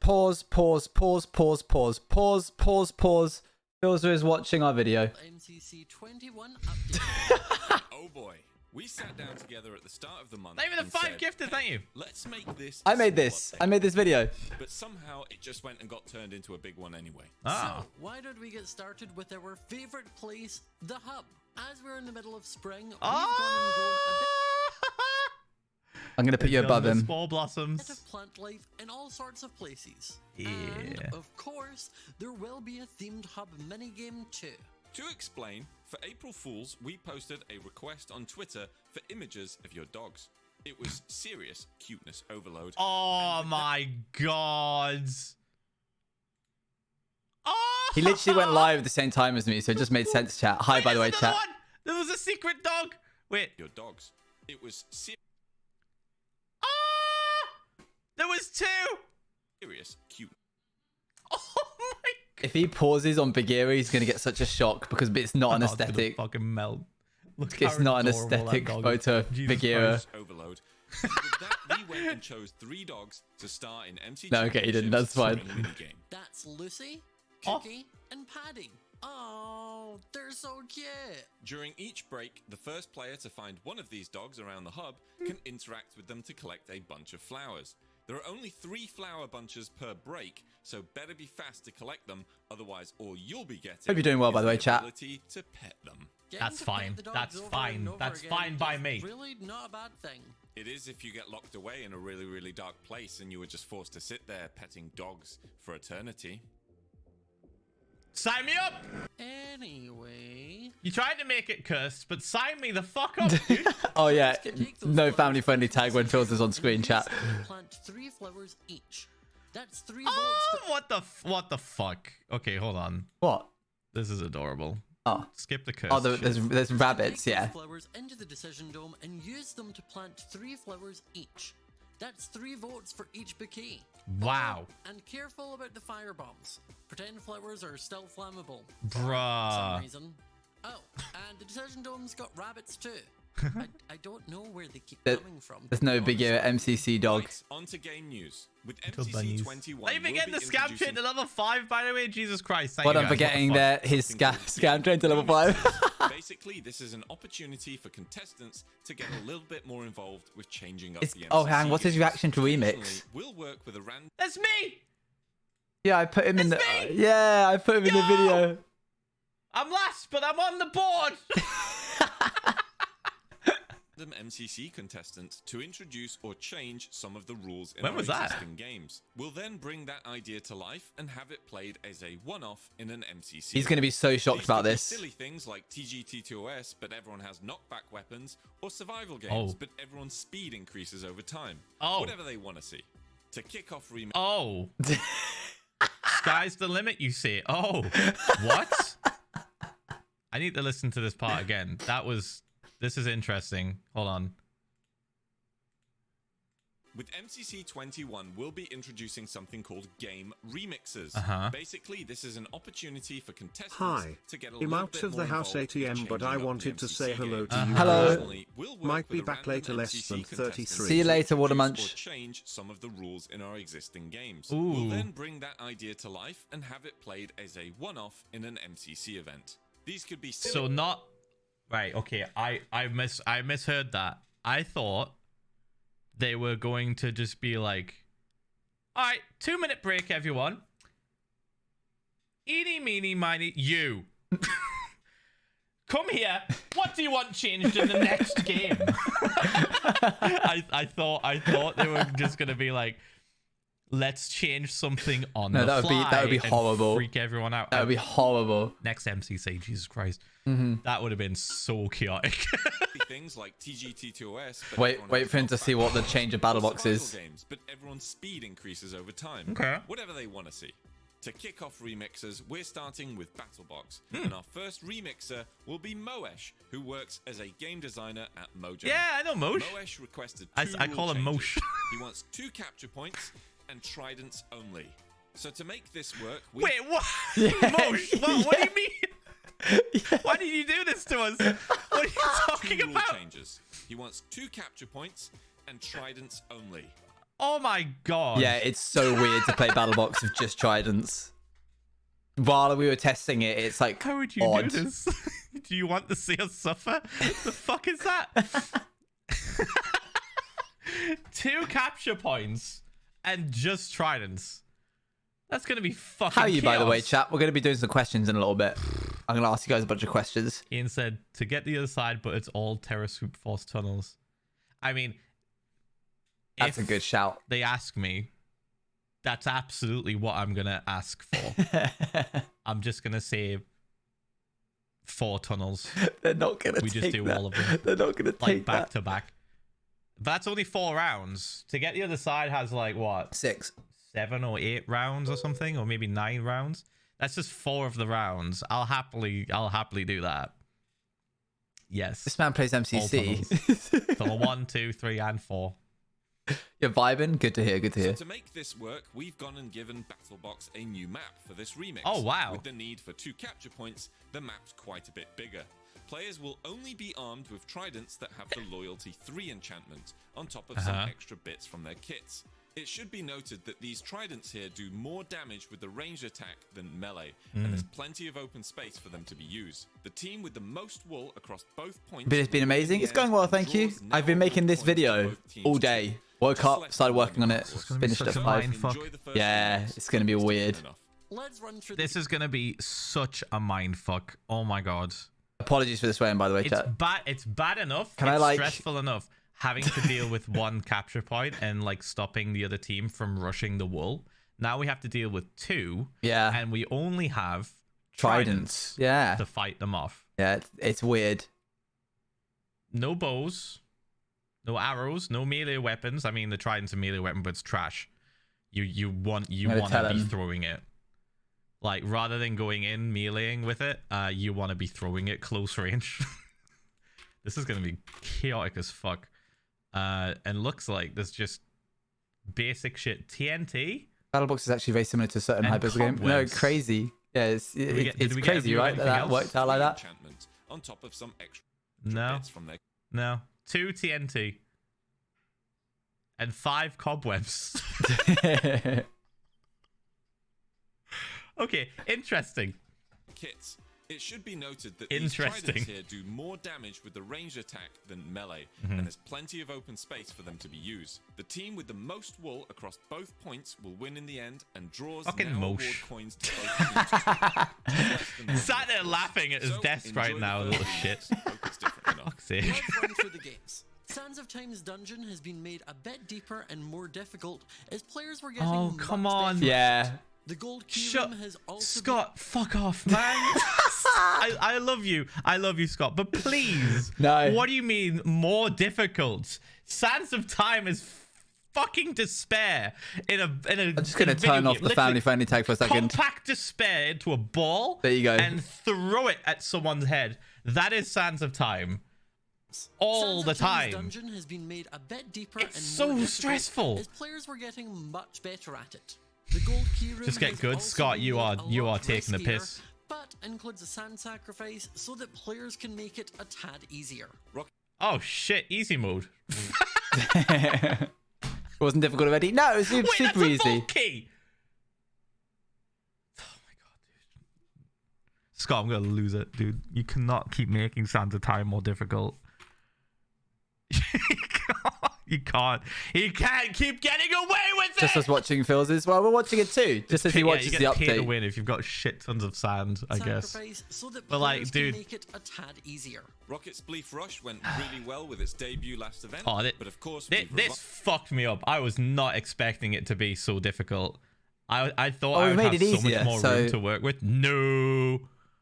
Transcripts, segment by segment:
Pause. Filzer is watching our video. MCC 21 update. Oh boy. We sat down together at the start of the month. Thank you for the and 5 said, gifted, thank you. Let's make this. I a made small this. update." I made this video. But somehow it just went and got turned into a big one anyway. Ah. So, why don't we get started with our favorite place, the hub? As we're in the middle of spring, we've gone and grown I'm gonna put you above him. Spore a bit blossoms. of plant life in all sorts of places. Yeah. And, of course, there will be a themed hub minigame too. To explain, for April Fools, we posted a request on Twitter for images of your dogs. It was serious cuteness overload. Oh my god. Oh! He literally went live at the same time as me, so it just made sense, chat. Hi, Wait, by the way, there's chat. another one. There was a secret dog. Wait. Your dogs. It was Ah! There was 2. serious cute. Oh my god. If he pauses on Bagheera, he's gonna get such a shock because it's not an Oh, it's gonna aesthetic. Fucking melt. Look It's how not an adorable that aesthetic dog is. photo of Jesus Bagheera. Christ. Overload. And with that, we went and chose 3 dogs to star in MC No, okay, he didn't, that's fine. Championships spring minigame. That's Lucy, Oh. Cookie, and Paddy. Oh, they're so cute. During each break, the first player to find one of these dogs around the hub can interact with them to collect a bunch of flowers. There are only 3 flower bunches per break, so better be fast to collect them, otherwise all you'll be getting Hope you're doing well, by is the way, chat. ability to pet them. Getting That's to pet fine. the dogs That's over fine. and over That's again fine by is me. Really not a bad thing. It is if you get locked away in a really, really dark place and you were just forced to sit there petting dogs for eternity. Sign me up. Anyway, You tried to make it cursed, but sign me the fuck up, dude. Oh yeah, can take those no flowers family-friendly tag when Filzer's on and screen, use chat. them to plant 3 flowers each. That's 3 votes Oh, for what the fuck? Okay, hold on. What? This is adorable. Oh, Skip the curse. oh, shit. there's rabbits, Take those yeah. flowers into the decision dome and use them to plant 3 flowers each. That's 3 votes for each bouquet. Wow. And careful about the fire bombs. Pretend flowers are still flammable. For some Bruh. reason. Oh, and the decision dome's got rabbits too. I don't know where they keep There- coming from. There's no Bagheera MCC dog. Right, on to game news. With Little MCC bunnies. 21, Are you we'll getting be the scam introducing train to level 5, by the way? Jesus Christ. Thank Well you done for guys. getting What the fuck? there. His scam train to level 5. Basically, this is an opportunity for contestants to get a little bit more involved with changing up It's- the oh, MCC hang, what's his games. reaction to Remix? Occasionally, We'll work with a random That's me. Yeah, I put him in the. It's me! Yeah, I put him in the Yo! video. I'm last, but I'm on the board. MCC contestant to introduce or change some of the rules in When our was that? existing games. We'll then bring that idea to life and have it played as a one-off in an MCC. He's going to be so shocked These about could be this. silly things like TGT2OS, but everyone has knockback weapons, or survival games, Oh. but everyone's speed increases over time. Oh. Whatever they want to see. To kick off remake. Oh. Sky's the limit, you say. Oh. What? I need to listen to this part again. This is interesting. Hold on. With MCC 21, we'll be introducing something called Game Remixes. Uh-huh. Basically, this is an opportunity for contestants Hi, to get a I'm little out bit of the more house involved with ATM, but changing I up the wanted to say MCC hello to games. you. Hello. Personally, we'll work Might with be a back random later, less MCC than contestant 33. See you to later, introduce Watermunch. Or change some of the rules in our existing games. Ooh. We'll then bring that idea to life and have it played as a one-off in an MCC event. These could be silly So not right. Okay, I misheard that. I thought they were going to just be like, all right, 2-minute break, everyone. Eeny, meeny, miny, you. Come here. What do you want changed in the next game? I thought they were just gonna be like, let's change something on No, the that would be- fly that would be and horrible. Freak everyone out. That would be horrible. Next MCC, Jesus Christ. Mm-hmm. That would have been so chaotic. things like TGT2OS. but Wait everyone has for him to knockback see what the weapons, change of battle or box is. survival games, but everyone's speed increases over time. Okay. Whatever they want to see. To kick off remixers, we're starting with BattleBox, Hmm. and our first remixer will be Moesh, who works as a game designer at Mojang. Yeah, I know Mosh. Moesh requested I two call rule him changes. Mosh. He wants 2 capture points and tridents only. So to make this work, we Wait, what? Mosh, what do you mean? Why did you do this to us? What are you talking two rule about? changes. He wants 2 capture points and tridents only. Oh my god. Yeah, it's so weird to play Battlebox with just tridents. While we were testing it, it's like How would you odd. do this? Do you want to see us suffer? The fuck is that? 2 capture points and just tridents. That's gonna be fucking How are you, by the way, chaos. chat? We're going to be doing some questions in a little bit. I'm going to ask you guys a bunch of questions. Ian said to get the other side, but it's all Terra Swoop Force tunnels. I mean, That's a if good shout. they ask me, that's absolutely what I'm gonna ask for. I'm just gonna say 4 tunnels. They're not going to We take just do that. all of them. They're not going to Like take back that. to back. But that's only 4 rounds. To get the other side has like what, 6. 7 or 8 rounds or something, or maybe 9 rounds. That's just 4 of the rounds. I'll happily do that. Yes. This man plays MCC. Tunnel 1, 2, 3, and 4. You're vibing? Good to hear, good to So hear. to make this work, we've gone and given BattleBox a new map for this remix. Oh, wow. With the need for 2 capture points, the map's quite a bit bigger. Players will only be armed with tridents that have the Loyalty 3 enchantment, on top of some extra bits from their kits. It should be noted that these tridents here do more damage with the ranged attack than melee, and there's plenty of open space for them to be used. The team with the most wool across both points... But it's been amazing. It's going well, thank you. I've been making this video all day. Woke up, started working on it, finished at such a 5. mindfuck. Yeah, it's going to be weird. Let's run through This is gonna be such a mindfuck. Oh my god. Apologies for the swearing, by the way, It's chat. bad. It's bad enough. Can it's I, like- stressful enough having to deal with 1 capture point and like stopping the other team from rushing the wool. Now we have to deal with 2. Yeah. And we only have Tridents. Yeah. to fight them off. Yeah, it's weird. No bows, no arrows, no melee weapons. I mean, the trident's a melee weapon, but it's trash. You want gonna to tell be him. throwing it. Like rather than going in meleeing with it, you want to be throwing it close range. This is gonna be chaotic as fuck. And looks like there's just basic shit. TNT. Battlebox is actually very similar to a certain And Hypixel game. No, cobwebs. crazy. Yeah, it's we get- did it's we get a crazy, view of right? That anything that else? worked out like that. Enchantment, on top of some extra No, bits from their no. 2 TNT. And 5 cobwebs. Okay, interesting. kits. It should be noted that these Interesting. tridents here do more damage with the ranged attack than melee, and there's plenty of open space for them to be used. The team with the most wool across both points will win in the end, and draws Fucking now award Mosh. coins to both teams. Less than Sat there laughing at his So, desk right enjoy now, the little first shit. remix. Hope it's different enough. Fuck's sake. Let's run through the games. Sands of Time's dungeon has been made a bit deeper and more difficult as players were getting Oh, come much on. better. Yeah. The gold key Shut, room has also Scott. Fuck off, man. I love you. I love you, Scott. But please, No. What do you mean more difficult? Sands of Time is fucking despair in a. I'm just going to turn off the family-friendly tag for a second. Compact despair into a ball. There you go. And throw it at someone's head. That is Sands of Time. All Sands the of Time's time. dungeon has been made a bit deeper It's and so more difficult stressful. as players were getting much better at it. The gold key room Just get has good, also Scott. been You made are a lot taking the riskier, piss. but includes a sand sacrifice so that players can make it a tad easier. Oh shit! Easy mode. It wasn't difficult already. No, it was super, Wait, that's super a easy. vault key. Oh my god, dude. Scott, I'm gonna lose it, dude. You cannot keep making Sands of Time more difficult. You can't. You can't keep getting away with Just it. us watching Phil's as well. We're watching it too, just as he Yeah, watches you the get paid to update. win if you've got shit tons of sand, I guess. Sacrifice so that But, like, players dude- can make it a tad easier. Rocket Spleef Rush went really well with its debut last event, Oh, but of course this we've fucked me up. I was not expecting it to be so difficult. I thought Oh, I we would made have it so easier, much more so- room to work with. No.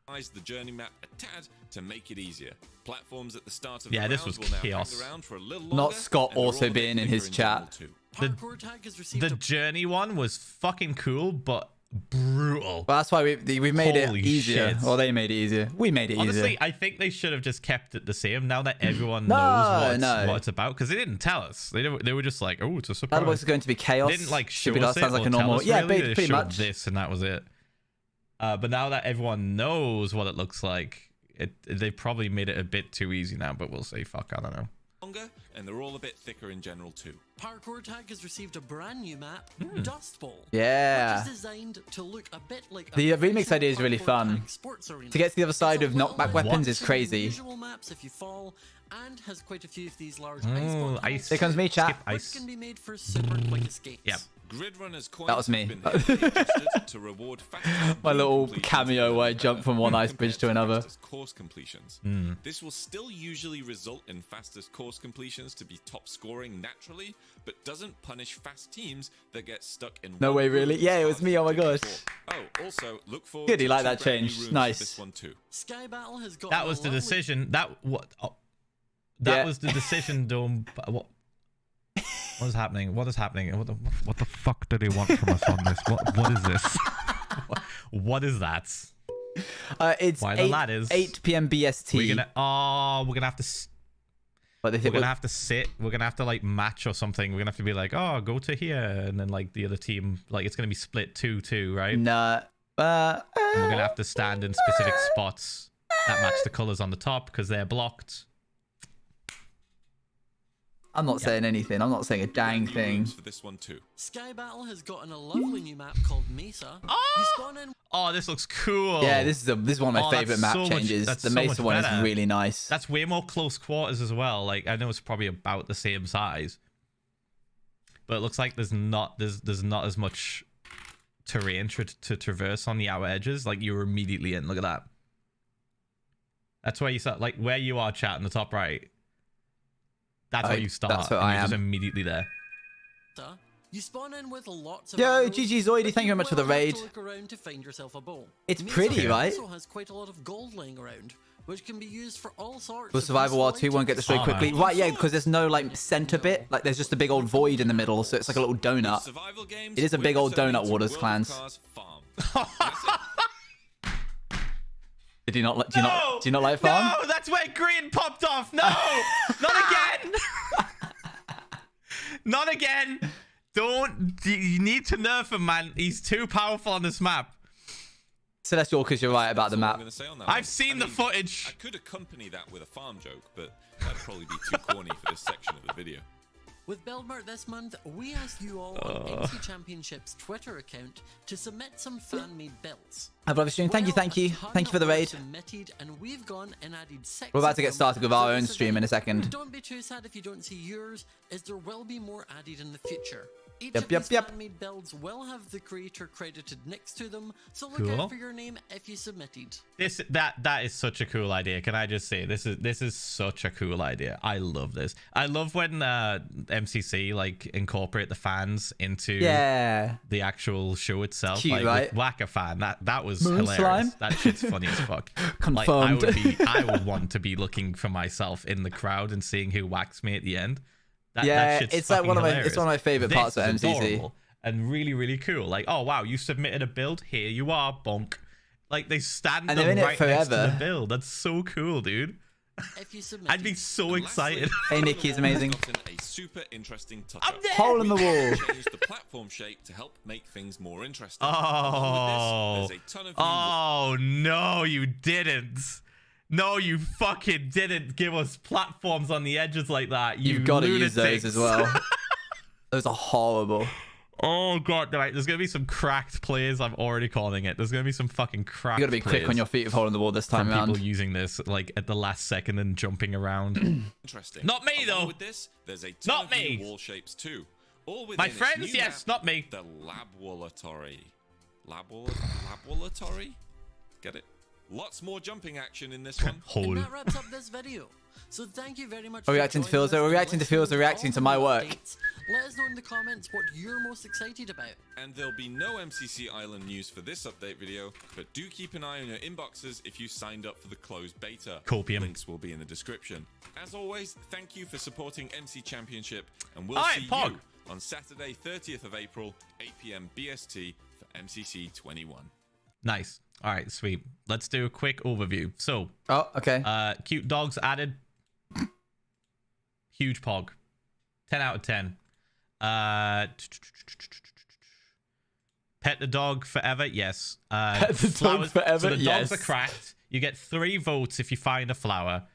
revised the journey map a tad to make it easier. Platforms at the start of Yeah, the this round was will now chaos. hang around for a little Not longer, Scott and they're also all a bit being in his thicker general chat. too. The- Parkour Tag has received The a journey one was fucking cool, but brutal. Well, that's why we've made it Holy easier. shit. Or they made it easier. We made it Honestly, easier. I think they should have just kept it the same now that everyone No, knows no. what it's about, because they didn't tell us. They were just like, oh, it's a surprise. Battlebox is going to be chaos. They didn't like show Stupid us it sounds like or a tell normal. us, Yeah, really. They pretty showed much. this and that was it. But now that everyone knows what it looks like, they probably made it a bit too easy now. But we'll see. Fuck, I don't know. Longer, and they're all a bit thicker in general too. Parkour Tag has received a brand new map, Dust Bowl. Yeah. Which is designed to look a bit like The a remix traditional idea is really Parkour fun. Tag sports arena. To get to the other side It's of a little knockback bit weapons is like crazy. usual maps if you fall, and has quite a few of these large Oh, ice ice. Here comes me, chat. Skip which ice. can be made for super quick escapes. Yep. Grid Runner's coins That was me. have been heavily adjusted to reward fastest My little completions cameo rather where I than jump from one better ice bridge to compared another. fastest course completions. Hmm. This will still usually result in fastest course completions to be top scoring naturally, but doesn't punish fast teams that get stuck in. No one way, room really? as Yeah, it hard was as me, it oh my did gosh. before. Oh, also look forward Good, to you like two that brand new change. rooms for Nice. This one too. Sky Battle has got That a was the lovely- decision. That what? Oh, that Yeah. was the decision. Dome. What? What is happening? What is happening? What the fuck do they want from us on this? What is this? What is that? It's Why the 8, ladders? 8 p.m. BST. We're gonna have to. But they We're think gonna have to sit. We're gonna have to like match or something. We're gonna have to be like, oh, go to here, and then like the other team, like it's gonna be split 2-2, right? Nah. And we're gonna have to stand in specific spots that match the colors on the top because they're blocked. I'm not saying anything. I'm not saying a dang New thing. rooms for this one too. Sky Battle has gotten a lovely new map called Mesa. You spawn in Oh, this looks cool. Yeah, this is one of my Oh, favorite that's map so much- changes. that's The so Mesa much one is better. really nice. That's way more close quarters as well. Like I know it's probably about the same size, but it looks like there's not as much terrain to traverse on the outer edges. Like you're immediately in. Look at that. That's where you start. Like where you are, chat in the top right. That's where you start. that's where and I you're just am. immediately there. Mesa, you spawn in with lots of Yo, arrows, GG Zoidy, but thank you very much for the will have raid. to look around to find yourself a bowl. It's Mesa pretty, right? also has quite a lot of gold laying around, which can be used for all sorts Will of Survival War useful 2 won't get items. destroyed Oh, quickly. man. Right, yeah, because there's no like center bit. Like there's just a big old void in the middle, so it's like a little donut. Survival games, It is a we're big old returning donut, to Waters World of Clans. Cars Farm. That's it. Do you not like? Do you not like farm? No, that's where green popped off. No, not again. Not again. Don't. You need to nerf him, man. He's too powerful on this map. Celestial, because you're right about the That's all I'm map. gonna say on that I've one. seen the I footage. could accompany that with a farm joke, but that'd probably be too corny for this section of the video. With Buildmart this month, we asked you all on MC Championship's Twitter account to submit some fan-made builds. I've loved stream. Thank you, thank you. Thank you for the raid. Submitted, and we've gone and added 6 We're about of to get them started with for our this own stream in a event. second. Don't be too sad if you don't see yours, as there will be more added in the future. Each Yep, of yep, these yep. fan-made builds will have the creator credited next to them, so look Cool. out for your name if you submitted. That is such a cool idea. Can I just say this is such a cool idea. I love this. I love when MCC like incorporate the fans into Yeah. the actual show itself. Cute, like right? with Whack a Fan. That was Moon hilarious. slime? That shit's funny as fuck. Like Confirmed. I would want to be looking for myself in the crowd and seeing who whacks me at the end. That Yeah, shit's it's like fucking one of my- hilarious. it's one of my favorite This parts of is MCC. adorable and really, really cool. Like, oh wow, you submitted a build. Here you are, bonk. Like they stand And them they're in it right next to the forever. build. That's so cool, dude. If you submitted, I'd be so And excited. lastly, Hey, Nikki, it's amazing. gotten a super interesting touch I'm up. dead. Hole in the wall. We changed the platform shape to help make things more interesting. Oh, Along with this, there's a ton of new oh no, you didn't. No, you fucking didn't give us platforms on the edges like that. You've got to use those lunatics. as well. Those are horrible. Oh god, right. There's gonna be some cracked players. I'm already calling it. There's gonna be some fucking cracked. You got to be quick on your feet with hole in the wall this time from people around. using this like at the last second and jumping around. interesting. Not me, Along though. With this, there's a ton Not of me. new wall shapes too. All within My its friends, new yes, map, not me. The Labwallatory. Get it? Lots more jumping action in this one. And Hole. that wraps up this video. So thank you very much We're for reacting to joining Philza, us we're and reacting to listening Philza, reacting to my all the work. updates. Let us know in the comments what you're most excited about. And there'll be no MCC Island news for this update video, but do keep an eye on your inboxes if you signed up for the closed beta. Copium. Links will be in the description. As always, thank you for supporting MC Championship, and we'll Alright, see Pog. you on Saturday, 30th of April, 8 p.m. BST for MCC 21. Nice. All right, sweet. Let's do a quick overview. So, Oh, okay. cute dogs added. Huge pog. 10 out of 10. Pet the dog forever? Yes. Pet the dog flowers- forever? So the Yes. dogs are cracked. You get 3 votes if you find a flower.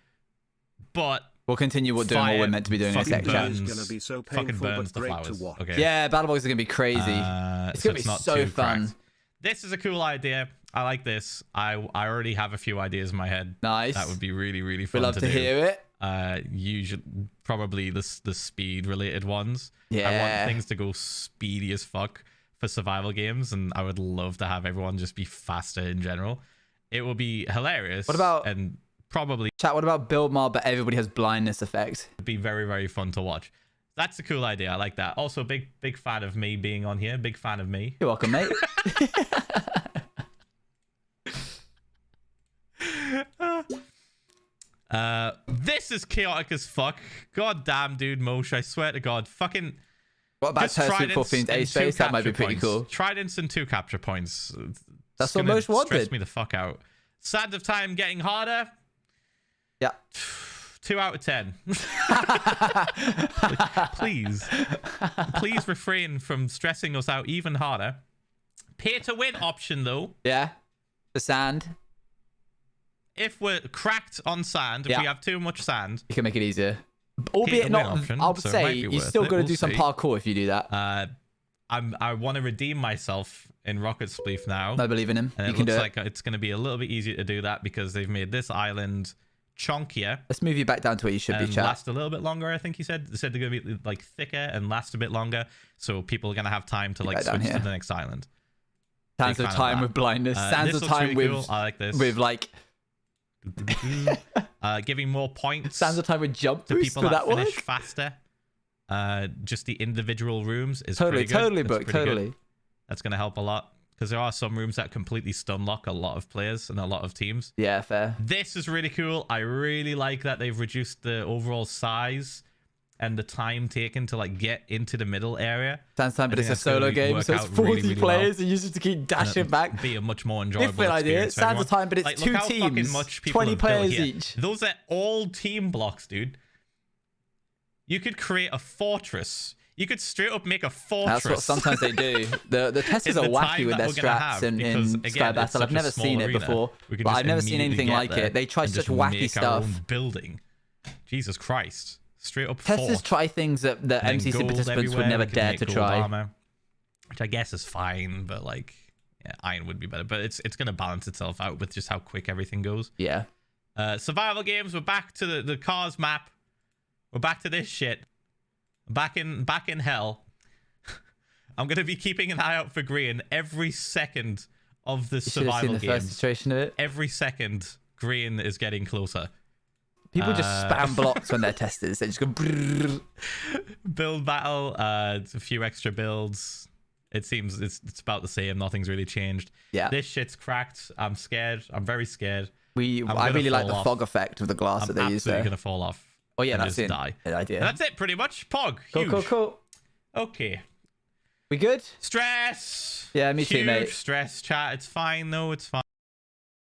But We'll continue doing what we're meant to be doing next fucking chat. burns, It's gonna be so fucking painful, burns but the great to flowers. watch. Okay. Yeah, battle box is gonna be crazy. It's gonna be not so too fun. cracked. This is a cool idea. I like this. I already have a few ideas in my head. Nice. That would be really, really We'd fun love to do. hear it. Usually, probably the speed related ones. I Yeah. want things to go speedy as fuck for survival games, and I would love to have everyone just be faster in general. It will be hilarious. What about- and probably Chat, what about build mod, but everybody has blindness effect? be very, very fun to watch. That's a cool idea. I like that. Also, big fan of me being on here. Big fan of me. You're welcome, mate. This is chaotic as fuck. God damn, dude, Mosh. I swear to God, fucking. What about Just Turtle Super Fiends A space? That might be pretty cool. Tridents and 2 capture points. That's It's what gonna Mosh wanted. Stress me the fuck out. Sands of Time getting harder. Yeah. 2 out of 10. Please refrain from stressing us out even harder. Pay to win option though. Yeah. The sand. If we're cracked on sand, if Yeah. we have too much sand, You can make it easier. Keep Albeit the not. win option, I would so it say might be you worth still it. got to We'll do some see. parkour if you do that. I want to redeem myself in Rocket Spleef now. I believe in him. And You it can do looks it. like it's going to be a little bit easier to do that because they've made this island chunkier Let's move you back down to where you should be, and chat. last a little bit longer. I think he said. They said they're going to be like thicker and last a bit longer, so people are going to have time to like Right down switch to here. the next island. Sands big of fan of Time that. with blindness. Sands This of looks Time really with cool. I like this. with like Giving more points Sands of Time with jump to boost. people Will that that work? finish faster. Just the individual rooms is Totally, pretty good. totally, That's bro. pretty good. Totally. That's going to help a lot because there are some rooms that completely stun lock a lot of players and a lot of teams. Yeah, fair. This is really cool. I really like that they've reduced the overall size and the time taken to like get into the middle area. Sands of Time, but I it's think a that's gonna solo game, work so it's out 40 really, really well. players, and you just have to keep dashing And back. be a much more enjoyable Different idea. experience for Sands of everyone. Time, but it's Like, two look how fucking teams, much people 20 have built players here. each. Those are all team blocks, dude. You could create a fortress. You could straight up make a fortress. That's what sometimes they do. The testers in are the time wacky with that their we're gonna strats have, in because, Sky again, it's Battle. I've such a never small seen it arena. before, We can but just I've never seen immediately anything get like there it. They try and such just wacky make our stuff. own building. Jesus Christ. Straight up Testers fort. try things that the And then MCC gold participants would everywhere. never We can dare make to gold try. armor, which I guess is fine, but like, yeah, iron would be better. But it's gonna balance itself out with just how quick everything goes. Yeah. Survival games. We're back to the cars map. We're back to this shit. Back in hell. I'm gonna be keeping an eye out for green every second of the You should have seen survival the first games. iteration of it. Every second, green is getting closer. People just spam blocks when they're testers. They just go. Brrrr. Build battle, a few extra builds. It seems it's about the same. Nothing's really changed. Yeah. This shit's cracked. I'm scared. I'm very scared. I gonna really like fall the off. fog effect of the glass I'm that they use absolutely there. gonna fall off. Oh yeah, and that's just it. die. Good idea. And that's it, pretty much. Pog. Cool, Huge. cool, cool. Okay. We good? Stress. Yeah, me too, Huge mate. stress, chat. It's fine though. It's fine.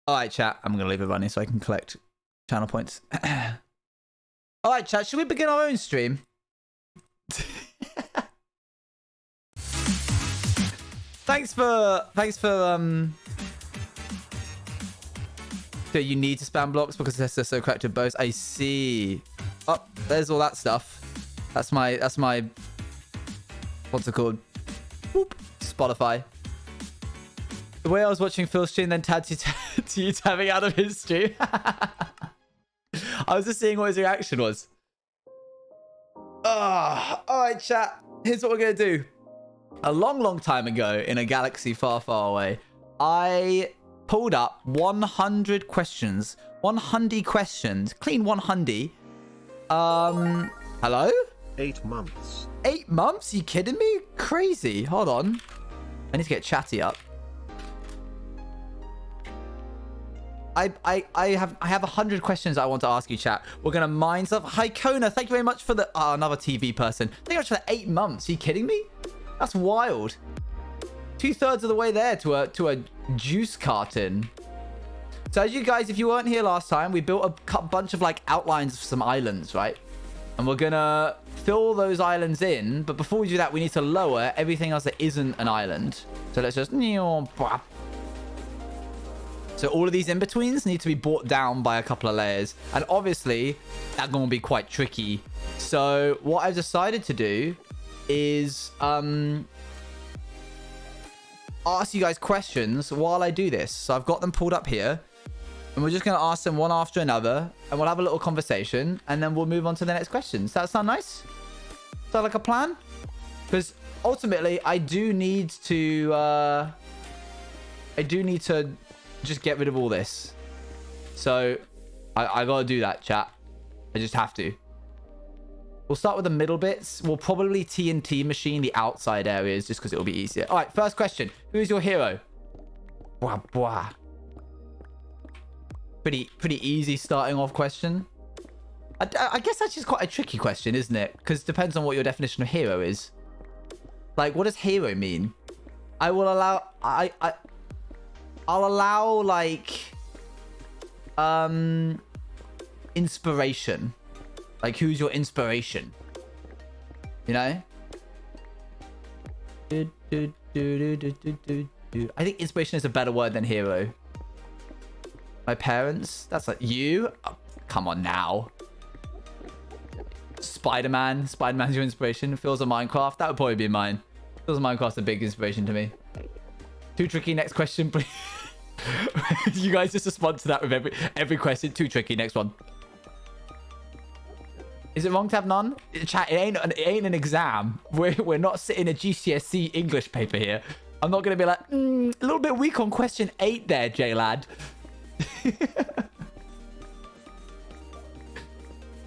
All right, chat. I'm gonna leave it running so I can collect channel points. All right, chat. Should we begin our own stream? Thanks for So you need to spam blocks because they're so cracked with bows. I see. Oh, there's all that stuff. That's my what's it called? Boop. Spotify. The way I was watching Phil's stream, then tagged to you tabbing out of his stream. I was just seeing what his reaction was. All right, chat. Here's what we're going to do. A long time ago, in a galaxy far away, I pulled up 100 questions. 100 questions. Clean 100. Hello? 8 months. 8 months? You kidding me? Crazy. Hold on. I need to get chatty up. I have 100 questions I want to ask you, chat. We're gonna mine stuff. Hi Kona, thank you very much for the another TV person. Thank you very much for the 8 months. Are you kidding me? That's wild. 2/3 of the way there to a juice carton. So as you guys, if you weren't here last time, we built a bunch of like outlines of some islands, right? And we're gonna fill those islands in. But before we do that, we need to lower everything else that isn't an island. So let's just So all of these in-betweens need to be brought down by a couple of layers. And obviously, that's going to be quite tricky. So what I've decided to do is ask you guys questions while I do this. So I've got them pulled up here. And we're just going to ask them one after another. And we'll have a little conversation. And then we'll move on to the next question. Does that sound nice? Sound like a plan? Because ultimately, I do need to just get rid of all this. So I gotta do that, chat. I just have to. We'll start with the middle bits. We'll probably TNT machine the outside areas just because it'll be easier. All right, first question. Who is your hero? Bwah, bwah. Pretty easy starting off question. I guess that's just quite a tricky question, isn't it? Because it depends on what your definition of hero is. Like, what does hero mean? I will allow... I'll allow, like... inspiration. Like, who's your inspiration? You know? I think inspiration is a better word than hero. My parents? That's like you? Oh, come on now. Spider-Man. Spider-Man's your inspiration. Feels of Minecraft. That would probably be mine. Feels of Minecraft's a big inspiration to me. Too tricky. Next question, please. You guys just respond to that with every question. Too tricky. Next one. Is it wrong to have none? Chat, it ain't an exam. We're not sitting a GCSE English paper here. I'm not going to be like, a little bit weak on question 8 there, J-Lad.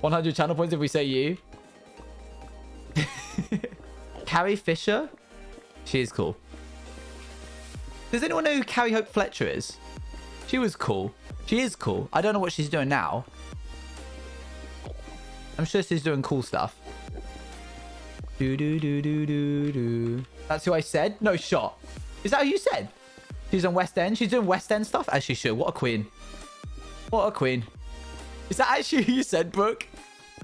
100 channel points if we say you. Carrie Fisher? She is cool. Does anyone know who Carrie Hope Fletcher is? She was cool. She is cool. I don't know what she's doing now. I'm sure she's doing cool stuff. That's who I said? No shot. Is that who you said? She's on West End. She's doing West End stuff? As she should. What a queen. What a queen. Is that actually who you said, Brooke?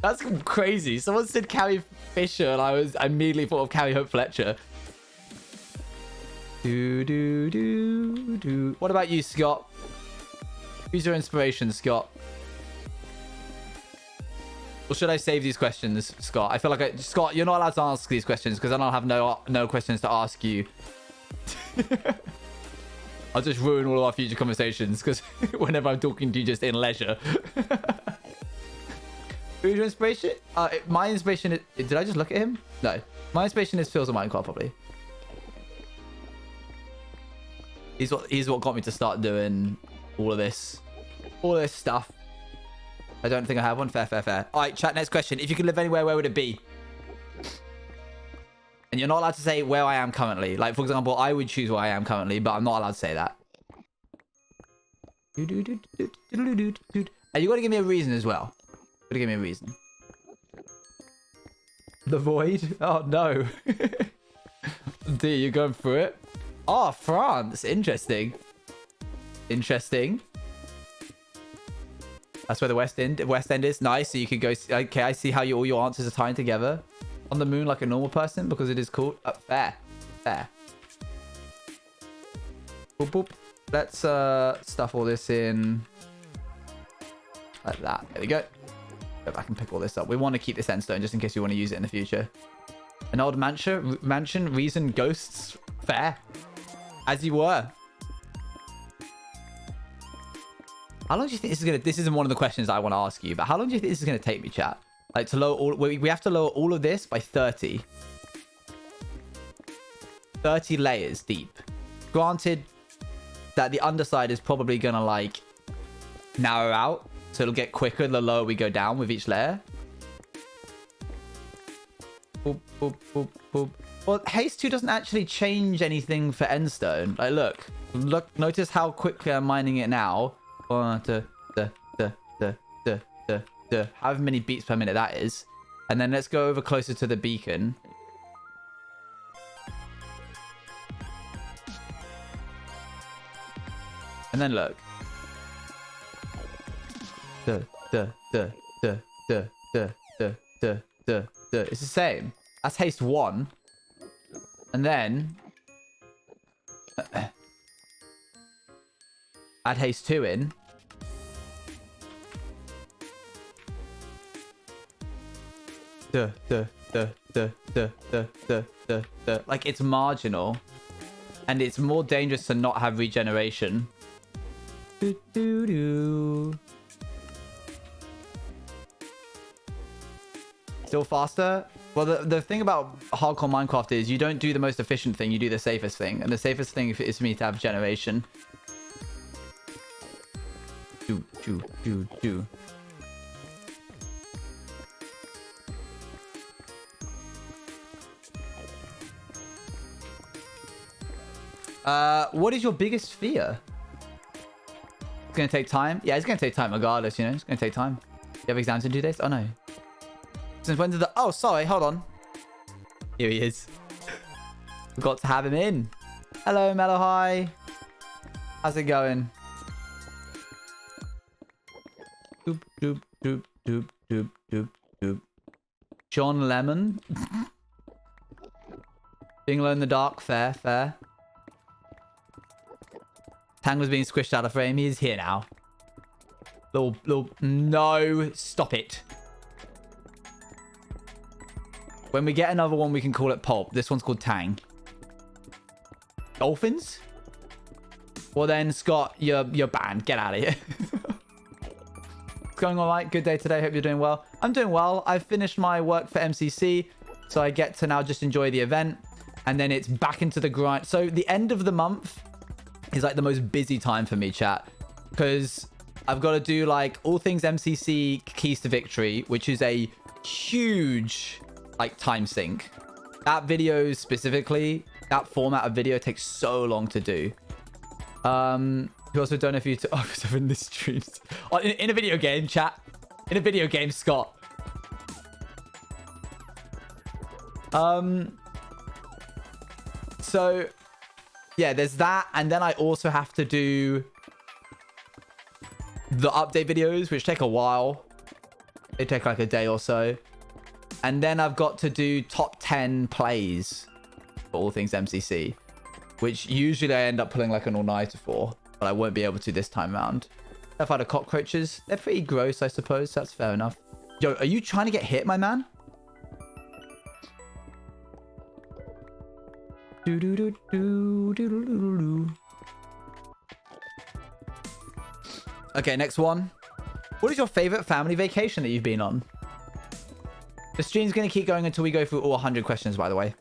That's crazy. Someone said Carrie Fisher and I immediately thought of Carrie Hope Fletcher. What about you, Scott? Who's your inspiration, Scott? Or should I save these questions, Scott? I feel like Scott, you're not allowed to ask these questions because then I'll have no questions to ask you. I'll just ruin all of our future conversations because whenever I'm talking to you just in leisure. Who's your inspiration? My inspiration is... Did I just look at him? No. My inspiration is Phil's of Minecraft, probably. He's what got me to start doing all of this. All this stuff. I don't think I have one. Fair. All right, chat, next question. If you could live anywhere, where would it be? And you're not allowed to say where I am currently. Like, for example, I would choose where I am currently, but I'm not allowed to say that. And you got to give me a reason as well. Got to give me a reason. The Void? Oh, no. D, you're going through it? Oh, France. Interesting. Interesting. That's where the West End is. Nice. So you could go... Okay, I see how all your answers are tying together. On the moon like a normal person because it is cool. Fair. Boop, boop. Let's stuff all this in like that. There we go. Go back and pick all this up. We want to keep this endstone just in case you want to use it in the future. An old mansion, reason, ghosts. Fair. As you were. How long do you think this is gonna... This isn't one of the questions I want to ask you, but how long do you think this is gonna take me, chat? Like, to lower all... We have to lower all of this by 30. 30 layers deep. Granted that the underside is probably gonna, like, narrow out. So it'll get quicker the lower we go down with each layer. Boop, boop, boop, boop. Well, Haste 2 doesn't actually change anything for Endstone. Like, look. Notice how quickly I'm mining it now. However many beats per minute that is. And then let's go over closer to the beacon. And then look. It's the same. That's haste 1. And then... Add haste 2 in. Like, it's marginal. And it's more dangerous to not have regeneration. Still faster? Well, the thing about hardcore Minecraft is you don't do the most efficient thing, you do the safest thing. And the safest thing is for me to have generation. What is your biggest fear? It's gonna take time. Yeah, it's gonna take time regardless, you know. It's gonna take time. You have exams in 2 days? Oh no. Since when did the... Oh, sorry. Hold on. Here he is. Forgot to have him in. Hello, Mellow High. How's it going? Doop, doop, doop, doop, doop, doop, doop. John Lemon. Being alone in the dark. Fair, fair. Tang was being squished out of frame. He is here now. Little... No. Stop it. When we get another one, we can call it Pulp. This one's called Tang. Dolphins? Well then, Scott, you're banned. Get out of here. It's going all right. Good day today. Hope you're doing well. I'm doing well. I've finished my work for MCC, so I get to now just enjoy the event. And then it's back into the grind. So the end of the month is like the most busy time for me, chat. Because I've got to do like all things MCC Keys to Victory, which is a huge... like time sink. That video specifically, that format of video takes so long to do. You also don't know if you... Oh, because I'm in this streams. Oh, in a video game, chat. In a video game, Scott. So, yeah, there's that. And then I also have to do the update videos, which take a while. They take like a day or so. And then I've got to do top 10 plays for all things MCC, which usually I end up pulling like an all-nighter for, but I won't be able to this time around. I've had the cockroaches. They're pretty gross, I suppose. That's fair enough. Yo, are you trying to get hit, my man? Okay, next one. What is your favorite family vacation that you've been on? The stream's going to keep going until we go through all 100 questions, by the way.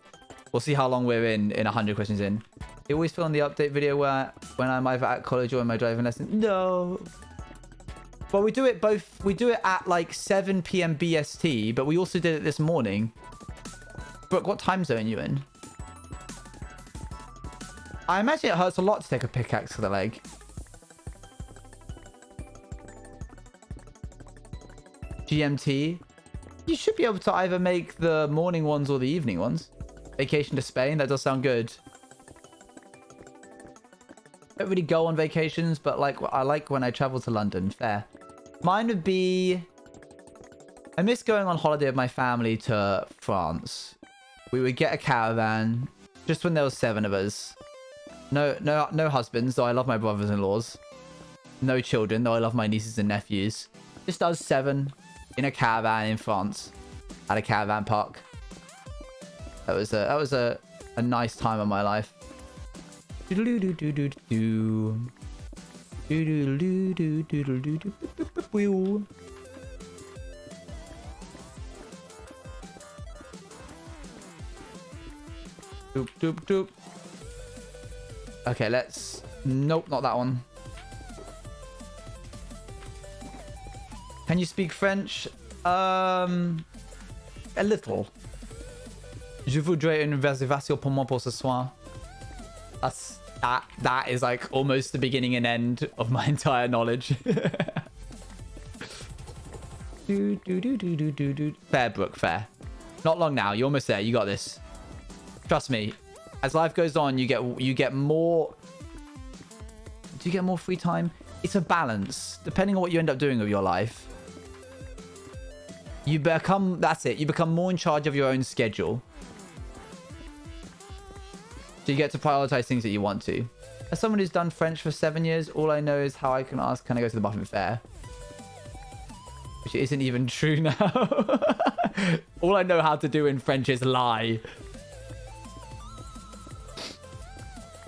We'll see how long we're in 100 questions in. You always film the update video when I'm either at college or in my driving lesson. No. Well, we do it both. We do it at like 7 p.m. BST, but we also did it this morning. Brooke, what time zone are you in? I imagine it hurts a lot to take a pickaxe to the leg. GMT. You should be able to either make the morning ones or the evening ones. Vacation to Spain, that does sound good. Don't really go on vacations, but like I like when I travel to London. Fair. Mine would be... I miss going on holiday with my family to France. We would get a caravan just when there was 7 of us. No husbands, though I love my brothers-in-laws. No children, though I love my nieces and nephews. Just us 7 in a caravan in France at a caravan park. That was a nice time of my life. Okay, let's... Nope, not that one. Can you speak French? A little. Je voudrais une réservation pour moi pour ce soir. That is like almost the beginning and end of my entire knowledge. Fair, Brooke, fair. Not long now. You're almost there. You got this. Trust me. As life goes on, you get more. Do you get more free time? It's a balance, depending on what you end up doing with your life. You become, that's it. You become more in charge of your own schedule. So you get to prioritize things that you want to. As someone who's done French for 7 years, all I know is how I can ask, can I go to the Muffin Fair? Which isn't even true now. All I know how to do in French is lie.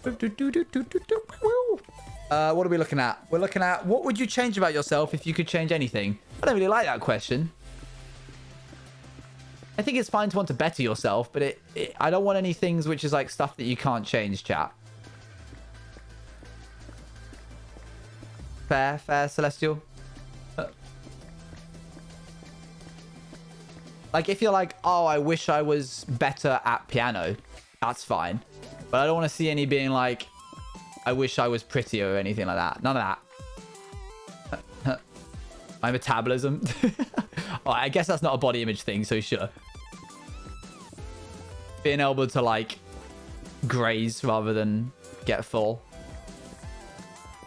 What are we looking at? We're looking at what would you change about yourself if you could change anything? I don't really like that question. I think it's fine to want to better yourself, but I don't want any things which is like stuff that you can't change, chat. Fair, Celestial. Like, if you're like, oh, I wish I was better at piano, that's fine. But I don't want to see any being like, I wish I was prettier or anything like that. None of that. My metabolism. Oh, I guess that's not a body image thing, so sure. Being able to, like, graze rather than get full.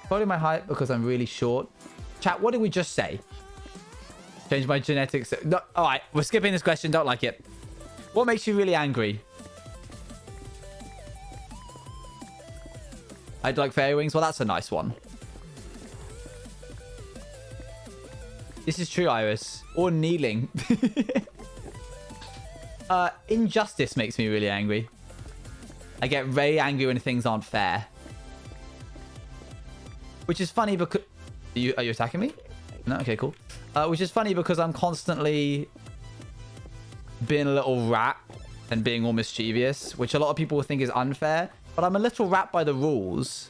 Probably my height because I'm really short. Chat, what did we just say? Change my genetics. No, all right, we're skipping this question. Don't like it. What makes you really angry? I'd like fairy wings. Well, that's a nice one. This is true, Iris. Or kneeling. Injustice makes me really angry. I get very angry when things aren't fair. Which is funny because... Are you attacking me? No? Okay, cool. Which is funny because I'm constantly being a little rat and being all mischievous, which a lot of people think is unfair. But I'm a little rat by the rules.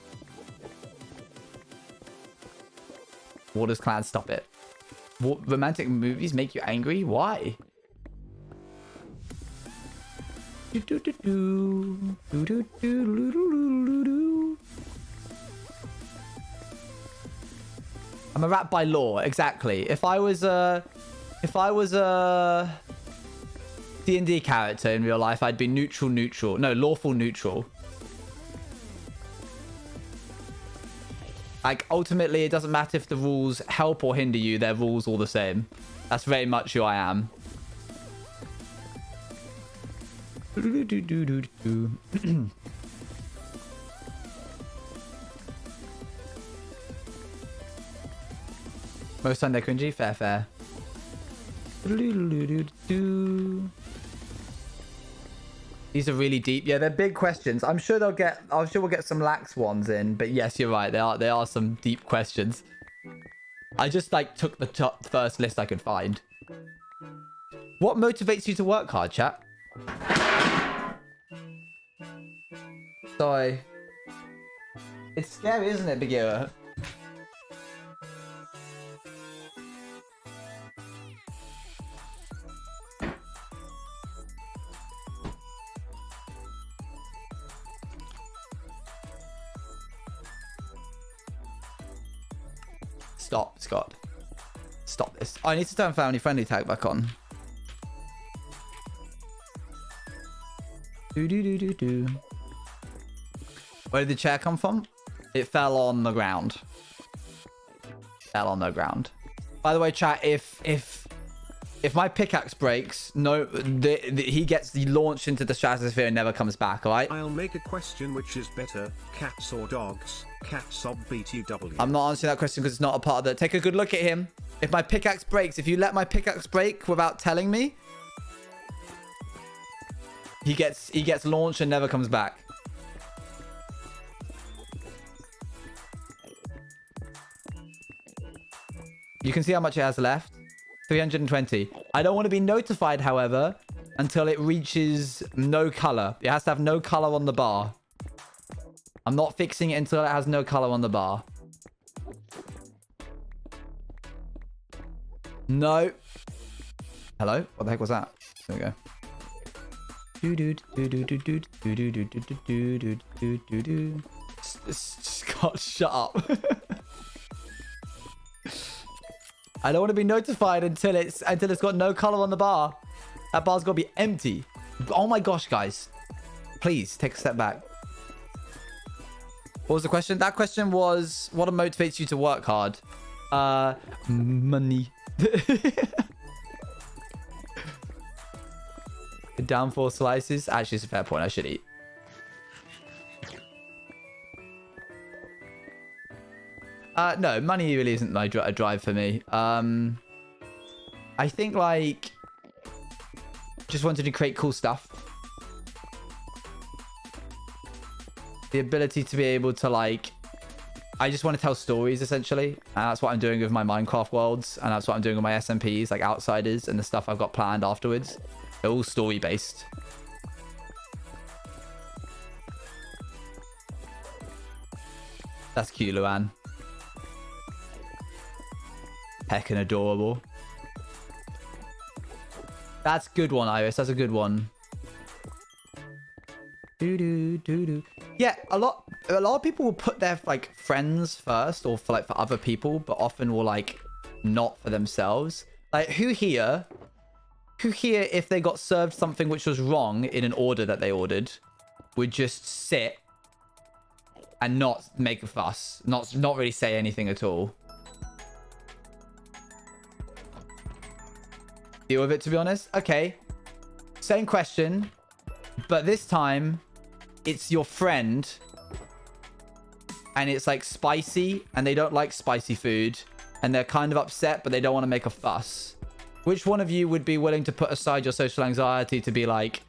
Waters Clan, stop it. What, romantic movies make you angry? Why? I'm a rat by law, exactly. If I was a D&D character in real life, I'd be neutral. No, lawful neutral. Like, ultimately, it doesn't matter if the rules help or hinder you. They're rules all the same. That's very much who I am. Most Sunday cringy? Fair. These are really deep. Yeah, they're big questions. I'm sure we'll get some lax ones in, but yes, you're right. There are some deep questions. I just like took the first list I could find. What motivates you to work hard, chat? Sorry. It's scary, isn't it, Bagheera? Stop, Scott. Stop this. Oh, I need to turn family friendly tag back on. Where did the chair come from? It fell on the ground. By the way, chat, if my pickaxe breaks, no, he gets launched into the stratosphere and never comes back, alright? I'll make a question which is better, cats or dogs? Cats or BTW? I'm not answering that question because it's not a part of the... Take a good look at him. If my pickaxe breaks, if you let my pickaxe break without telling me, he gets launched and never comes back. You can see how much it has left. 320. I don't want to be notified, however, until it reaches no color. It has to have no color on the bar. I'm not fixing it until it has no color on the bar. No. Hello? What the heck was that? There we go. Scott, shut up. I don't want to be notified until it's got no color on the bar. That bar's got to be empty. Oh my gosh, guys. Please take a step back. What was the question? That question was, what motivates you to work hard? Money. Down 4 slices. Actually, it's a fair point. I should eat. No, money really isn't my a drive for me. I think like just wanted to create cool stuff. The ability to be able to like, I just want to tell stories essentially. And that's what I'm doing with my Minecraft worlds. And that's what I'm doing with my SMPs, like Outsiders and the stuff I've got planned afterwards. They're all story based. That's cute, Luan. Heckin' adorable. That's a good one, Iris. That's a good one. Yeah, a lot of people will put their like friends first, or for other people, but often will like not for themselves. Like who here, if they got served something which was wrong in an order that they ordered, would just sit and not make a fuss, not really say anything at all? Deal with it, to be honest. Okay, same question, but this time it's your friend and it's like spicy and they don't like spicy food and they're kind of upset but they don't want to make a fuss. Which one of you would be willing to put aside your social anxiety to be like,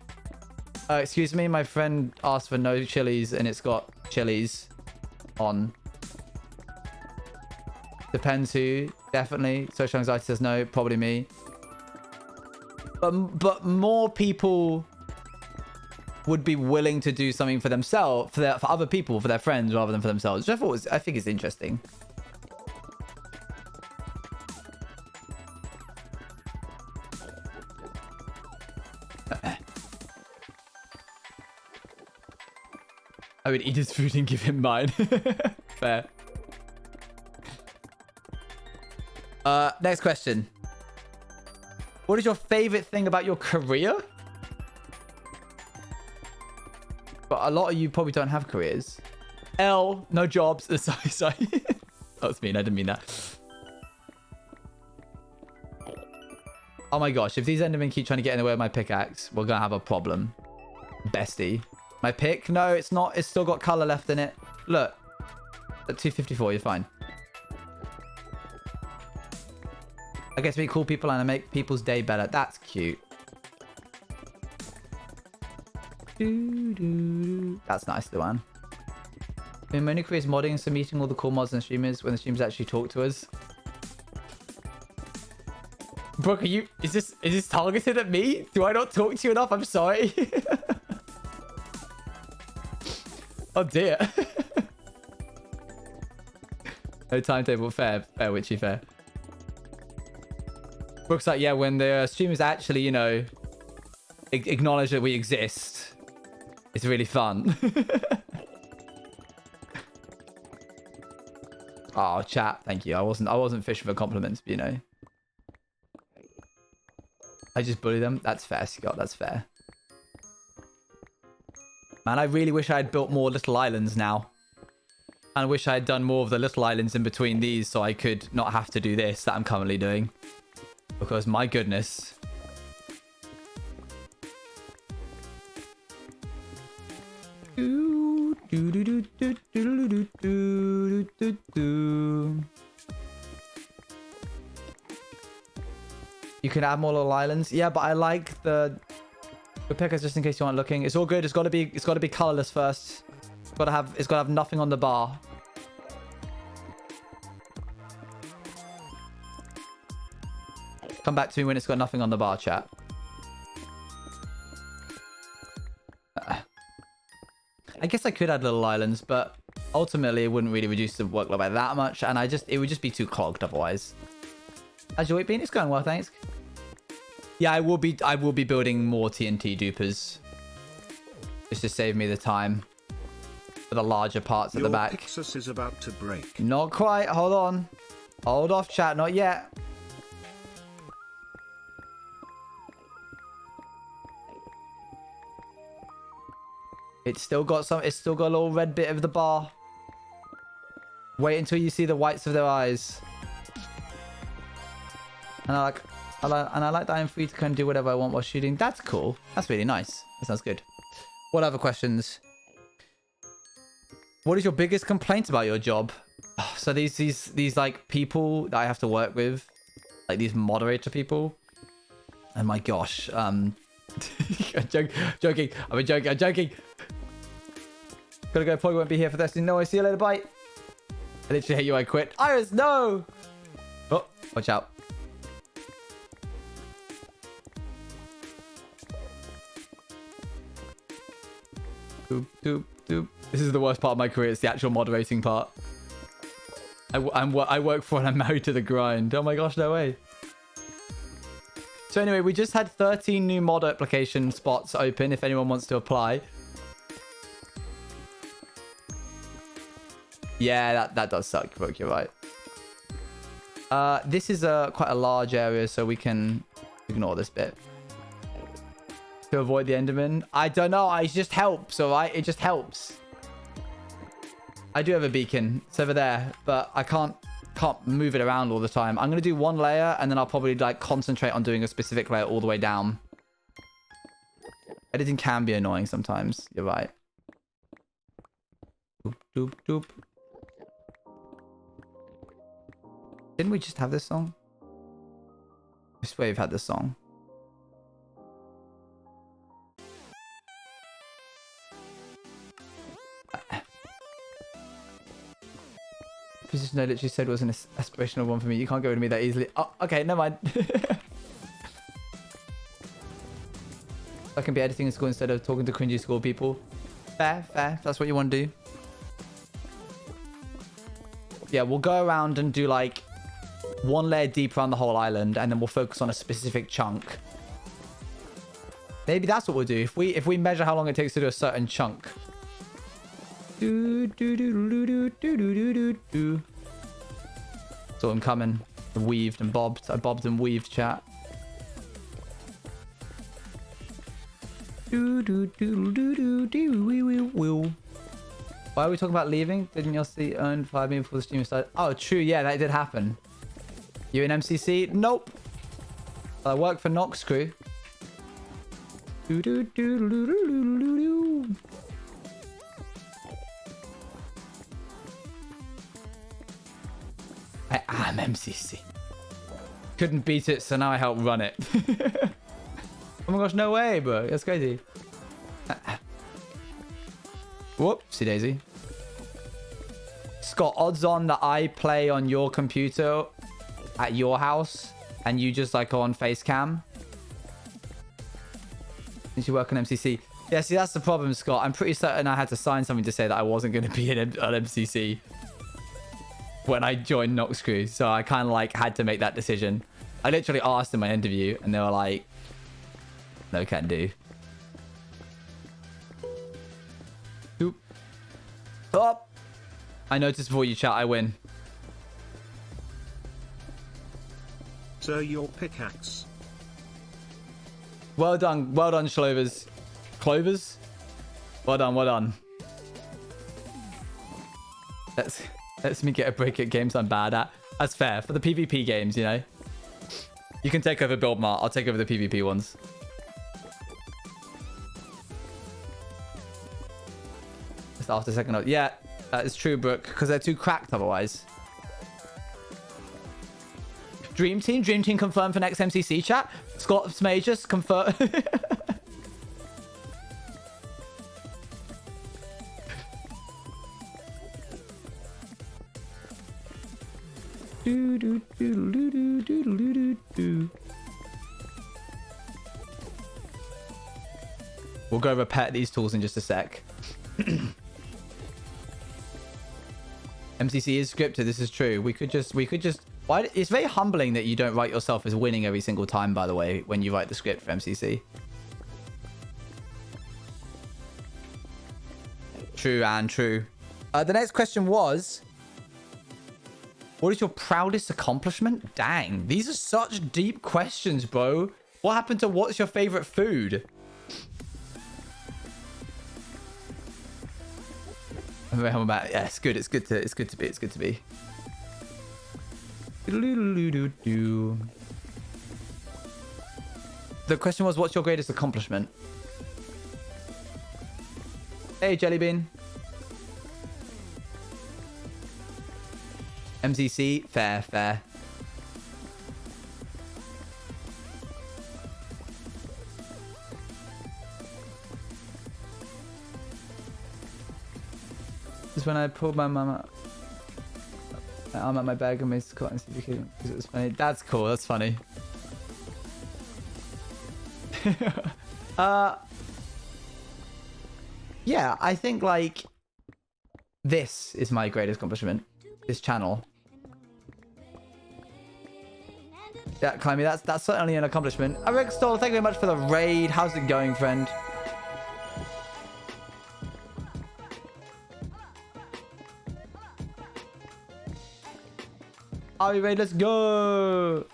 excuse me, my friend asked for no chilies and it's got chilies on? Depends who. Definitely social anxiety says no, probably me. But more people would be willing to do something for themselves, for other people, for their friends, rather than for themselves. Which I think is interesting. I would eat his food and give him mine. Fair. Next question. What is your favorite thing about your career? But a lot of you probably don't have careers. L, no jobs. Sorry. That was mean. I didn't mean that. Oh my gosh. If these Endermen keep trying to get in the way of my pickaxe, we're going to have a problem. Bestie. My pick? No, it's not. It's still got color left in it. Look. At 254, you're fine. I get to meet cool people and I make people's day better. That's cute. That's nice, Luan. I mean, my new career is modding, so meeting all the cool mods and streamers when the streamers actually talk to us. Brooke, are you... Is this targeted at me? Do I not talk to you enough? I'm sorry. Oh dear. No timetable. Fair, Witchy, fair. Brooke's like, yeah, when the streamers actually, you know, acknowledge that we exist, it's really fun. Oh, chat, thank you. I wasn't fishing for compliments, but, you know. I just bully them. That's fair, Scott. That's fair. Man, I really wish I had built more little islands now. And I wish I had done more of the little islands in between these so I could not have to do this that I'm currently doing. Because my goodness. You can add more little islands. Yeah, but I like the pickers just in case you aren't looking. It's all good. It's gotta be colorless first. It's gotta have nothing on the bar. Come back to me when it's got nothing on the bar, chat. I guess I could add little islands, but ultimately it wouldn't really reduce the workload by that much, and it would just be too clogged otherwise. How's your week been? It's going well, thanks. Yeah, I will be building more TNT dupers. Just to save me the time for the larger parts at the back. Your Pixus is about to break. Not quite. Hold on. Hold off, chat. Not yet. It's still got a little red bit of the bar. Wait until you see the whites of their eyes. And I like that I'm free to kind of do whatever I want while shooting. That's cool. That's really nice. That sounds good. What other questions? What is your biggest complaint about your job? So these like people that I have to work with, like these moderator people. Oh my gosh. I'm joking. I'm joking. Gotta go. Probably won't be here for this. No, I see you later. Bye. I literally hate you. I quit. Iris, no. Oh, watch out. Doop, doop, doop. This is the worst part of my career. It's the actual moderating part. I work for and I'm married to the grind. Oh my gosh, no way. So anyway, we just had 13 new mod application spots open if anyone wants to apply. Yeah, that does suck, Brooke, you're right. This is quite a large area, so we can ignore this bit. To avoid the Enderman. I don't know, it just helps, alright? It just helps. I do have a beacon. It's over there, but I can't move it around all the time. I'm going to do one layer, and then I'll probably like concentrate on doing a specific layer all the way down. Editing can be annoying sometimes. You're right. Doop, doop, doop. Didn't we just have this song? I swear we've had this song. Position I literally said was an aspirational one for me. You can't get rid of me that easily. Oh, okay, never mind. I can be editing in school instead of talking to cringy school people. Fair, fair. That's what you want to do. Yeah, we'll go around and do like one layer deep around the whole island, and then we'll focus on a specific chunk. Maybe that's what we'll do. If we measure how long it takes to do a certain chunk. Saw him coming. Weaved and bobbed. I bobbed and weaved, chat. Why are we talking about leaving? Didn't you see earn 5 million before the stream started? Oh, true. Yeah, that did happen. You in MCC? Nope. I work for Nox Crew. I am MCC. Couldn't beat it, so now I help run it. Oh my gosh, no way, bro. That's crazy. Whoopsie daisy. Scott, odds on that I play on your computer at your house and you just like go on Facecam? Since you work on MCC. Yeah, see, that's the problem, Scott. I'm pretty certain I had to sign something to say that I wasn't going to be on MCC when I joined Nox Crew. So I kind of like had to make that decision. I literally asked in my interview and they were like, no can do. Oop. Stop. I noticed before you chat, I win. Sir, your pickaxe. Well done, Shlovers. Clovers? Well done. Let's me get a break at games I'm bad at. That's fair. For the PvP games, you know. You can take over Build Mart. I'll take over the PvP ones. Just after second note. Yeah, that is true, Brooke. Because they're too cracked otherwise. Dream Team confirmed for next MCC chat. Scott Majors confirmed. We'll go repair these tools in just a sec. MCC is scripted. This is true. We could just. Why? It's very humbling that you don't write yourself as winning every single time. By the way, when you write the script for MCC. True and true. The next question was, what is your proudest accomplishment? Dang, these are such deep questions, bro. What happened to what's your favorite food? Yeah, it's good. It's good to be. The question was, what's your greatest accomplishment? Hey, Jellybean. MCC, fair, fair. This is when I pulled my mama. I'm at my bag and made Scott and see if you can, because it was funny. That's cool. That's funny. Yeah, I think like this is my greatest accomplishment. This channel. Yeah, Climby, that's certainly an accomplishment. Rick Stoll, thank you very much for the raid. How's it going, friend? Are we ready? Let's go!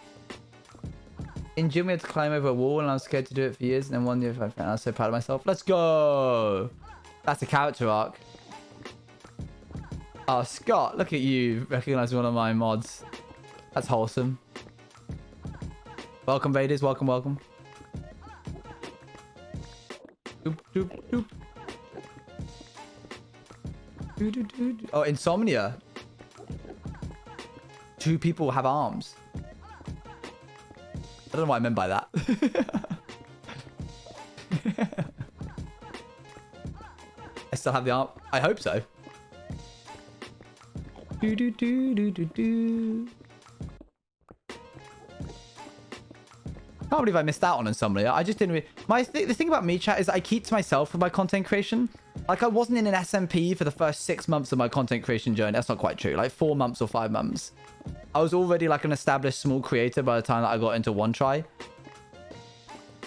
In gym, we had to climb over a wall, and I was scared to do it for years. And then one year, I was so proud of myself. Let's go! That's a character arc. Oh, Scott, look at you recognizing one of my mods. That's wholesome. Welcome, Vaders. Welcome, welcome. Doop, doop, doop. Doo, doo, doo, doo. Oh, Insomnia. 2 people have arms. I don't know what I meant by that. I still have the arm. I hope so. Do do do do do do. Can't believe I missed out on Insomnia. I just didn't. The thing about me, chat, is I keep to myself with my content creation. Like I wasn't in an SMP for the first 6 months of my content creation journey. That's not quite true. Like 4 months or 5 months. I was already like an established small creator by the time that I got into One Try.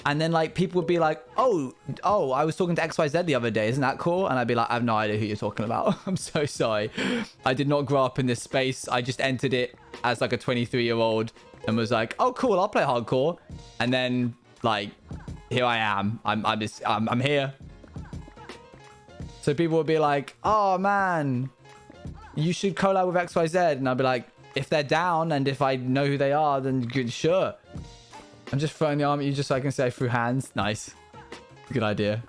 And then like people would be like, oh, I was talking to XYZ the other day. Isn't that cool? And I'd be like, I have no idea who you're talking about. I'm so sorry. I did not grow up in this space. I just entered it as like a 23-year-old and was like, oh, cool. I'll play hardcore. And then like, here I am. I'm here. So people would be like, oh man, you should collab with XYZ. And I'd be like, if they're down and if I know who they are, then good, sure. I'm just throwing the arm at you just so I can say through hands. Nice. Good idea.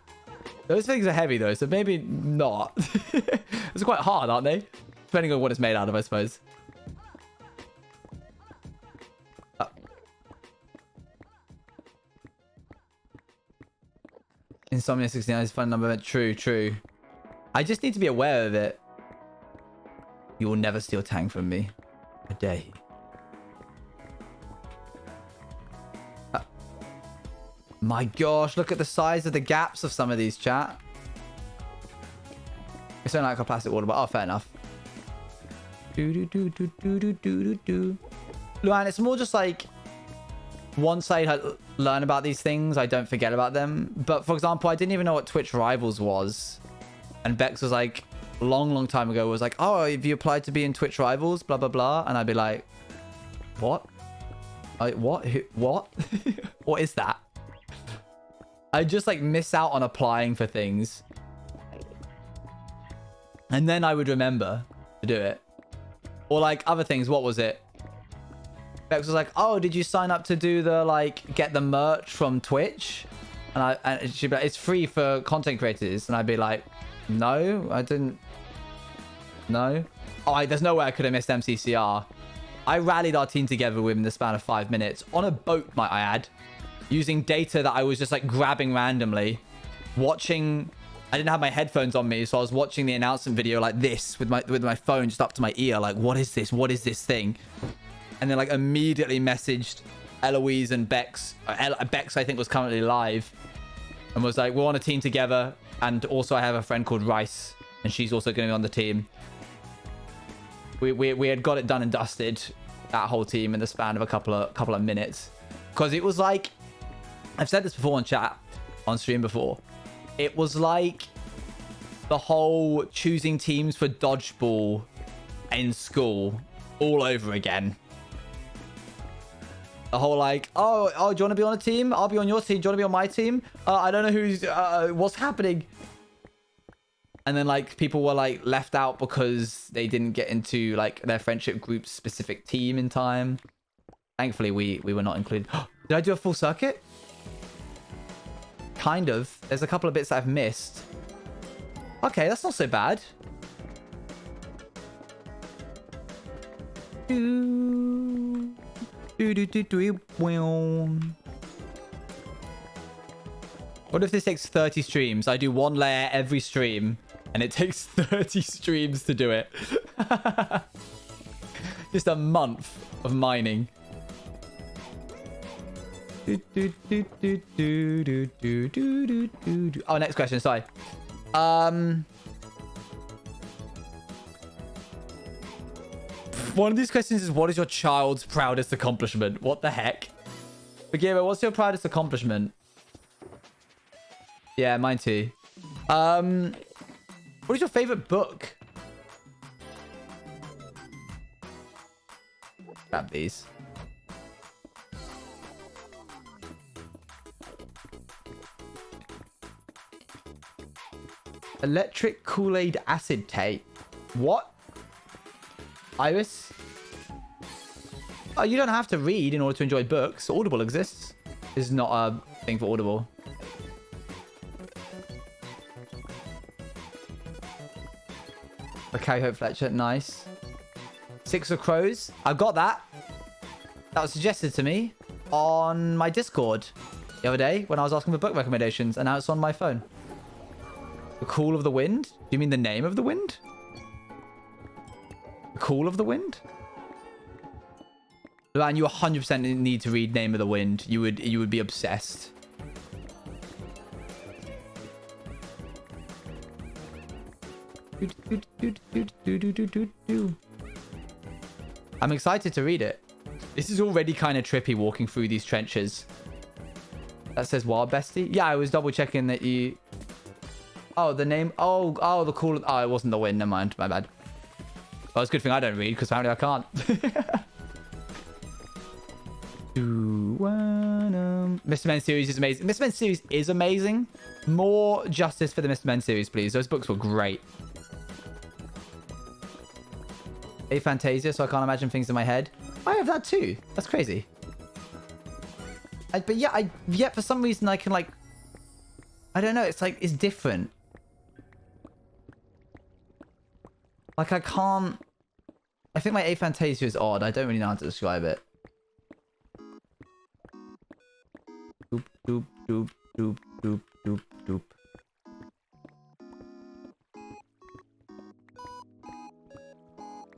Those things are heavy though, so maybe not. It's quite hard, aren't they? Depending on what it's made out of, I suppose. Insomnia 69 is a fun number. True, true. I just need to be aware of it. You will never steal Tang from me. A day. My gosh, look at the size of the gaps of some of these, chat. It's only like a plastic water, but oh, fair enough. Luan, it's more just like once I learn about these things, I don't forget about them. But for example, I didn't even know what Twitch Rivals was. And Bex was like, long time ago, was like, oh, have you applied to be in Twitch Rivals? Blah, blah, blah. And I'd be like, what? What? What? What is that? I just like miss out on applying for things. And then I would remember to do it. Or like other things. What was it? Bex was like, oh, did you sign up to do the like get the merch from Twitch? And she'd be like, it's free for content creators. And I'd be like, no, I didn't. No. Oh, there's no way I could have missed MCCR. I rallied our team together within the span of 5 minutes on a boat, might I add. Using data that I was just like grabbing randomly, watching. I didn't have my headphones on me, so I was watching the announcement video like this with my phone just up to my ear, like, what is this? What is this thing? And then like immediately messaged Eloise and Bex. Bex, I think, was currently live, and was like, we're on a team together, and also I have a friend called Rice, and she's also going to be on the team. We had got it done and dusted, that whole team, in the span of a couple of minutes, because it was like. I've said this before on chat, on stream before. It was like the whole choosing teams for dodgeball in school all over again. The whole like, oh, do you want to be on a team? I'll be on your team. Do you want to be on my team? I don't know who's, what's happening. And then like people were like left out because they didn't get into like their friendship group's specific team in time. Thankfully, we were not included. Did I do a full circuit? Kind of. There's a couple of bits that I've missed. Okay, that's not so bad. What if this takes 30 streams? I do one layer every stream, and it takes 30 streams to do it. Just a month of mining. Oh, next question. Sorry. One of these questions is, what is your child's proudest accomplishment? What the heck? Bagheera, what's your proudest accomplishment? Yeah, mine too. What is your favorite book? Grab these. Electric Kool-Aid acid tape. What? Iris? Oh, you don't have to read in order to enjoy books. Audible exists. This is not a thing for Audible. Okay, Hope Fletcher. Nice. Six of Crows. I've got that. That was suggested to me on my Discord the other day when I was asking for book recommendations, and now it's on my phone. The Call of the Wind? Do you mean the name of the wind? The Call of the Wind? Man, you 100% need to read Name of the Wind. You would be obsessed. I'm excited to read it. This is already kind of trippy walking through these trenches. That says Wild Bestie? Yeah, I was double checking that you... Oh, the name... Oh, the Call of... Oh, it wasn't the Wind. Never mind. My bad. Well, it's a good thing I don't read, because apparently I can't. Mr. Men series is amazing. Mr. Men series is amazing. More justice for the Mr. Men series, please. Those books were great. Aphantasia, so I can't imagine things in my head. I have that too. That's crazy. But yeah, for some reason I can like... I don't know. It's like, it's different. Like I can't... I think my aphantasia is odd. I don't really know how to describe it. Doop, doop, doop, doop, doop, doop, doop.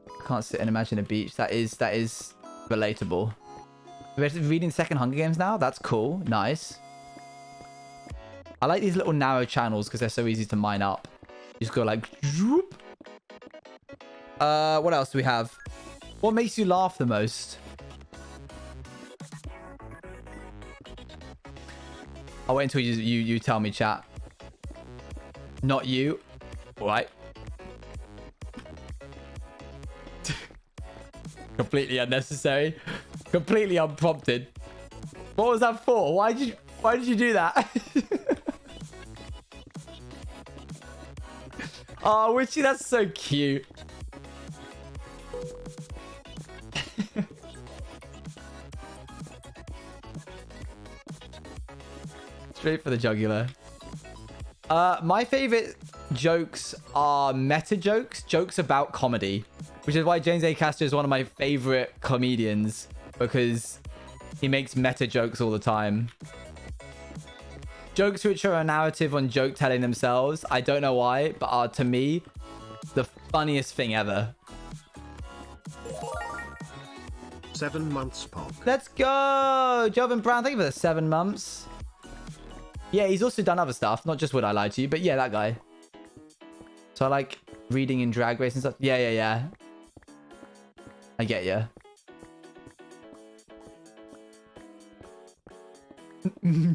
I can't sit and imagine a beach. That is relatable. We're reading second Hunger Games now? That's cool. Nice. I like these little narrow channels because they're so easy to mine up. You just go like... Zoop. What else do we have? What makes you laugh the most? I'll wait until you tell me, chat. Not you. All right. Completely unnecessary. Completely unprompted. What was that for? Why did you do that? Oh, Witchy, that's so cute. Straight for the jugular. My favorite jokes are meta jokes, jokes about comedy, which is why James A. Caster is one of my favorite comedians, because he makes meta jokes all the time. Jokes which are a narrative on joke telling themselves, I don't know why, but are to me the funniest thing ever. 7 months, Pog. Let's go! Jovan Brown, thank you for the 7 months. Yeah, he's also done other stuff, not just Would I Lie to You, but yeah, that guy. So I like reading in Drag Race and stuff. Yeah. I get ya.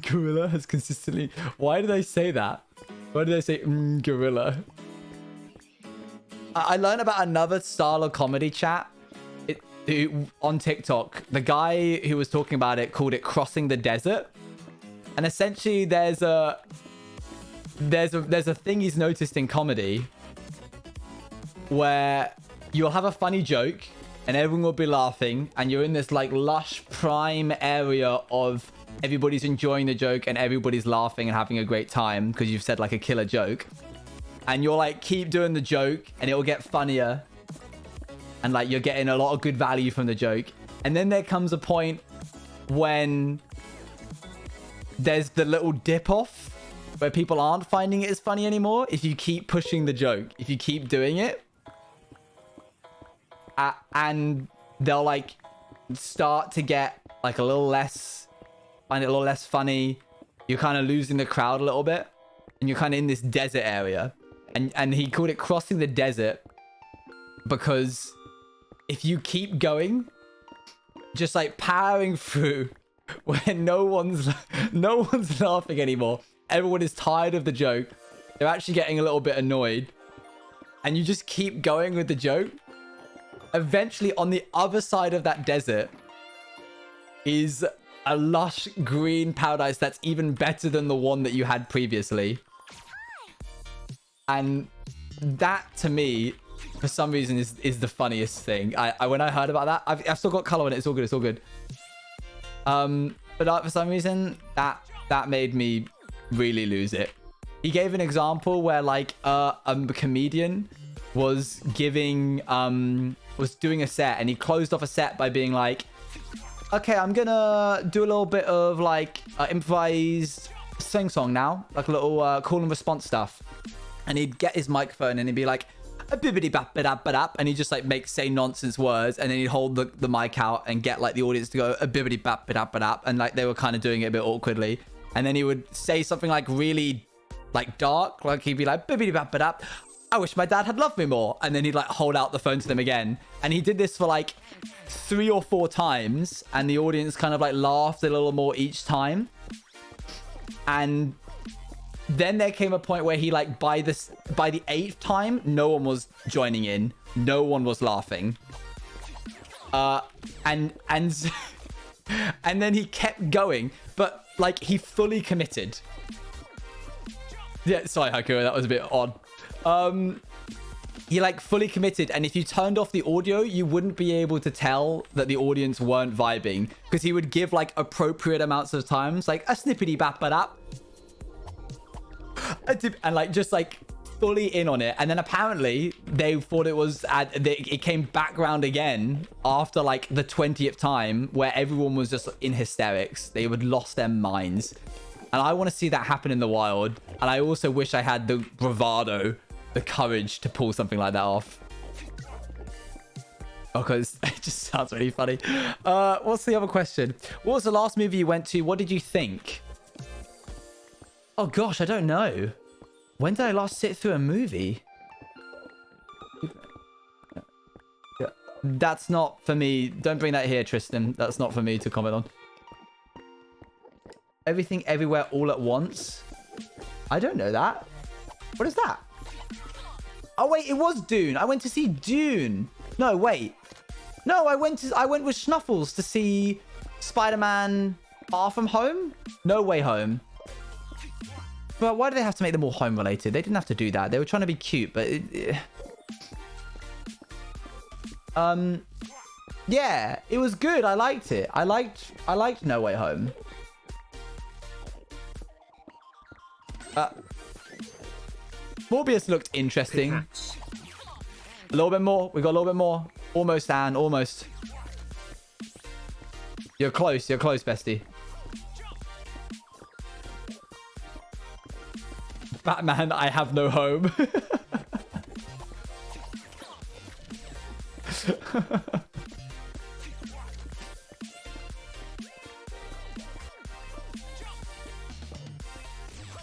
Gorilla has consistently... Why do they say that? Why do they say gorilla? I learned about another style of comedy, chat. On TikTok. The guy who was talking about it called it crossing the desert. And essentially there's a thing he's noticed in comedy where you'll have a funny joke and everyone will be laughing, and you're in this like lush prime area of everybody's enjoying the joke and everybody's laughing and having a great time because you've said like a killer joke, and you'll like keep doing the joke and it will get funnier and like you're getting a lot of good value from the joke. And then there comes a point when there's the little dip off where people aren't finding it as funny anymore. If you keep pushing the joke, if you keep doing it, and they'll like start to get like a little less, find it a little less funny. You're kind of losing the crowd a little bit, and you're kind of in this desert area. And he called it crossing the desert because if you keep going, just like powering through when no one's laughing anymore, everyone is tired of the joke, they're actually getting a little bit annoyed, and you just keep going with the joke, eventually on the other side of that desert is a lush green paradise that's even better than the one that you had previously. And that to me, for some reason, is the funniest thing. I when I heard about that, I've still got color in it. It's all good. It's all good. But for some reason, that made me really lose it. He gave an example where like a comedian was doing a set, and he closed off a set by being like, okay, I'm gonna do a little bit of like improvised sing song now, like a little call and response stuff. And he'd get his microphone and he'd be like, a bibbidi bap bap bap, and he'd just like say nonsense words, and then he'd hold the mic out and get like the audience to go a bibbidi bap bap bap, and like they were kind of doing it a bit awkwardly. And then he would say something like really like dark, like he'd be like bibbidi bap bap, I wish my dad had loved me more, and then he'd like hold out the phone to them again. And he did this for like 3 or 4 times, and the audience kind of like laughed a little more each time. And then there came a point where he like by the 8th time, no one was joining in, no one was laughing, and then he kept going, but like he fully committed. Yeah, sorry Hakura, that was a bit odd. He like fully committed, and if you turned off the audio, you wouldn't be able to tell that the audience weren't vibing, because he would give like appropriate amounts of times, like a snippety bap bap, and like just like fully in on it. And then apparently they thought it came back round again after like the 20th time, where everyone was just in hysterics. They would lost their minds, and I want to see that happen in the wild. And I also wish I had the bravado, the courage to pull something like that off, because it just sounds really funny. What's the other question? What was the last movie you went to? What did you think? Oh gosh, I don't know. When did I last sit through a movie? That's not for me. Don't bring that here, Tristan. That's not for me to comment on. Everything Everywhere All at Once? I don't know that. What is that? Oh wait, it was Dune. I went to see Dune. No, wait. No, I went with Schnuffles to see Spider-Man Far From Home? No Way Home. But why do they have to make them all home related? They didn't have to do that. They were trying to be cute, but yeah, it was good. I liked it. I liked No Way Home. Morbius looked interesting. A little bit more. We got a little bit more. Almost, Anne. Almost. You're close. You're close, bestie. Batman, I Have No Home.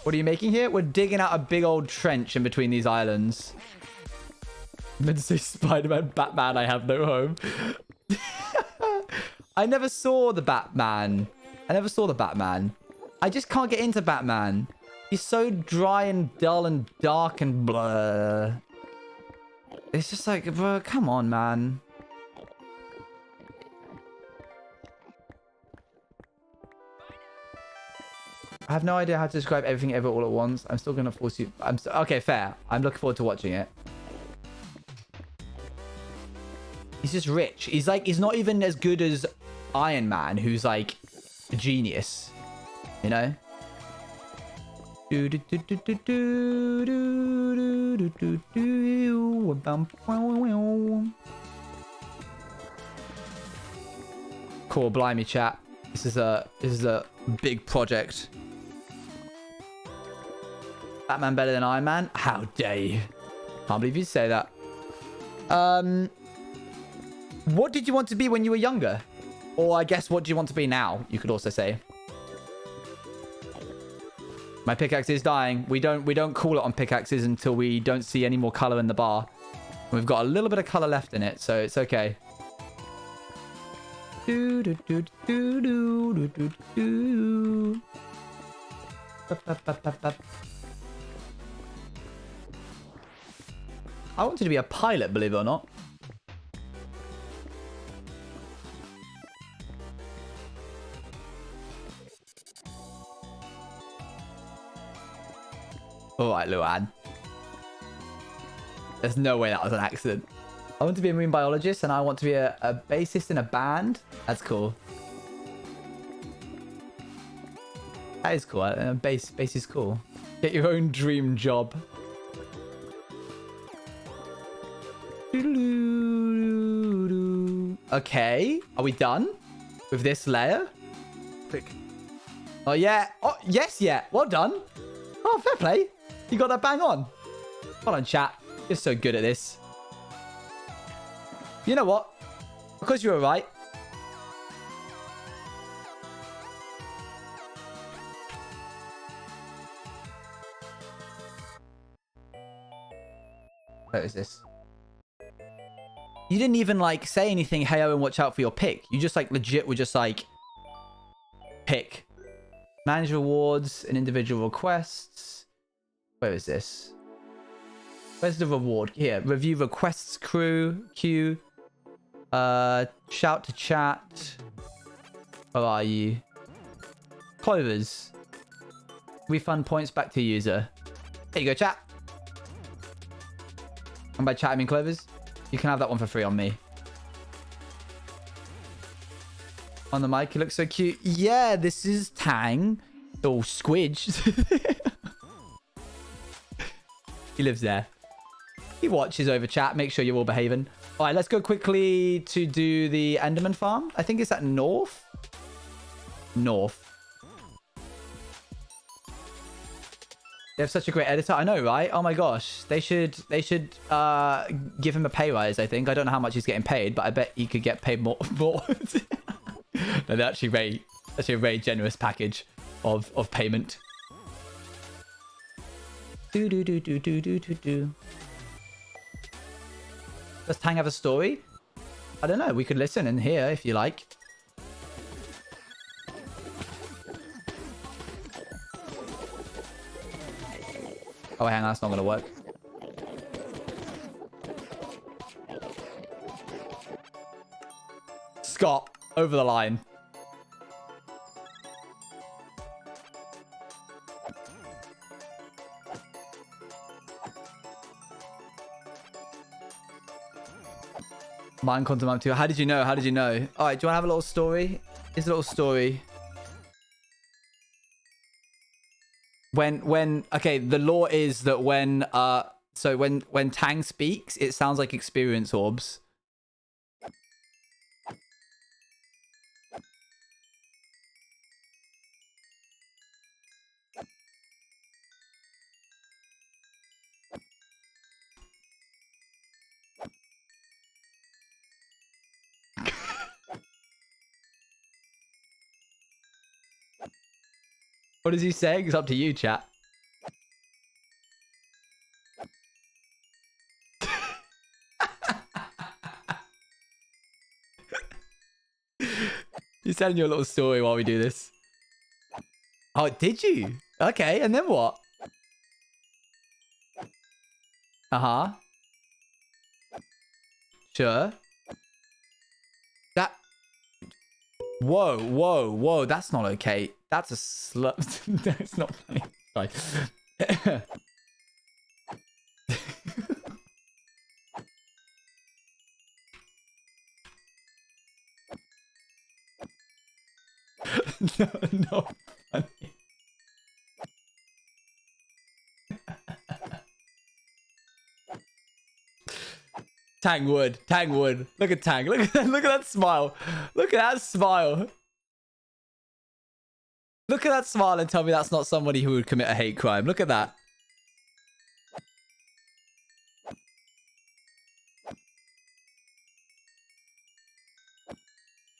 What are you making here? We're digging out a big old trench in between these islands. I meant to say Spider-Man, Batman, I Have No Home. I never saw the Batman. I just can't get into Batman. He's so dry and dull and dark and blah. It's just like, bro, come on, man. I have no idea how to describe Everything Ever All at Once. I'm still gonna force you. Okay, fair. I'm looking forward to watching it. He's just rich. He's not even as good as Iron Man, who's like a genius. You know? Cool, blimey, chat. This is a big project. Batman better than Iron Man? How dare you? Can't believe you say that. What did you want to be when you were younger? Or I guess what do you want to be now? You could also say. My pickaxe is dying. We don't call it on pickaxes until we don't see any more color in the bar. We've got a little bit of color left in it, so it's okay. Do, do, do, do, do, do, do, do. I wanted to be a pilot, believe it or not. All right, Luan. There's no way that was an accident. I want to be a marine biologist and I want to be a bassist in a band. That's cool. That is cool. Bass is cool. Get your own dream job. Okay. Are we done with this layer? Pick. Oh, yeah. Oh, yes, yeah. Well done. Oh, fair play. You got that bang on. Hold on, chat. You're so good at this. You know what? Because you were right. What is this? You didn't even like say anything, hey Owen, watch out for your pick. You just like legit were just like pick. Manage rewards and individual requests. Where is this? Where's the reward? Here, review requests queue. Shout to chat. Where are you? Clovers. Refund points back to user. There you go, chat. And by chat, I mean Clovers. You can have that one for free on me. On the mic, he looks so cute. Yeah, this is Tang. Oh, Squidge. He lives there. He watches over chat. Make sure you're all behaving. All right, let's go quickly to do the Enderman farm. I think it's at north. North. They have such a great editor. I know, right? Oh my gosh. They should give him a pay rise, I think. I don't know how much he's getting paid, but I bet he could get paid more. No, they're actually a very generous package of payment. Do. Does Tang have a story? I don't know. We could listen and hear if you like. Oh, hang on. That's not going to work. Scott, over the line. Mine Quantum Up 2. How did you know? How did you know? All right, do you want to have a little story? Here's a little story. Okay, the law is that when Tang speaks, it sounds like experience orbs. What is he saying? It's up to you, chat. You're telling your little story while we do this. Oh, did you? Okay, and then what? Uh-huh. Sure. That... Whoa. That's not okay. That's a slut. No, it's not funny. Sorry. No, not funny. Tang would. Tang would. Look at Tang. Look at that. Look at that smile. Look at that smile. Look at that smile and tell me that's not somebody who would commit a hate crime. Look at that.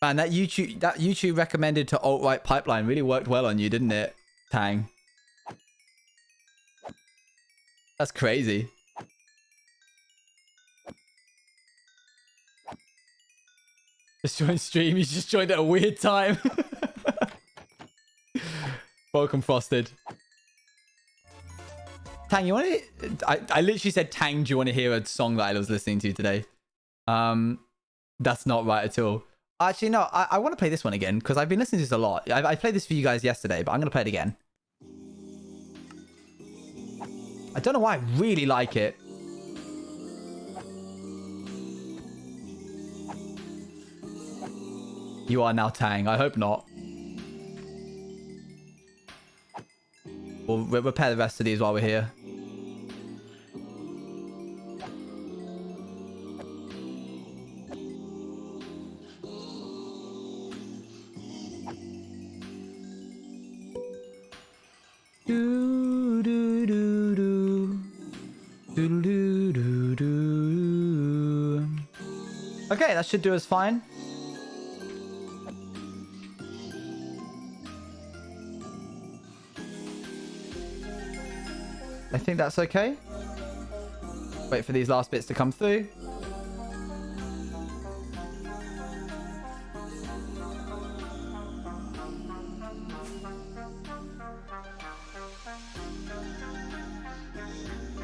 Man, that YouTube recommended to alt-right pipeline really worked well on you, didn't it, Tang? That's crazy. Just joined stream. He's just joined at a weird time. Welcome, Frosted. Tang, you want to... I literally said, Tang, do you want to hear a song that I was listening to today? That's not right at all. Actually, no, I want to play this one again because I've been listening to this a lot. I played this for you guys yesterday, but I'm going to play it again. I don't know why I really like it. You are now Tang. I hope not. We'll repair the rest of these while we're here. Do, do, do, do. Do, do, do, do. Okay, that should do us fine. I think that's okay. Wait for these last bits to come through.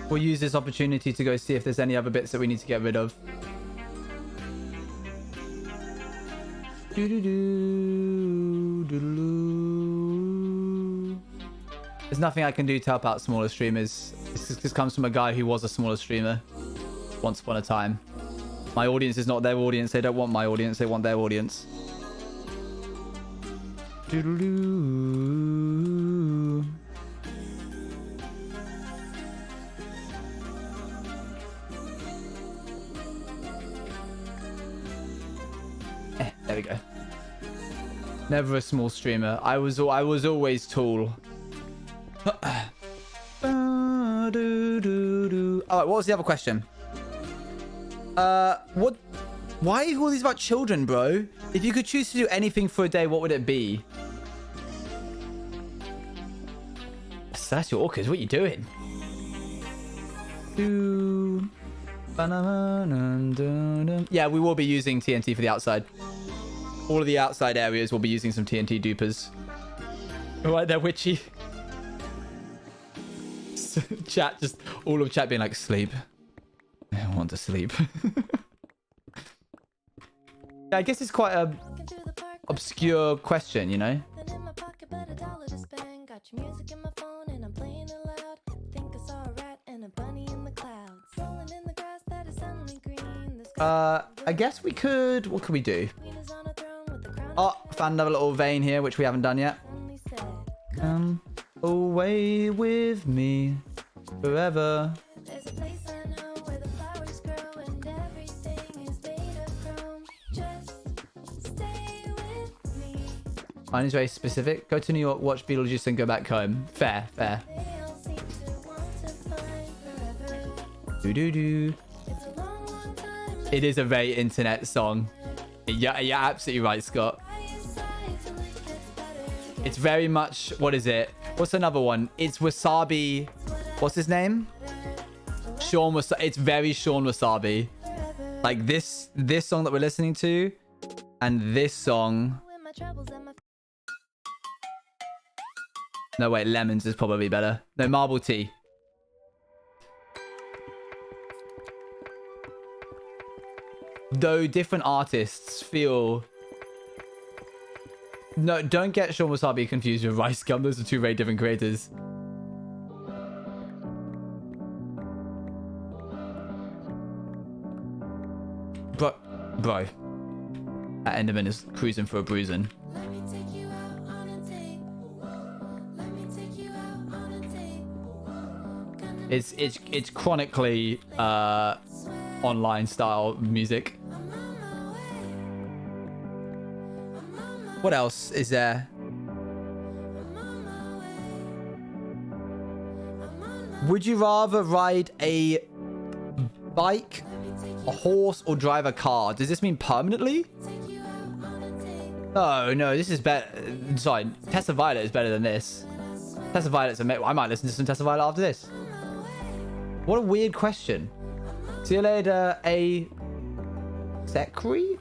We'll use this opportunity to go see if there's any other bits that we need to get rid of. There's nothing I can do to help out smaller streamers. This comes from a guy who was a smaller streamer once upon a time. My audience is not their audience. They don't want my audience. They want their audience. There we go. Never a small streamer. I was always tall. Alright, what was the other question? What? Why are you all these about children, bro? If you could choose to do anything for a day, what would it be? That's your orcas. What are you doing? Yeah, we will be using TNT for the outside. All of the outside areas will be using some TNT dupers. Alright there, Witchy. Chat, just all of chat being like, sleep. I want to sleep. Yeah, I guess it's quite a obscure question, you know? I guess we could... What could we do? Oh, found another little vein here, which we haven't done yet. Come away with me forever. Mine is very specific. Go to New York, watch Beetlejuice, and go back home. Fair, fair. Do-do-do. It is a very internet song. Yeah, you're absolutely right, Scott. It's very much... What is it? What's another one? It's Wasabi... What's his name? Sean Wasabi. It's very Sean Wasabi. Like this song that we're listening to and this song... No, wait. Lemons is probably better. No, Marble Tea. Though different artists feel... No, don't get Sean Wasabi confused with Rice Gum. Those are two very different creators. Bro. That Enderman is cruising for a bruising. It's chronically online style music. What else is there? Would you rather ride a bike, a horse, or drive a car? Does this mean permanently? Oh, no, this is better. Sorry, Tessa Violet is better than this. Tessa Violet's amazing. I might listen to some Tessa Violet after this. What a weird question. See you later, a Zekri?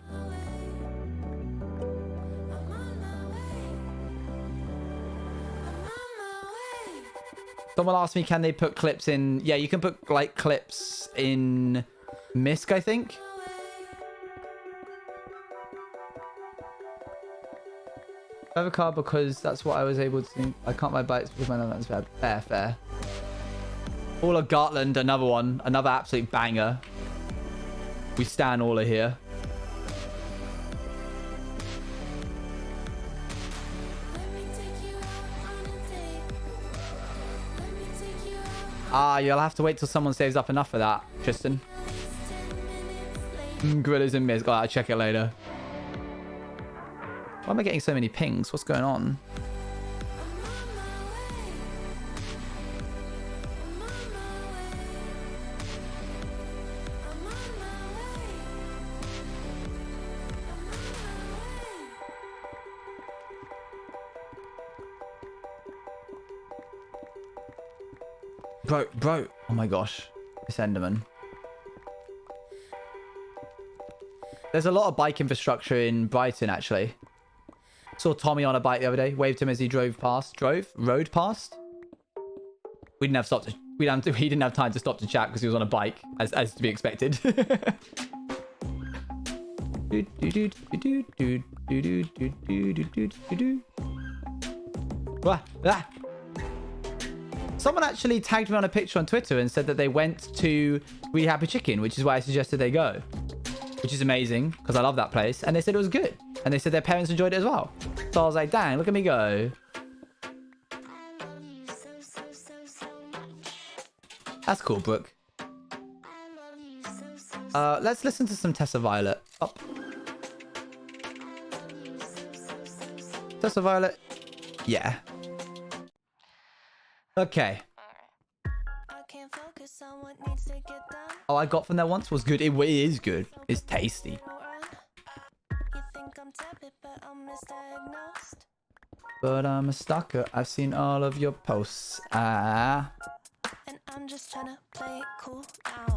Someone asked me, can they put clips in? Yeah, you can put like clips in Misk, I think. I have a car because that's what I was able to do. I can't ride bikes because my that's bad. Fair. All of Gartland, another one. Another absolute banger. We stand all of here. Ah, you'll have to wait till someone saves up enough for that, Tristan. Gorillas and Miz. I'll check it later. Why am I getting so many pings? What's going on? Bro. Oh my gosh. This Enderman. There's a lot of bike infrastructure in Brighton, actually. Saw Tommy on a bike the other day. Waved him as he rode past. We didn't have he didn't have time to stop to chat because he was on a bike, as to be expected. Someone actually tagged me on a picture on Twitter and said that they went to Really Happy Chicken, which is why I suggested they go. Which is amazing, because I love that place. And they said it was good. And they said their parents enjoyed it as well. So I was like, dang, look at me go. That's cool, Brooke. Let's listen to some Tessa Violet. Up. Tessa Violet. Yeah. Okay. Oh, I got from there once was good. It is good. It's tasty. But I'm a stalker. I've seen all of your posts. And I'm just trying to play it cool now.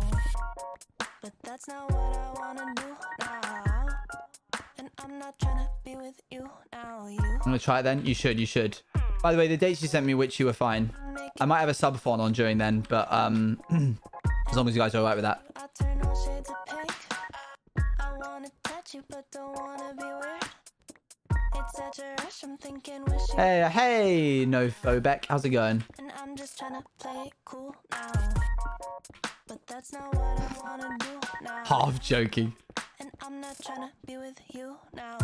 But that's not what I wanna do now. And I'm not trying to be with you now. I'm gonna try it then. You should. By the way, the dates you sent me, which you were fine. I might have a subathon on during then, but as long as you guys are alright with that. Hey, no Phobek. How's it going? And I'm just trying to play it cool now. But that's not what I wanna do now. Half joking. And I'm not trying to be with you now,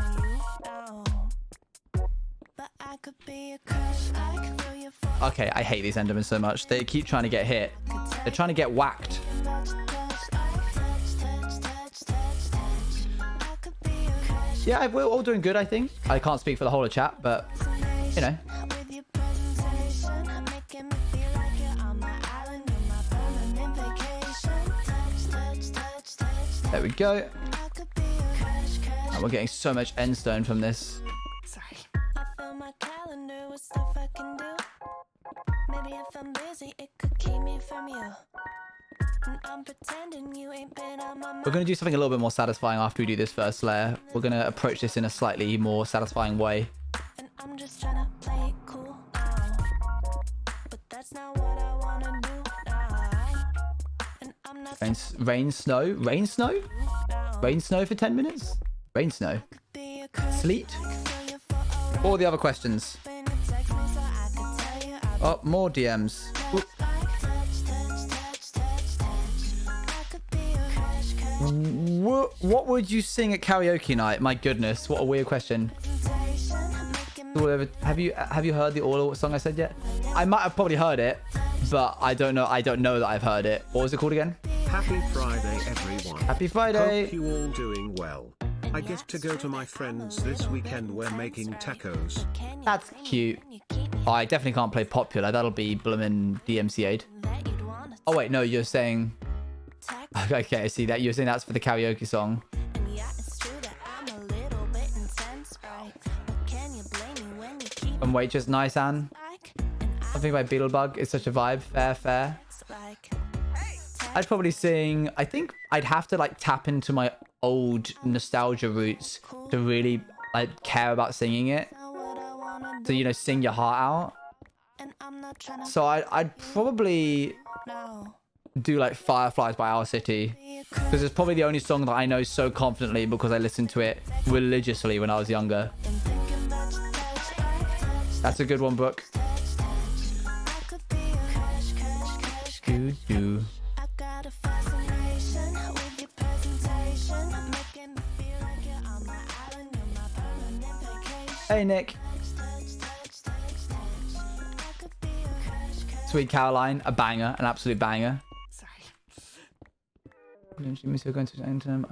But I could be a crush, I could throw you for. Okay, I hate these Endermen so much. They keep trying to get hit. They're trying to get whacked. Yeah, we're all doing good, I think. I can't speak for the whole of chat, but, you know. There we go. Oh, we're getting so much endstone from this. Sorry. I fill my calendar with stuff I can do. Maybe if I'm busy, it could keep me from you. I'm pretending you ain't been on my mind. We're going to do something a little bit more satisfying after we do this first layer. We're going to approach this in a slightly more satisfying way. And I'm just trying to play it cool now. But that's not what I want to do now. And I'm not rain, snow? Rain, snow? Rain, snow for 10 minutes? Rain, snow. Sleet? What are the other questions? Oh, more DMs. Oop. What would you sing at karaoke night? My goodness, what a weird question. Have you heard the All song I said yet? I might have probably heard it, but I don't know that I've heard it. What was it called again? Happy Friday, everyone. Happy Friday. Hope you all doing well. I get to go to my friends this weekend. We're making tacos. That's cute. Oh, I definitely can't play popular. That'll be bloomin' DMCA'd. Oh wait, no, you're saying... Okay, I see that. You're saying that's for the karaoke song. And Waitress, nice, Anne. Something by Beetlebug is such a vibe. Fair, fair. I'd probably sing... I think I'd have to like tap into my old nostalgia roots to really like care about singing it. So, you know, sing your heart out. So I'd probably do like Fireflies by Our City. Because it's probably the only song that I know so confidently because I listened to it religiously when I was younger. That's a good one, Brooke. Doo-doo. Hey, Nick. Sweet Caroline, a banger, an absolute banger. Sorry. I'm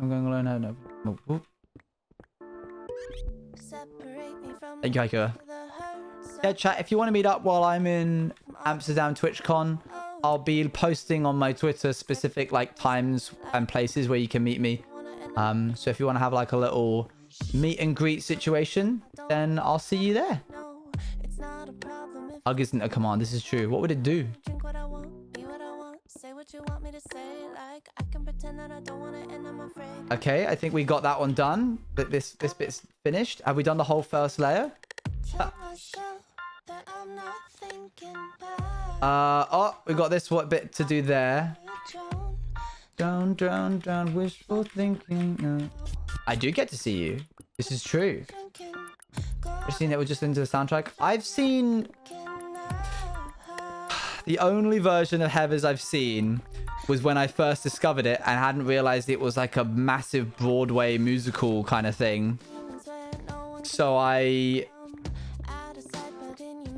going alone. No. Thank you, Haikua. Yeah, chat, if you want to meet up while I'm in Amsterdam TwitchCon, I'll be posting on my Twitter specific like times and places where you can meet me. So if you want to have like a little meet and greet situation, then I'll see you there. Hug isn't a command. This is true. What would it do? Okay, I think we got that one done. But this bit's finished. Have we done the whole first layer? Oh, we got this what bit to do there. Drown, wishful thinking. No. I do get to see you. This is true. I've seen that we're just into the soundtrack. I've seen... The only version of Heathers I've seen was when I first discovered it and hadn't realized it was like a massive Broadway musical kind of thing. So I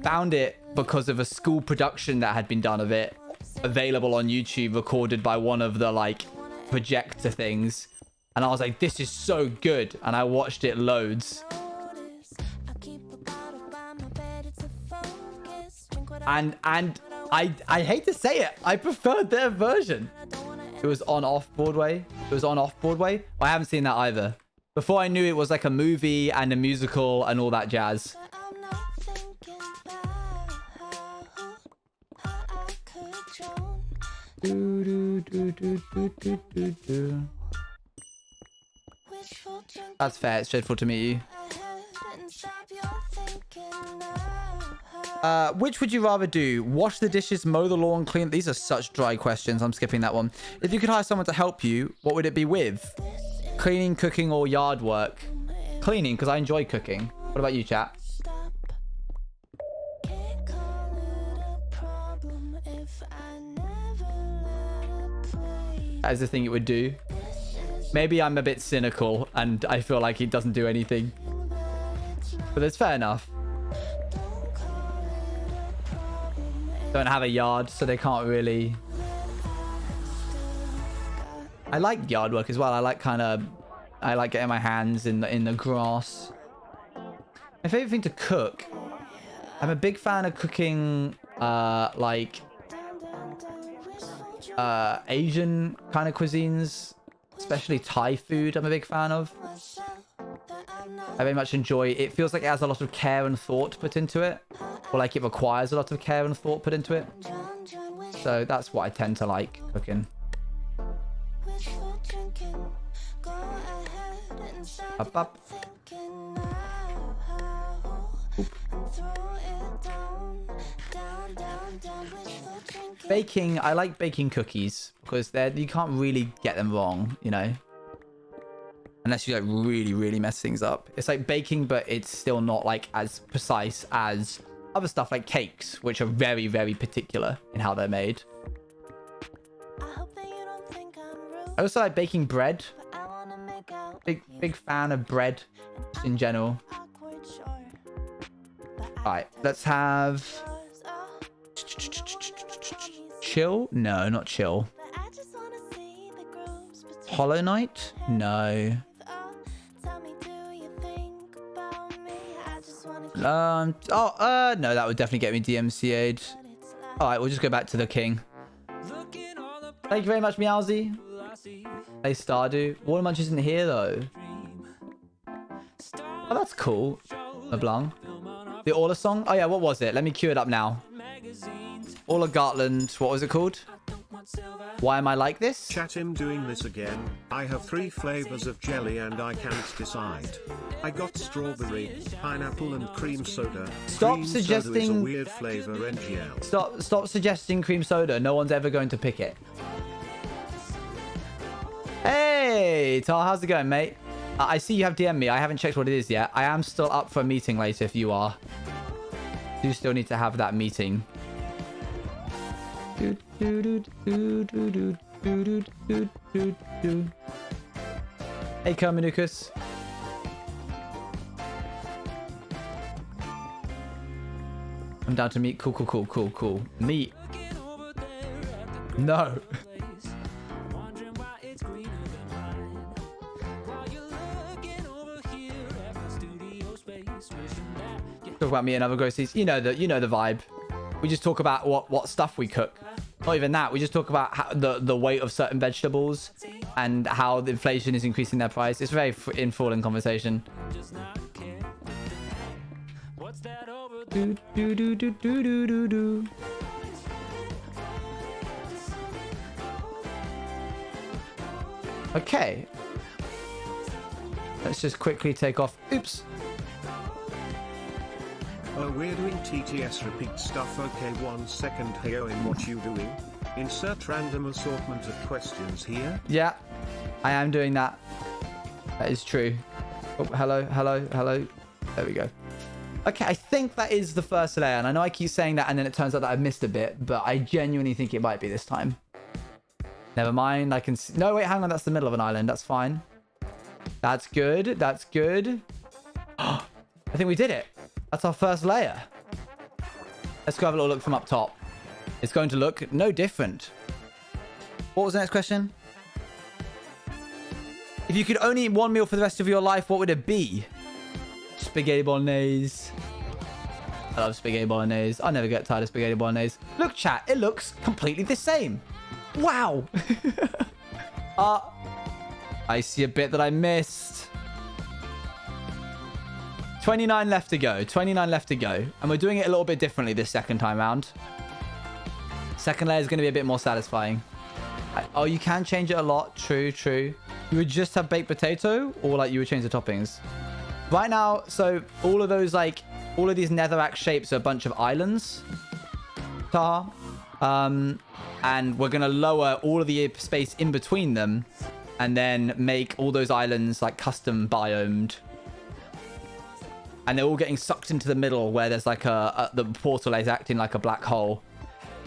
found it because of a school production that had been done of it, available on YouTube, recorded by one of the like projector things. And I was like, this is so good. And I watched it loads. And I hate to say it, I preferred their version. It was on off Broadway. Well, I haven't seen that either. Before I knew it was like a movie and a musical and all that jazz. That's fair. It's dreadful to meet you. Which would you rather do? Wash the dishes, mow the lawn, clean... These are such dry questions. I'm skipping that one. If you could hire someone to help you, what would it be with? Cleaning, cooking, or yard work? Cleaning, because I enjoy cooking. What about you, chat? That is the thing it would do. Maybe I'm a bit cynical and I feel like it doesn't do anything. But it's fair enough. Don't have a yard, so they can't really... I like yard work as well. I like getting my hands in the grass. My favorite thing to cook. I'm a big fan of cooking Asian kind of cuisines, especially Thai food. I'm a big fan of. I very much enjoy it. It feels like it has a lot of care and thought put into it, or like it requires a lot of care and thought put into it. So that's what I tend to like cooking. Up. Baking, I like baking cookies because you can't really get them wrong, you know, unless you like really mess things up. It's like baking, but it's still not like as precise as other stuff like cakes, which are very particular in how they're made. I also like baking bread. Big fan of bread in general. Alright, let's have... Chill? No, not chill. Hollow Knight? No. No, that would definitely get me DMCA'd. All right, we'll just go back to the king. Thank you very much, Meowsy. Hey, Stardew. Watermunch isn't here, though. Oh, that's cool. LeBlanc. The Orla song? Oh, yeah, what was it? Let me cue it up now. Orla Gartland. What was it called? Why am I like this? Chat him doing this again. I have 3 flavors of jelly and I can't decide. I got strawberry, pineapple and cream soda. Stop Cream suggesting... soda is a weird flavor NGL. Stop suggesting cream soda. No one's ever going to pick it. Hey, Tar, how's it going, mate? I see you have DM'd me. I haven't checked what it is yet. I am still up for a meeting later if you are. You still need to have that meeting. Hey, Kermanukus. I'm down to meet. Cool. Meet. No. Talk about me and other groceries. You know the vibe. We just talk about what stuff we cook. Not even that. We just talk about how the weight of certain vegetables and how the inflation is increasing their price. It's very informal conversation. Okay. Let's just quickly take off. Oops. Oh, we're doing TTS repeat stuff. Okay, 1 second. Hey, Owen, what you doing? Insert random assortment of questions here. Yeah, I am doing that. That is true. Oh, hello. There we go. Okay, I think that is the first layer. And I know I keep saying that and then it turns out that I missed a bit. But I genuinely think it might be this time. Never mind. I can see... No, wait, hang on. That's the middle of an island. That's fine. That's good. That's good. I think we did it. That's our first layer. Let's go have a little look from up top. It's going to look no different. What was the next question? If you could only eat one meal for the rest of your life, what would it be? Spaghetti bolognese. I love spaghetti bolognese. I never get tired of spaghetti bolognese. Look, chat. It looks completely the same. Wow. I see a bit that I missed. 29 left to go. 29 left to go. And we're doing it a little bit differently this second time round. Second layer is going to be a bit more satisfying. Oh, you can change it a lot. True. You would just have baked potato or like you would change the toppings. Right now, so all of these netherrack shapes are a bunch of islands. And we're going to lower all of the space in between them and then make all those islands like custom biomed. And they're all getting sucked into the middle where there's like the portal is acting like a black hole.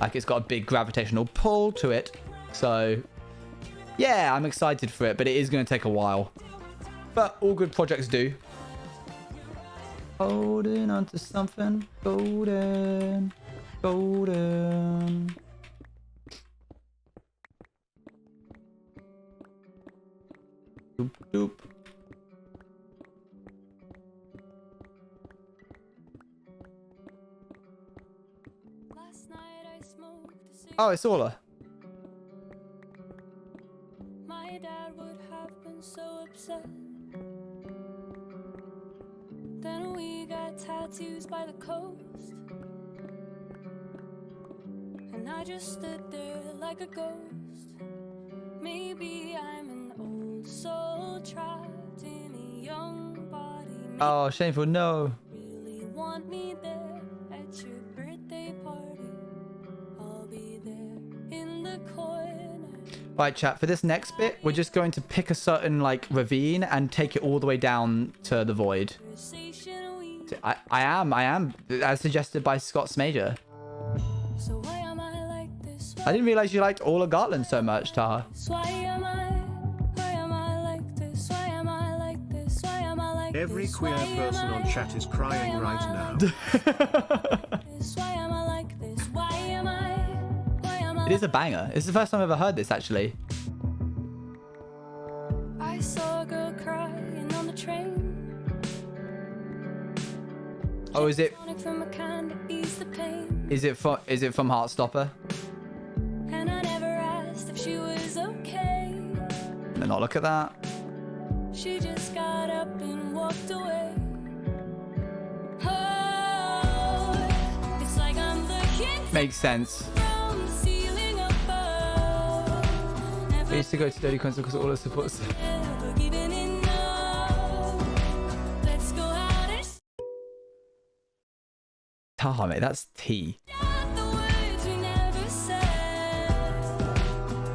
Like it's got a big gravitational pull to it. So, yeah, I'm excited for it, but it is going to take a while. But all good projects do. Holding on to something golden. Doop. Oh, it's Orla. My dad would have been so upset. Then we got tattoos by the coast. And I just stood there like a ghost. Maybe I'm an old soul trapped in a young body. Maybe Oh, shameful. No. you really want me there at your birthday party. I'll be there in the corner. Right, chat. For this next bit, we're just going to pick a certain like ravine and take it all the way down to the void. Conversation we I am, as suggested by Scott Smager. So why am I like this? I didn't realize you liked Orla Gartland so much, Taha. Why am I like this? Why am I like this? Why am I like Every this? queer Why am person I- on chat is crying why am right I now. this? Why am I like this? Why am I It is a banger. It's the first time I've ever heard this, actually. I saw a girl crying on the train. Oh, is it Tonic from a can to ease the pain. is it from Heartstopper? And I never asked if she was okay. No, not look at that. She just got up and walked away. Oh, it's like I'm looking Makes sense. from the ceiling above. I Never, used to go to Dirty Console because all the supports. never giving enough. Let's go out and Ah, mate, that's tea. start the words we never said.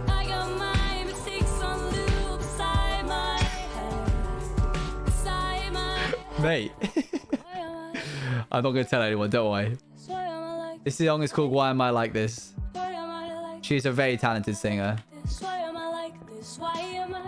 I got my mistakes on loop beside my head. Beside my head. Mate. Why am I? I'm not going to tell anyone, don't worry. Why am I like This song is called Why Am I Like This? Why am I like She's a very talented singer. this? Why am I like this? Why am I?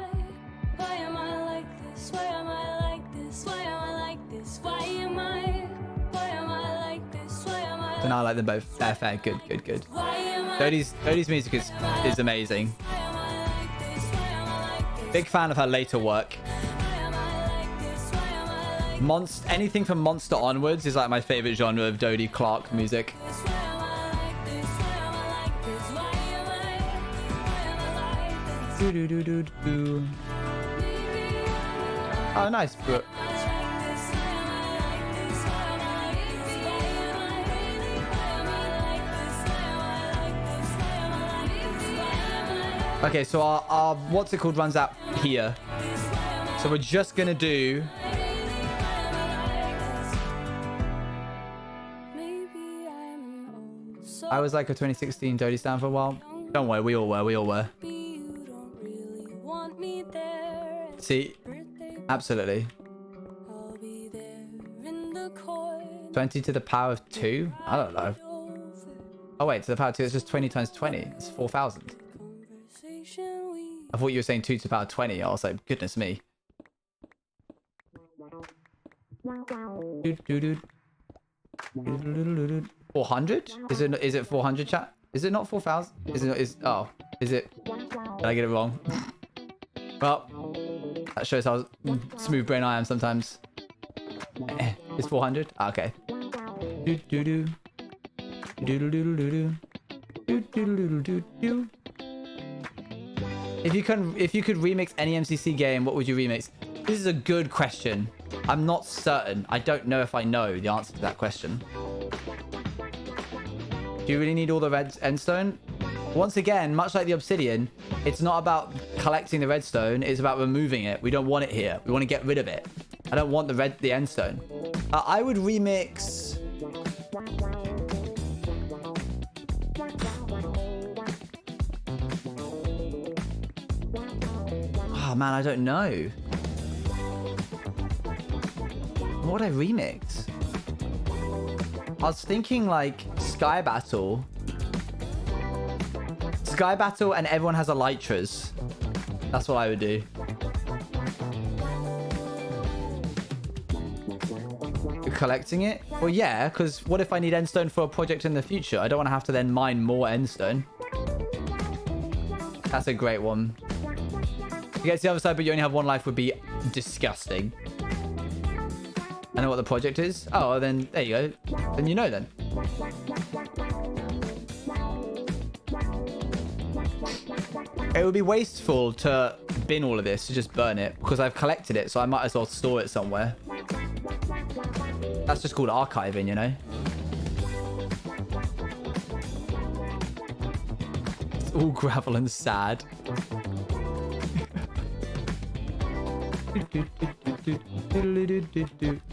Why am I like this? Why am I like this? Why am I like this? Why am I? Why am I like this? Why am I? And I like them both. Fair. Good. Why am I? Dirty's music is amazing. Why am I like this? Why am I like this? Big fan of her later work. Why am I like this? Why am I like Anything from Monster onwards is like my favorite genre of Dodie Clark music. this? Why am I like this? Why am I like this? Why am I? Why am I like this? Do-do-do-do-do. Oh, nice. But okay, so our what's it called runs out here. So we're just gonna do. I was like a 2016 Dodie stan for a while. Don't worry, we all were. See, absolutely. 20 to the power of 2? I don't know. Oh wait, to the power of 2, it's just 20 times 20. It's 4,000. I thought you were saying 2 to the power of 20. I was like, goodness me. 400? Is it 400, chat? Is it not 4,000? Is it? Is it? Did I get it wrong? Well, that shows how smooth brain I am sometimes. It's 400? Ah, okay. If you could remix any MCC game, what would you remix? This is a good question. I'm not certain. I don't know if I know the answer to that question. Do you really need all the red endstone? Once again, much like the obsidian, it's not about collecting the redstone, it's about removing it. We don't want it here. We want to get rid of it. I don't want the endstone. I would remix... Oh man, I don't know. What would I remix? I was thinking like Sky Battle. Sky Battle and Everyone Has Elytras. That's what I would do. You're collecting it? Well, yeah, because what if I need endstone for a project in the future? I don't want to have to then mine more endstone. That's a great one. To get to the other side, but you only have one life would be disgusting. I know what the project is. Oh, then there you go. Then you know then. It would be wasteful to bin all of this, to just burn it, because I've collected it, so I might as well store it somewhere. That's just called archiving, you know? It's all gravel and sad.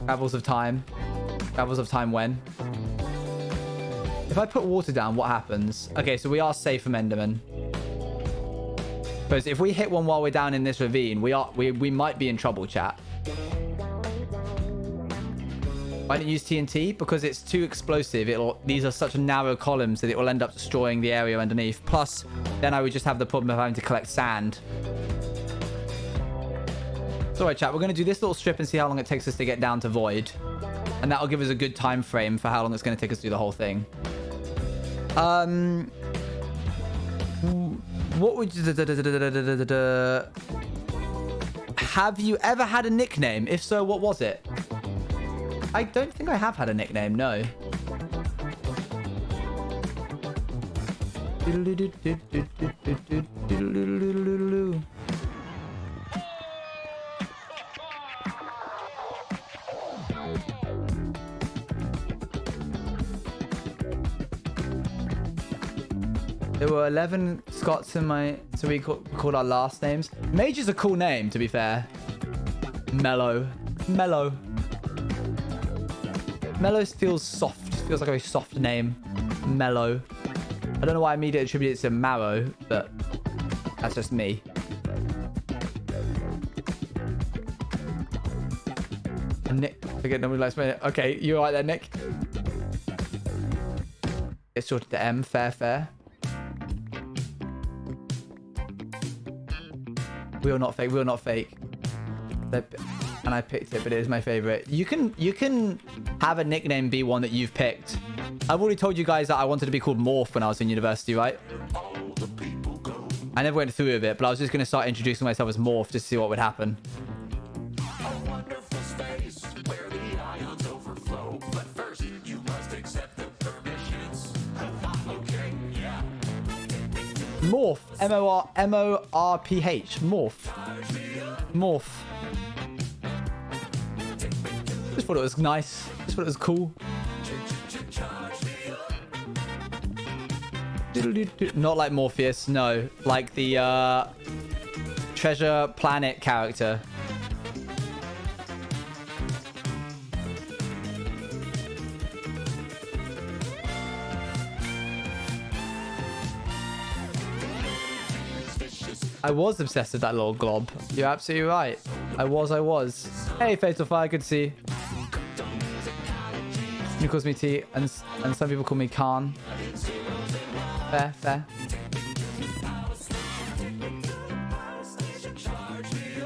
Travels of time. Travels of time when? If I put water down, what happens? Okay, so we are safe from Enderman. Because if we hit one while we're down in this ravine, we might be in trouble, chat. Why didn't you use TNT? Because it's too explosive. These are such narrow columns that it will end up destroying the area underneath. Plus, then I would just have the problem of having to collect sand. So alright, chat, we're going to do this little strip and see how long it takes us to get down to Void. And that'll give us a good time frame for how long it's going to take us to do the whole thing. What would you... have you ever had a nickname? If so, what was it? I don't think I have had a nickname, no. There were 11 Scots in my... So we called our last names. Major's a cool name, to be fair. Mellow. Mellow. Mellow feels soft. Feels like a very soft name. Mellow. I don't know why I immediately attribute it to Marrow, but that's just me. And Nick. Forget nobody likes me. Okay, you alright there, Nick? It's shortened to M. Fair, fair. We are not fake. We are not fake. And I picked it, but it is my favorite. You can have a nickname be one that you've picked. I've already told you guys that I wanted to be called Morph when I was in university, right? I never went through with it, but I was just going to start introducing myself as Morph just to see what would happen. Morph. M-O-R-P-H. Morph. Morph. Just thought it was nice. Just thought it was cool. Not like Morpheus, no. Like the Treasure Planet character. I was obsessed with that little glob. You're absolutely right. I was. Hey, Fatal Fire, good to see you. You calls me T, and some people call me Khan. Fair, fair.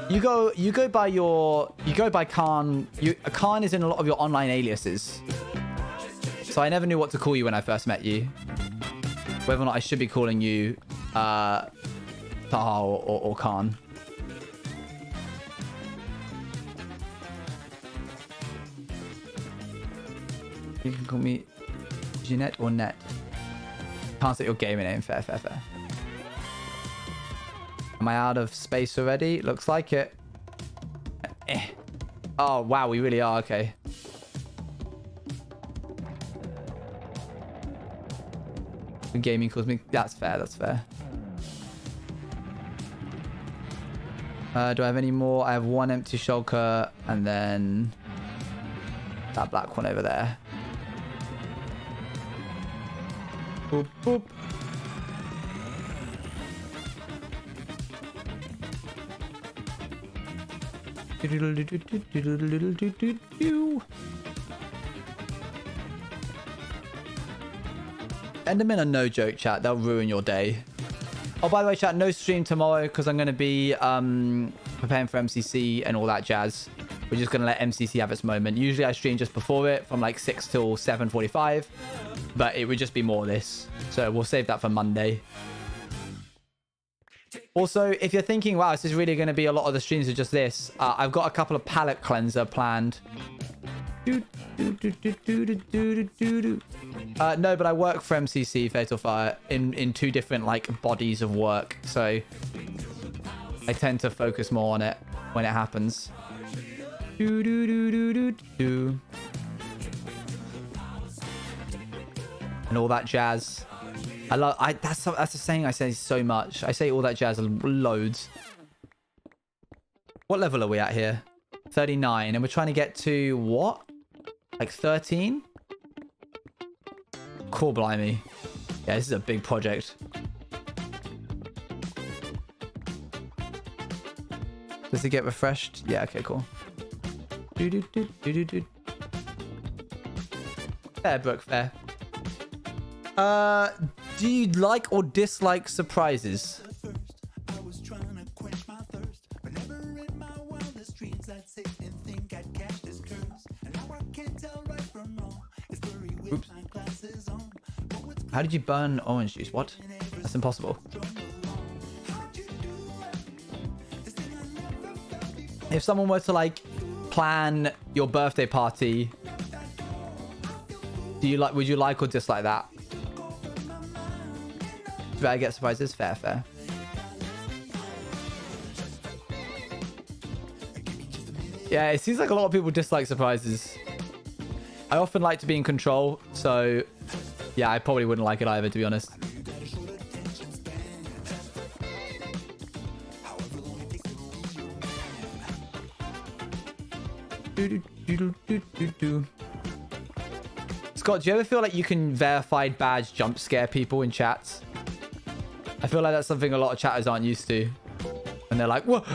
You go by Khan. Khan is in a lot of your online aliases. So I never knew what to call you when I first met you. Whether or not I should be calling you Taha or Khan. You can call me Jeanette or Net. Can't say your gaming name. Fair, fair, fair. Am I out of space already? Looks like it. Oh, wow. We really are. Okay. The gaming calls me. That's fair. That's fair. Do I have any more? I have one empty shulker and then that black one over there. Boop, boop. Endermen are no joke, chat. They'll ruin your day. Oh, by the way, chat, no stream tomorrow because I'm going to be preparing for MCC and all that jazz. We're just going to let MCC have its moment. Usually I stream just before it from like 6 till 7:45. But it would just be more of this. So we'll save that for Monday. Also, if you're thinking, wow, this is really going to be a lot of the streams of just this, I've got a couple of palette cleanser planned. No, but I work for MCC Fatal Fire in 2 different like bodies of work. So I tend to focus more on it when it happens. And all that jazz. That's a saying I say so much. I say all that jazz loads. What level are we at here? 39, and we're trying to get to what? Like 13? Cool, blimey. Yeah, this is a big project. Does it get refreshed? Yeah, okay, cool. Fair, Brooke, fair. Do you like or dislike surprises? Oops. How did you burn orange juice? What? That's impossible. if someone were to like plan your birthday party, would you like or dislike that? Do I get surprises? Fair. Yeah, it seems like a lot of people dislike surprises. I often like to be in control, so yeah, I probably wouldn't like it either, to be honest. Scott, do you ever feel like you can verified badge jump scare people in chats? I feel like that's something a lot of chatters aren't used to. And they're like, what?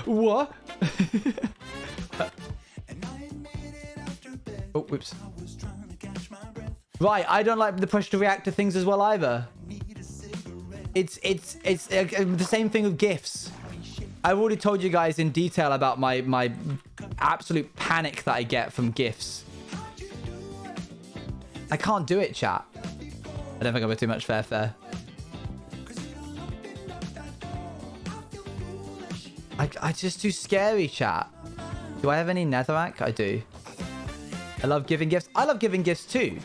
Oh, whoops. Right, I don't like the push to react to things as well either. It's the same thing with GIFs. I've already told you guys in detail about my absolute panic that I get from GIFs. I can't do it, chat. I don't think I'm too much fair. I just too scary, chat. Do I have any netherrack? I do. I love giving gifts. I love giving gifts too.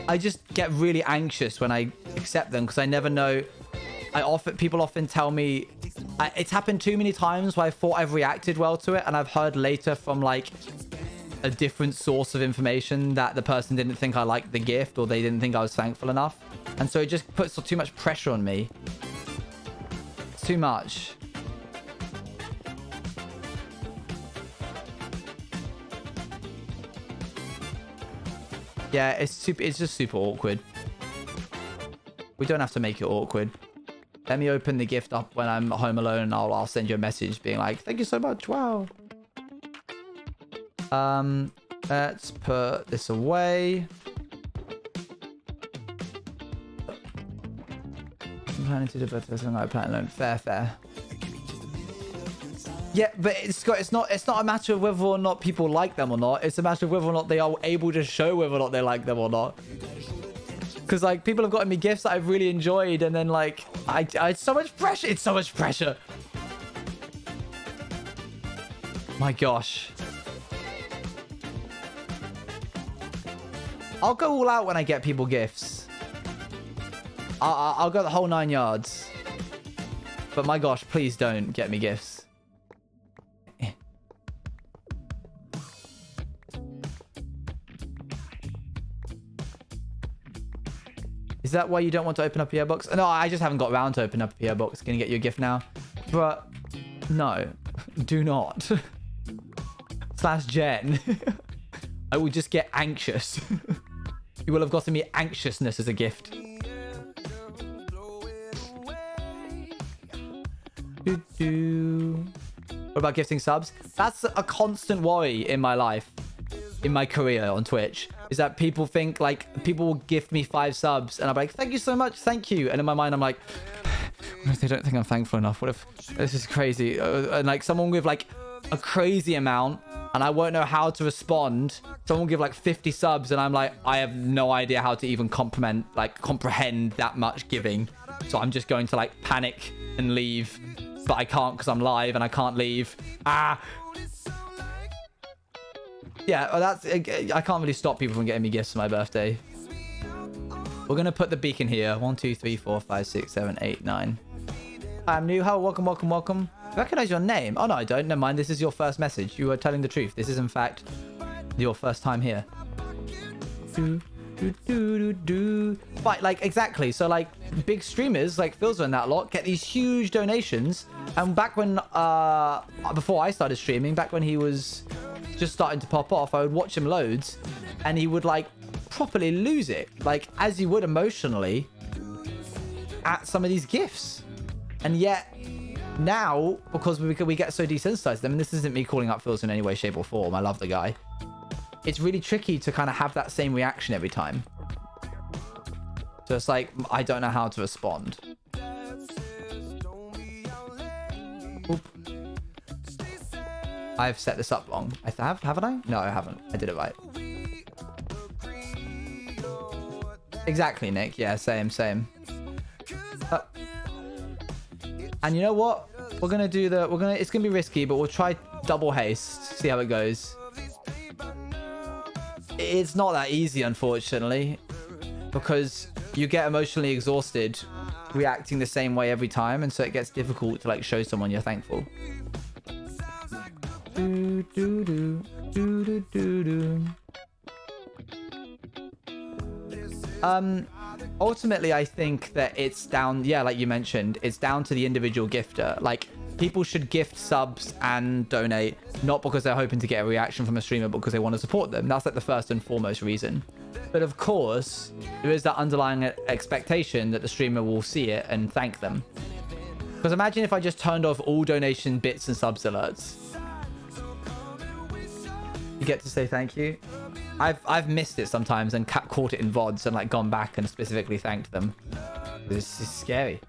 I just get really anxious when I accept them because I never know. People often tell me it's happened too many times where I thought I've reacted well to it and I've heard later from like a different source of information that the person didn't think I liked the gift or they didn't think I was thankful enough. And so it just puts too much pressure on me. It's too much. Yeah, it's just super awkward. We don't have to make it awkward. Let me open the gift up when I'm home alone and I'll send you a message being like, thank you so much. Wow. Let's put this away. I'm planning to do better than I plan alone. Fair. Yeah, but it's not a matter of whether or not people like them or not. It's a matter of whether or not they are able to show whether or not they like them or not. Because like people have gotten me gifts that I've really enjoyed, and then like it's so much pressure. It's so much pressure. My gosh. I'll go all out when I get people gifts. I'll go the whole 9 yards. But my gosh, please don't get me gifts. Is that why you don't want to open up a PO box? No, I just haven't got around to open up a PO box. Gonna get you a gift now. But no, do not. /Jen. I will just get anxious. You will have gotten me anxiousness as a gift. What about gifting subs? That's a constant worry in my life. In my career on Twitch, is that people think like people will gift me 5 subs and I'm like, thank you so much, thank you, and in my mind I'm like, what if they don't think I'm thankful enough? What if this is crazy? And like someone with like a crazy amount and I won't know how to respond. Someone will give like 50 subs and I'm like, I have no idea how to even comprehend that much giving, so I'm just going to like panic and leave, but I can't because I'm live and I can't leave. Yeah, well, I can't really stop people from getting me gifts for my birthday. We're going to put the beacon here. 1, 2, 3, 4, 5, 6, 7, 8, 9. I'm new. How? Welcome. I recognize your name. Oh, no, I don't. Never mind. This is your first message. You are telling the truth. This is, in fact, your first time here. Right, like, exactly. So, like, big streamers, like Philza and that lot, get these huge donations. And back when, before I started streaming, back when he was just starting to pop off, I would watch him loads and he would like properly lose it, like as you would emotionally at some of these gifts. And yet now, because we get so desensitized to them, and this isn't me calling up Philza in any way, shape or form, I love the guy, it's really tricky to kind of have that same reaction every time. So it's like, I don't know how to respond. Oop. I've set this up wrong. Haven't I? No, I haven't. I did it right. Exactly, Nick. Yeah, same. And you know what? We're gonna do it's gonna be risky, but we'll try double haste. See how it goes. It's not that easy, unfortunately, because you get emotionally exhausted reacting the same way every time, and so it gets difficult to like show someone you're thankful. Do, do, do, do, do, do, do. Ultimately, I think that it's down, yeah, like you mentioned, it's down to the individual gifter. Like, people should gift subs and donate, not because they're hoping to get a reaction from a streamer, but because they want to support them. That's like the first and foremost reason. But of course, there is that underlying expectation that the streamer will see it and thank them. Because imagine if I just turned off all donation bits and subs alerts. You get to say thank you. I've missed it sometimes and caught it in VODs and like gone back and specifically thanked them. This is scary.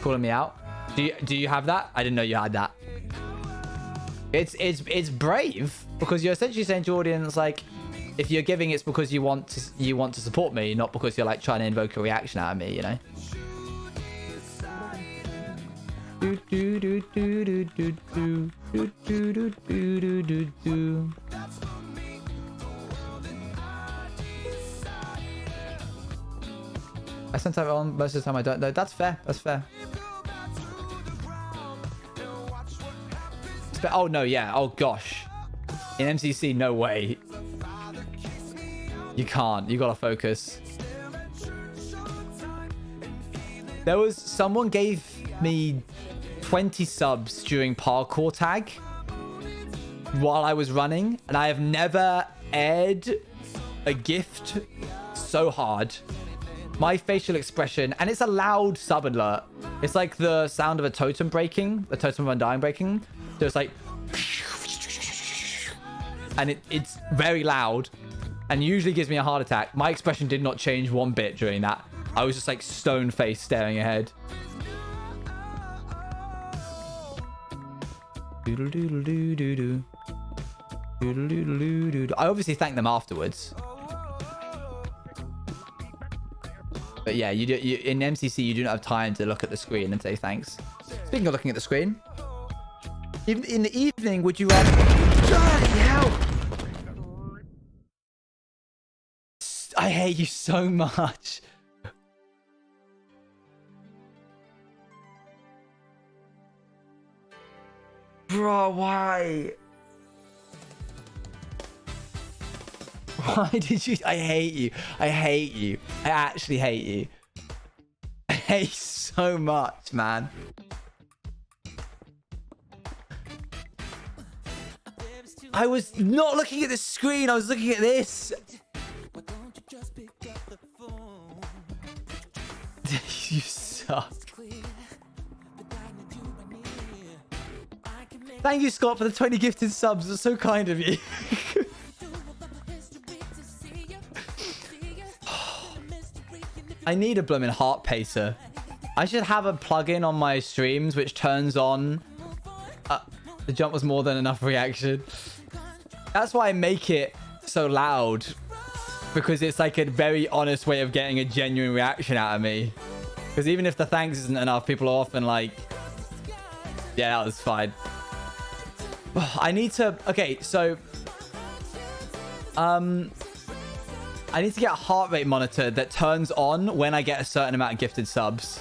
Calling me out. Do you have that? I didn't know you had that. It's brave, because you're essentially saying to your audience, like, if you're giving, it's because you want to support me, not because you're like trying to invoke a reaction out of me, you know. Do do do do do do do do do do do do. I sometimes on, most of the time I don't know. That's fair. That's fair. Oh no, yeah. Oh gosh. In MCC, no way. You can't. You gotta focus. There was someone gave me 20 subs during parkour tag while I was running, and I have never aired a gift so hard. My facial expression, and it's a loud sub alert. It's like the sound of a totem breaking, the totem of undying breaking. So it's like, and it's very loud, and usually gives me a heart attack. My expression did not change one bit during that. I was just like stone faced staring ahead. Doodle doodle doo doo doo. Doodle doodle doo doo doo. I obviously thank them afterwards. But yeah, you in MCC you do not have time to look at the screen and say thanks. Speaking of looking at the screen, even in the evening, would you rather? Bloody hell! I hate you so much. Bro, why? Why did you? I hate you. I hate you. I actually hate you. I hate you so much, man. I was not looking at the screen. I was looking at this. You suck. Thank you, Scott, for the 20 gifted subs. That's so kind of you. I need a blooming heart pacer. I should have a plugin on my streams which turns on. The jump was more than enough reaction. That's why I make it so loud. Because it's like a very honest way of getting a genuine reaction out of me. Because even if the thanks isn't enough, people are often like, yeah, that was fine. I need to... Okay, so... I need to get a heart rate monitor that turns on when I get a certain amount of gifted subs.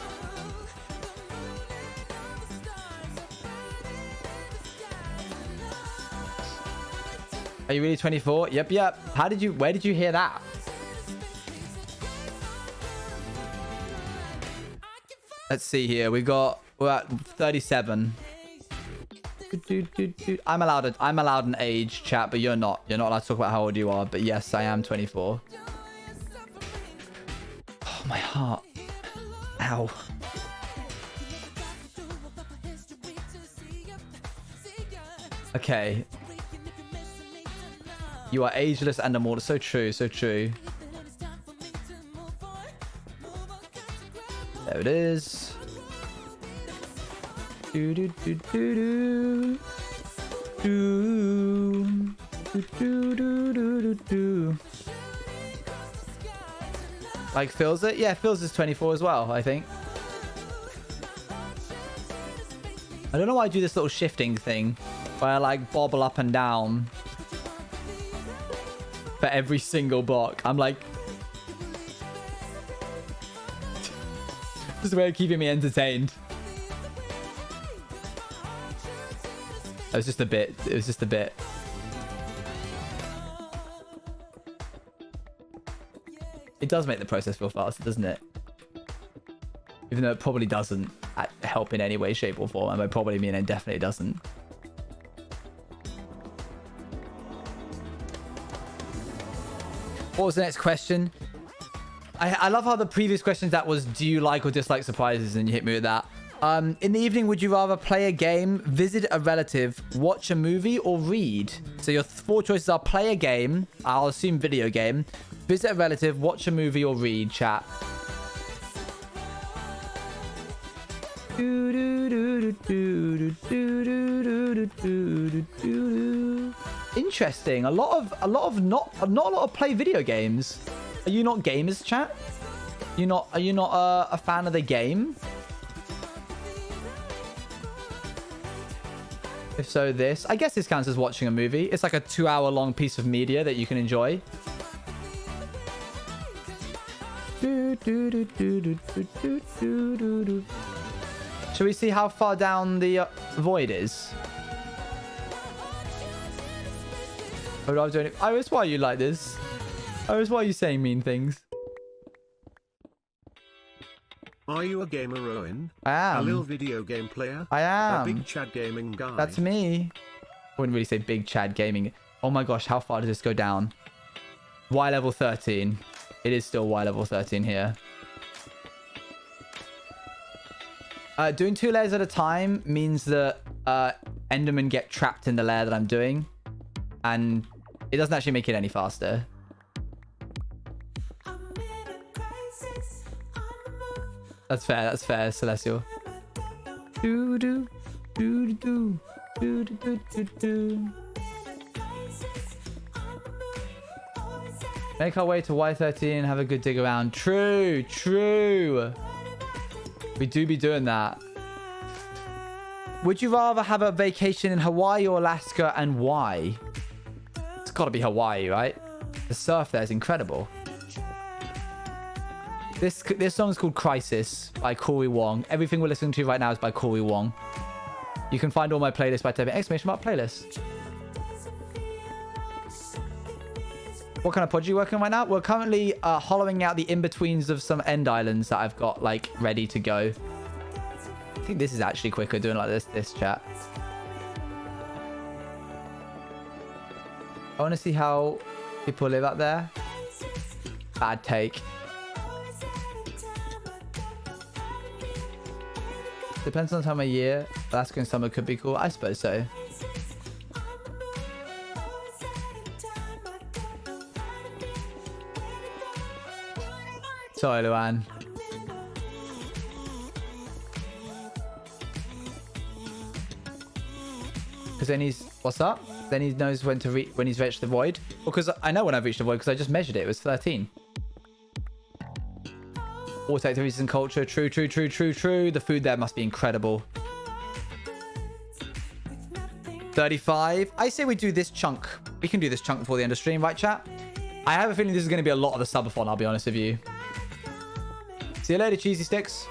Are you really 24? Yep. Where did you hear that? Let's see here. We're at 37. I'm allowed an age, chat, but you're not. You're not allowed to talk about how old you are. But yes, I am 24. Oh, my heart. Ow. Okay. You are ageless and immortal. So true, so true. There it is. Do do do do do do do do do do. Like Phil's it? Yeah, Phil's is 24 as well, I think. I don't know why I do this little shifting thing. where I like bobble up and down for every single block. I'm like, just a way of keeping me entertained. It was just a bit. It was just a bit. It does make the process feel faster, doesn't it? Even though it probably doesn't help in any way, shape, or form. And by probably mean it definitely doesn't. What was the next question? I love how the previous questions that was, do you like or dislike surprises? And you hit me with that. In the evening, would you rather play a game, visit a relative, watch a movie, or read? So your 4 choices are play a game, I'll assume video game, visit a relative, watch a movie, or read, chat. Interesting. A lot of not a lot of play video games. Are you not gamers, chat? Are you not a fan of the game? If so, this. I guess this counts as watching a movie. It's like a 2-hour-long piece of media that you can enjoy. Shall we see how far down the void is? Iris, why are you like this? Iris, why are you saying mean things? Are you a gamer, Owen? I am. A little video game player? I am. A big Chad gaming guy? That's me. I wouldn't really say big Chad gaming. Oh my gosh, how far does this go down? Y level 13. It is still Y level 13 here. Doing 2 layers at a time means that Endermen get trapped in the layer that I'm doing. And it doesn't actually make it any faster. That's fair, Celestial. Make our way to Y13 and have a good dig around. True. We do be doing that. Would you rather have a vacation in Hawaii or Alaska, and why? It's got to be Hawaii, right? The surf there is incredible. This song is called Crisis by Corey Wong. Everything we're listening to right now is by Corey Wong. You can find all my playlists by typing !playlist. What kind of pod are you working on right now? We're currently hollowing out the in-betweens of some end islands that I've got like ready to go. I think this is actually quicker doing like this chat. I want to see how people live out there. Bad take. Depends on the time of year. Alaska and summer could be cool. I suppose so. Sorry, Luan. Because then he's... What's up? Then he knows when he's reached the void. Well, because I know when I've reached the void because I just measured it. It was 13. Water activities and culture. True. The food there must be incredible. 35. I say we do this chunk. We can do this chunk before the end of stream, right, chat? I have a feeling this is going to be a lot of the subathon, I'll be honest with you. See you later, cheesy sticks.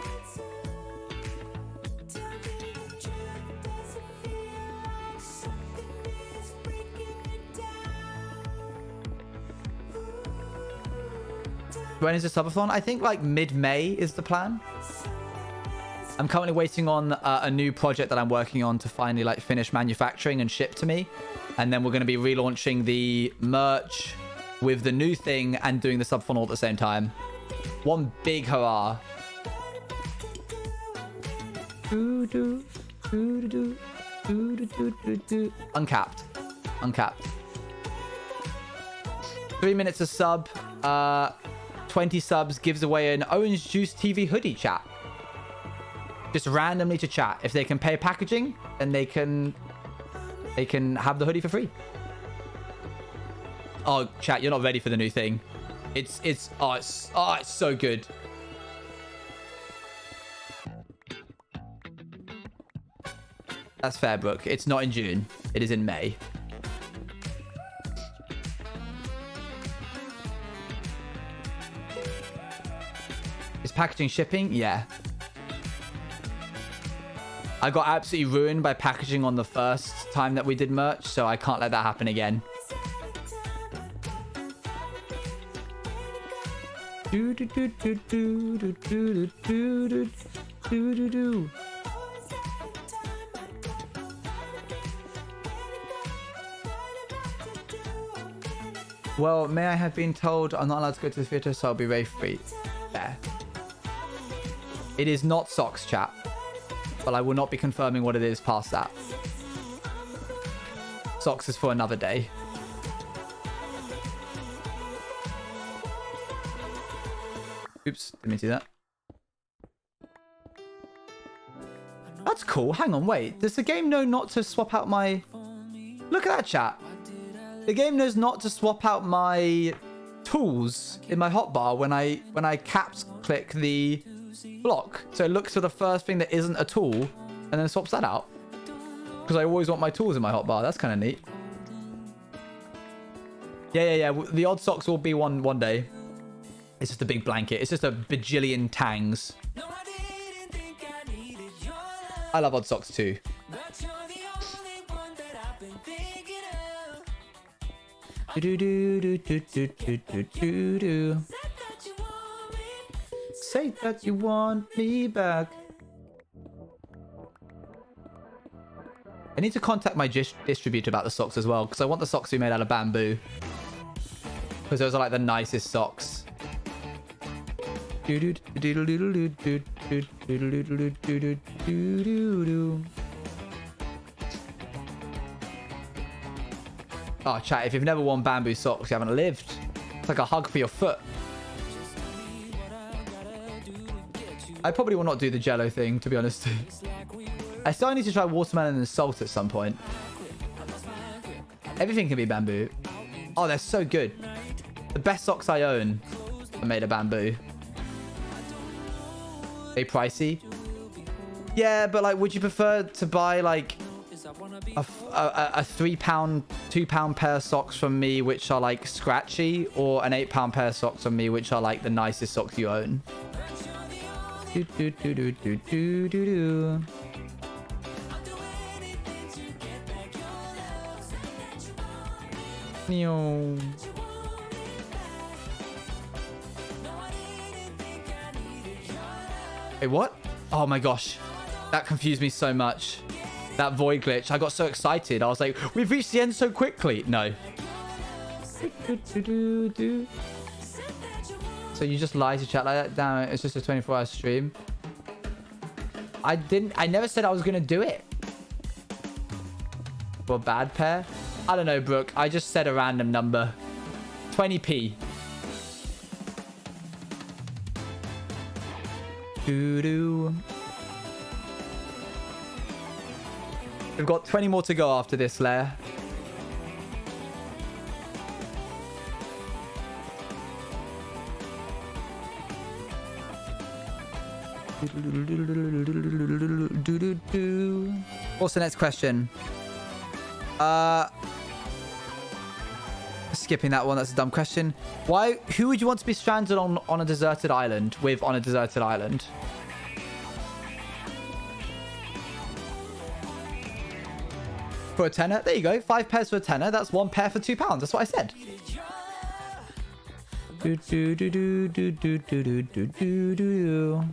When is the subathon? I think like mid-May is the plan. I'm currently waiting on a new project that I'm working on to finally like finish manufacturing and ship to me. And then we're going to be relaunching the merch with the new thing and doing the subathon all at the same time. One big hurrah. Uncapped. 3 minutes a sub. 20 subs gives away an Orange Juice TV hoodie, chat. Just randomly to chat. If they can pay packaging, then they can have the hoodie for free. Oh, chat, you're not ready for the new thing. It's so good. That's fair, Brooke. It's not in June. It is in May. Is packaging shipping? Yeah. I got absolutely ruined by packaging on the first time that we did merch, so I can't let that happen again. Do do do do do do do do do do do do. Well, may I have been told I'm not allowed to go to the theatre, so I'll be very free. There. It is not socks, chat. But I will not be confirming what it is past that. Socks is for another day. Oops, didn't mean to do that. That's cool. Hang on, wait. Does the game know not to swap out my... Look at that, chat. The game knows not to swap out my tools in my hotbar when I caps click the block. So it looks for the first thing that isn't a tool and then swaps that out. Because I always want my tools in my hotbar. That's kind of neat. Yeah. The odd socks will be one day. It's just a big blanket. It's just a bajillion tangs. I love odd socks too. Do do do do do do do do do. Say that you want me back. I need to contact my distributor about the socks as well, because I want the socks to be made out of bamboo. Because those are like the nicest socks. Oh, chat, if you've never worn bamboo socks, you haven't lived. It's like a hug for your foot. I probably will not do the jello thing, to be honest. I still need to try watermelon and salt at some point. Everything can be bamboo. Oh, they're so good. The best socks I own are made of bamboo. They pricey? Yeah, but like, would you prefer to buy like a £3, £2 pair of socks from me which are like scratchy, or an £8 pair of socks from me which are like the nicest socks you own? Do do do do do do do do. Meow. Wait, what? Oh my gosh. That confused me so much. That void glitch. I got so excited. I was like, we've reached the end so quickly. No. So you just lied to chat like that? Damn it. It's just a 24-hour stream. I never said I was going to do it. For a bad pair? I don't know, Brooke. I just said a random number. 20p. Doo-doo. We've got 20 more to go after this, Lair. What's the next question? Skipping that one. That's a dumb question. Who would you want to be stranded on a deserted island with on a deserted island? For a tenner? There you go. 5 pairs for a tenner. That's 1 pair for £2. That's what I said. Do, do, do, do, do, do, do, do, do, do.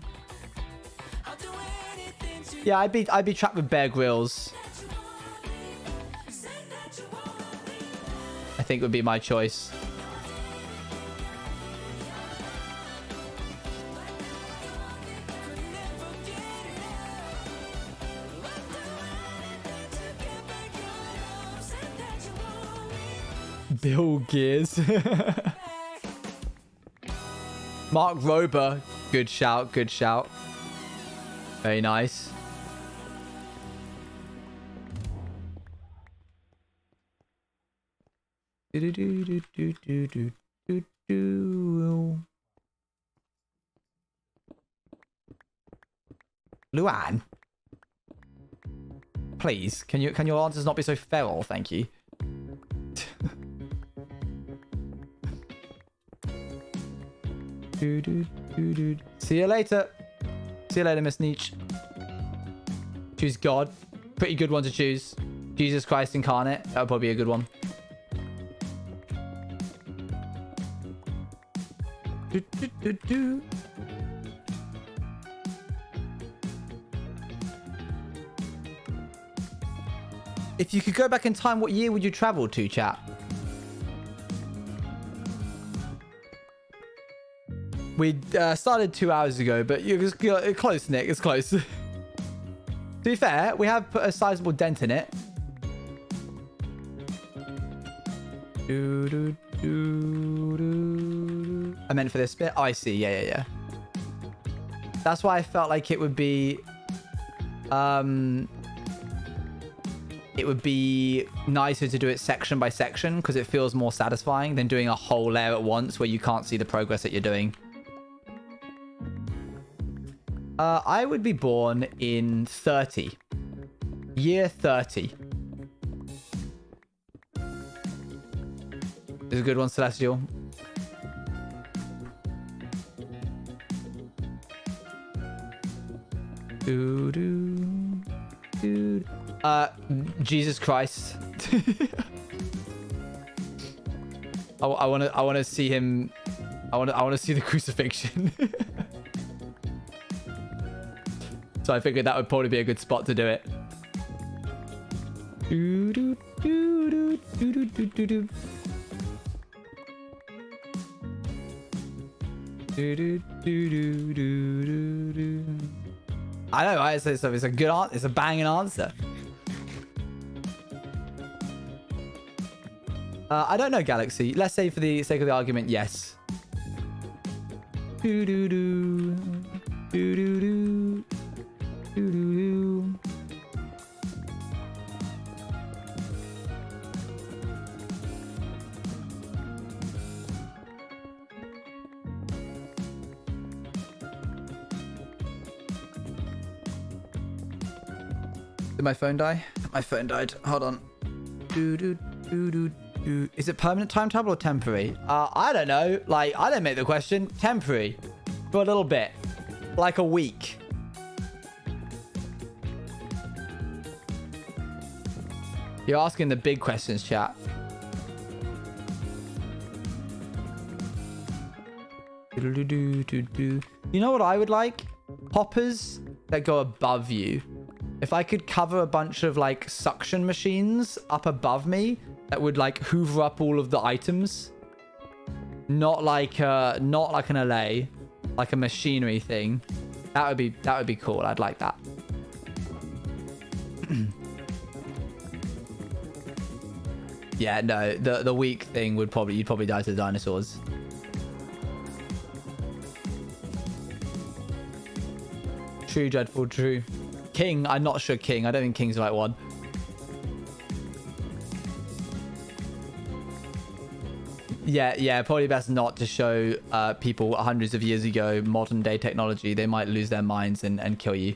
Yeah, I'd be trapped with Bear Grylls. I think would be my choice. Bill Gears. Mark Rober. Good shout, good shout. Very nice. Luan. please? Can your answers not be so feral? Thank you. See you later. See you later, Miss Nietzsche. Choose God. Pretty good one to choose. Jesus Christ incarnate. That would probably be a good one. If you could go back in time, what year would you travel to, chat? We started 2 hours ago, but it's close, Nick. It's close. To be fair, we have put a sizable dent in it. I meant for this bit. Oh, I see. Yeah. That's why I felt like it would be... it would be nicer to do it section by section because it feels more satisfying than doing a whole layer at once where you can't see the progress that you're doing. I would be born in 30. Year 30. This is a good one, Celestial. Jesus Christ. I want to see him. I want to see the crucifixion. So I figured that would probably be a good spot to do it. I know, right? So it's a good answer. It's a banging answer. I don't know, Galaxy. Let's say for the sake of the argument, yes. Did my phone die? My phone died. Hold on. Is it permanent time travel or temporary? I don't know. Like, I don't make the question. Temporary. For a little bit. Like a week. You're asking the big questions, chat. You know what I would like? Hoppers that go above you. If I could cover a bunch of like suction machines up above me that would like hoover up all of the items. Not like an LA, like a machinery thing. That would be cool. I'd like that. Yeah, no, the weak thing would you'd probably die to the dinosaurs. True, Dreadful, true. King, I'm not sure King. I don't think King's the right one. Yeah, probably best not to show people hundreds of years ago modern day technology. They might lose their minds and kill you.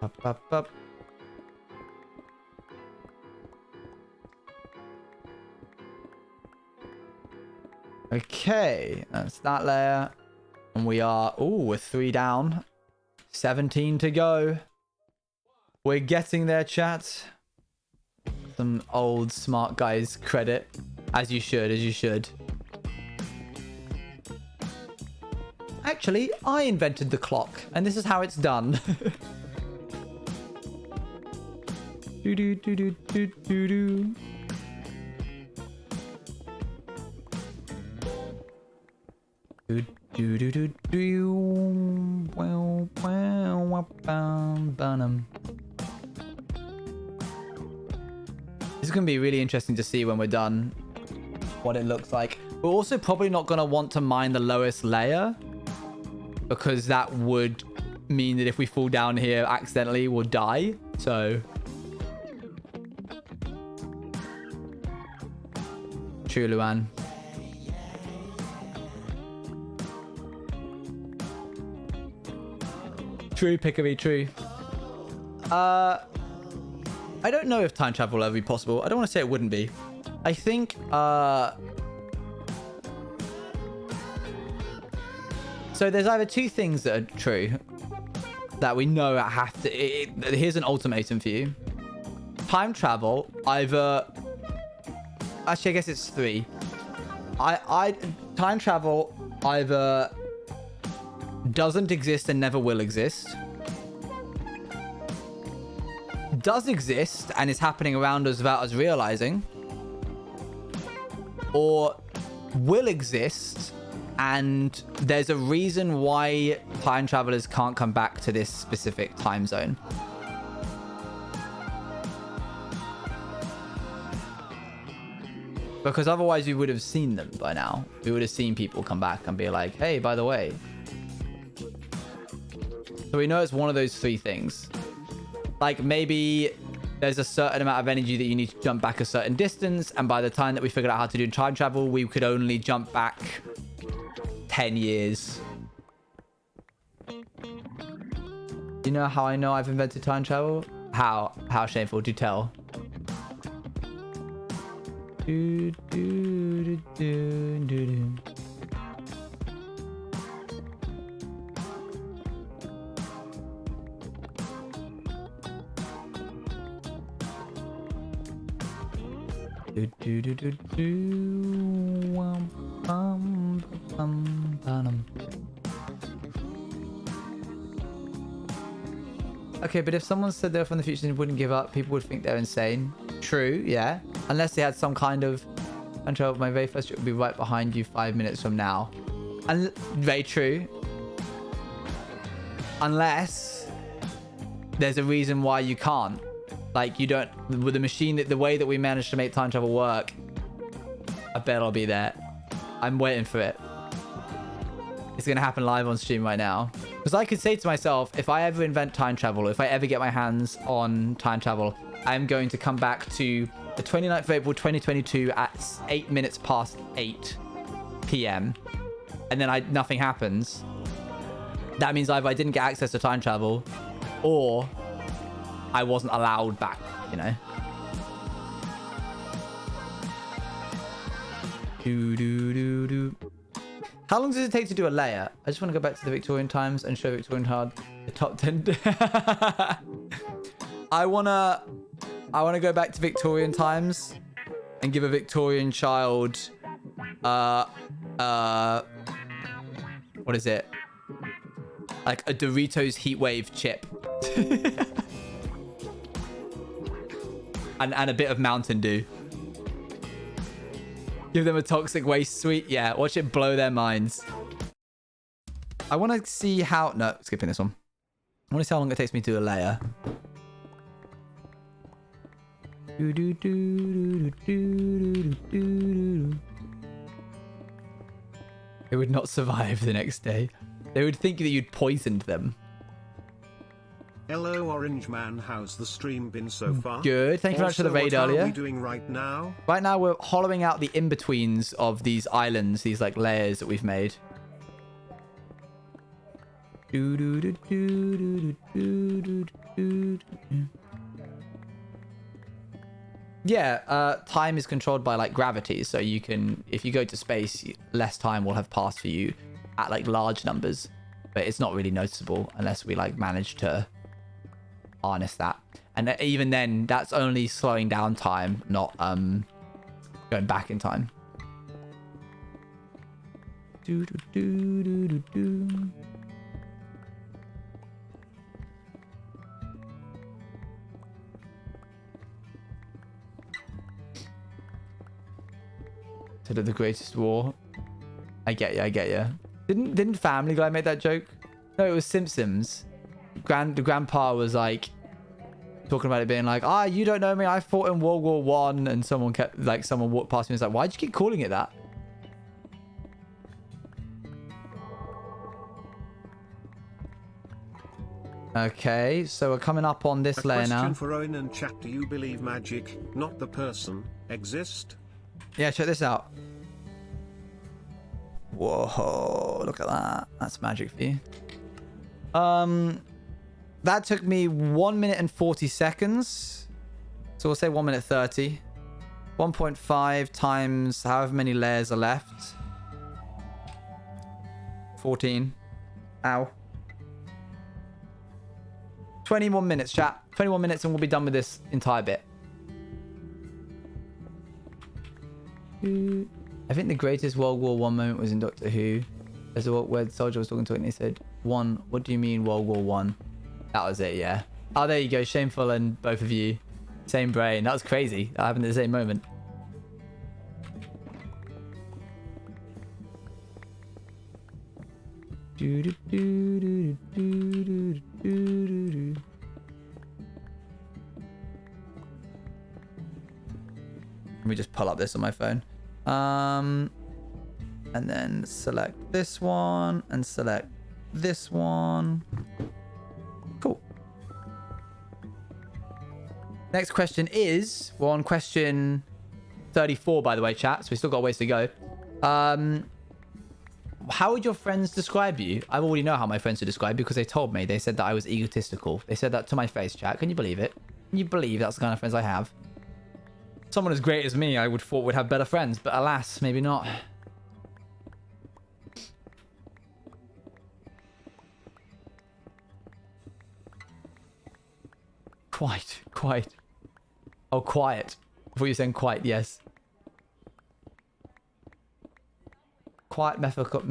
Up. Okay, that's that layer. And we are... Ooh, we're 3 down. 17 to go. We're getting there, chat. Some old smart guys credit. As you should. Actually, I invented the clock. And this is how it's done. Do. This is going to be really interesting to see when we're done what it looks like. We're also probably not going to want to mine the lowest layer because that would mean that if we fall down here accidentally, we'll die. So... True, Luan. True, Pickery, true. I don't know if time travel will ever be possible. I don't want to say it wouldn't be. I think, so there's either two things that are true that we know have to... here's an ultimatum for you. Time travel, either... Actually, I guess it's three. Time travel either doesn't exist and never will exist, does exist and is happening around us without us realizing, or will exist and there's a reason why time travelers can't come back to this specific time zone. Because otherwise we would have seen them by now. We would have seen people come back and be like, hey, by the way. So we know it's one of those three things. Like maybe there's a certain amount of energy that you need to jump back a certain distance, and by the time that we figured out how to do time travel, we could only jump back 10 years. You know how I know I've invented time travel? How shameful, do tell. Do, do, do, do, do, do. Do, do, do, do, do. Bum, bum, bum. Okay, but if someone said they're from the future and wouldn't give up, people would think they're insane. True, yeah. Unless they had some kind of control. My very first trip will be right behind you 5 minutes from now. And very true. Unless there's a reason why you can't. Like you don't, with the machine, the way that we managed to make time travel work, I bet I'll be there. I'm waiting for it. It's going to happen live on stream right now. Because I could say to myself, if I ever invent time travel, if I ever get my hands on time travel, I'm going to come back to the 29th of April 2022 at 8 minutes past 8 p.m. And then nothing happens. That means either I didn't get access to time travel or I wasn't allowed back, you know? Do, do, do, do. How long does it take to do a layer? I just want to go back to the Victorian times and show Victorian hard the top 10. I wanna go back to Victorian times and give a Victorian child what is it? Like a Doritos Heatwave chip. and a bit of Mountain Dew. Give them a toxic waste sweet. Yeah, watch it blow their minds. I want to see how... No, skipping this one. I want to see how long it takes me to do a layer. Do, do, do, do, do, do, do. They would not survive the next day. They would think that you'd poisoned them. Hello Orange Man, how's the stream been so far? Good, thank you very much for the raid earlier. What are we doing right now? Right now we're hollowing out the in-betweens of these islands, these like layers that we've made. Do, do, do, do, do, do, do, do, do. Yeah, time is controlled by like gravity, so you can, if you go to space, less time will have passed for you at like large numbers, but it's not really noticeable unless we like manage to harness that. And even then, that's only slowing down time, not going back in time. Do, do, do, do, do, do. To the greatest war. I get you, I get you. Didn't Family Guy make that joke? No, it was Simpsons. The grandpa was like talking about it being like, you don't know me, I fought in World War One, and someone walked past me and was like, why'd you keep calling it that? Okay, so we're coming up on this layer now. Question for Owen and chat: do you believe magic, not the person, exist? Yeah, check this out. Whoa, look at that. That's magic for you. that took me 1 minute and 40 seconds. So we'll say 1 minute 30. 1.5 times however many layers are left. 14. Ow. 21 minutes, chat. 21 minutes and we'll be done with this entire bit. I think the greatest World War I moment was in Doctor Who. There's a where the soldier was talking to it and he said, "One, what do you mean World War One?" That was it, yeah. Oh, there you go. Shameful and both of you. Same brain. That was crazy. That happened at the same moment. Let me just pull up this on my phone. And then select this one and select this one. Cool. Next question is, we're on question 34, by the way, chat. So we still got a ways to go. How would your friends describe you? I already know how my friends would describe you because they told me. They said that I was egotistical. They said that to my face, chat. Can you believe it? Can you believe that's the kind of friends I have? Someone as great as me, I would thought would have better friends, but alas, maybe not. Quite. Oh, quiet. I thought you were saying quite, yes. Quiet methodical?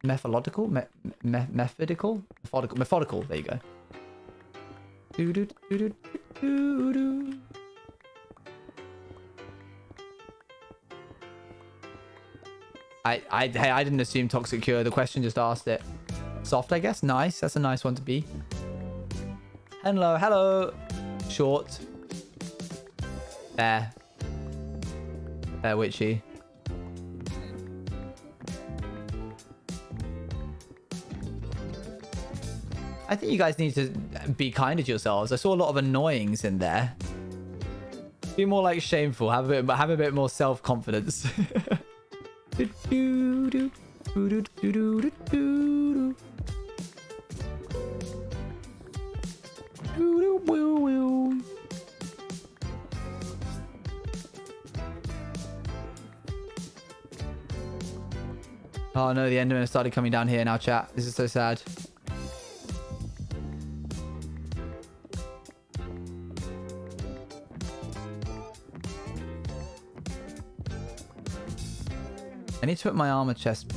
Methodical, there you go. I didn't assume Toxic Cure. The question just asked it. Soft, I guess. Nice. That's a nice one to be. Hello. Short. Fair witchy. I think you guys need to be kinder to yourselves. I saw a lot of annoyings in there. Be more like shameful. Have a bit more self-confidence. Oh no, the Enderman started coming down here now, chat. This is so sad. I need to put my armor chest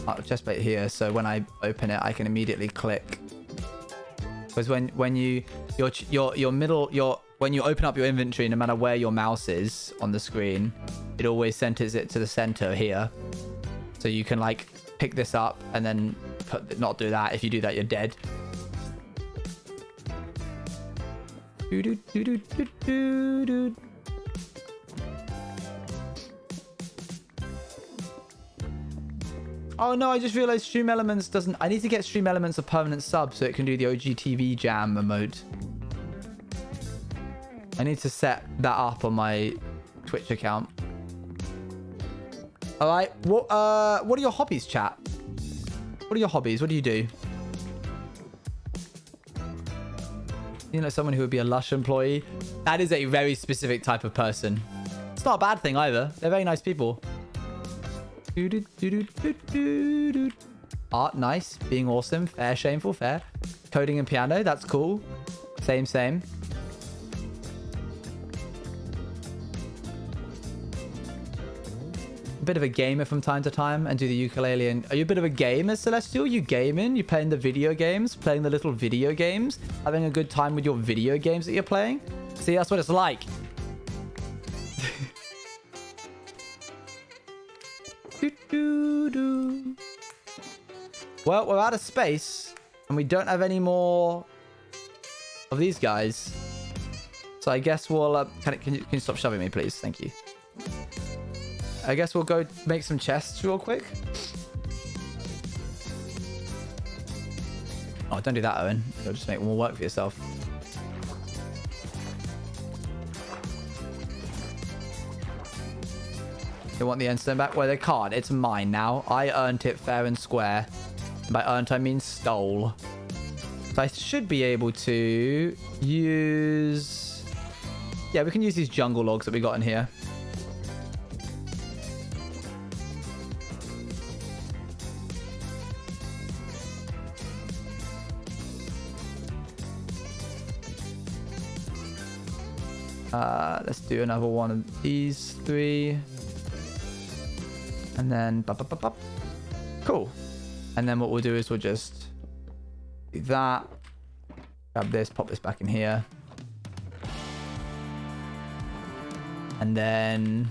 plate here so when I open it I can immediately click. Because when you open up your inventory, no matter where your mouse is on the screen, it always centers it to the center here. So you can like pick this up and then not do that. If you do that, you're dead. Oh no, I just realized Stream Elements doesn't... I need to get Stream Elements a permanent sub so it can do the OG TV Jam emote. I need to set that up on my Twitch account. Alright, what are your hobbies, chat? What are your hobbies? What do you do? You know, someone who would be a Lush employee? That is a very specific type of person. It's not a bad thing either. They're very nice people. Art, nice. Being awesome. Fair, shameful, fair. Coding and piano, that's cool. Same. A bit of a gamer from time to time and do the ukulele. And are you a bit of a gamer, Celestial? You gaming? You playing the video games? Playing the little video games? Having a good time with your video games that you're playing? See, that's what it's like. Well, we're out of space and we don't have any more of these guys. So I guess we'll... Can you stop shoving me, please? Thank you. I guess we'll go make some chests real quick. Oh, don't do that, Owen. You'll just make more work for yourself. They want the endstone back? Well, they can't. It's mine now. I earned it fair and square. And by earned, I mean stole. So I should be able to use... Yeah, we can use these jungle logs that we got in here. Let's do another one of these 3. And then... Cool. And then what we'll do is we'll just do that. Grab this, pop this back in here. And then...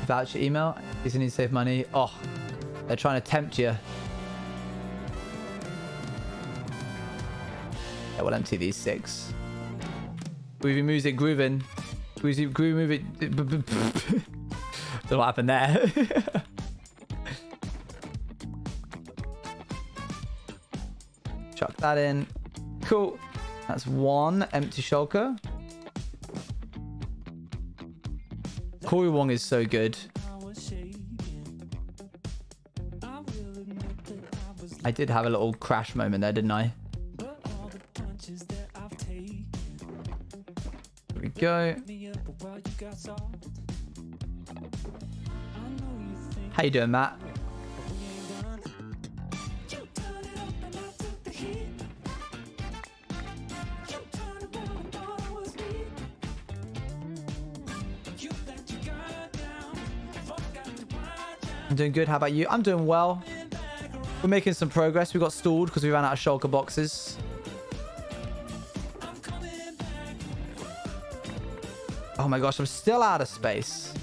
Voucher email. You need to save money. Oh, they're trying to tempt you. Yeah, we'll empty these 6. Groovy music, grooving. Groovy music. Don't know what happened there. Chuck that in. Cool. That's 1 empty shulker. Corey Wong is so good. I did have a little crash moment there, didn't I? There we go. How you doing, Matt? I'm doing good. How about you? I'm doing well. We're making some progress. We got stalled because we ran out of shulker boxes. Oh my gosh, I'm still out of space.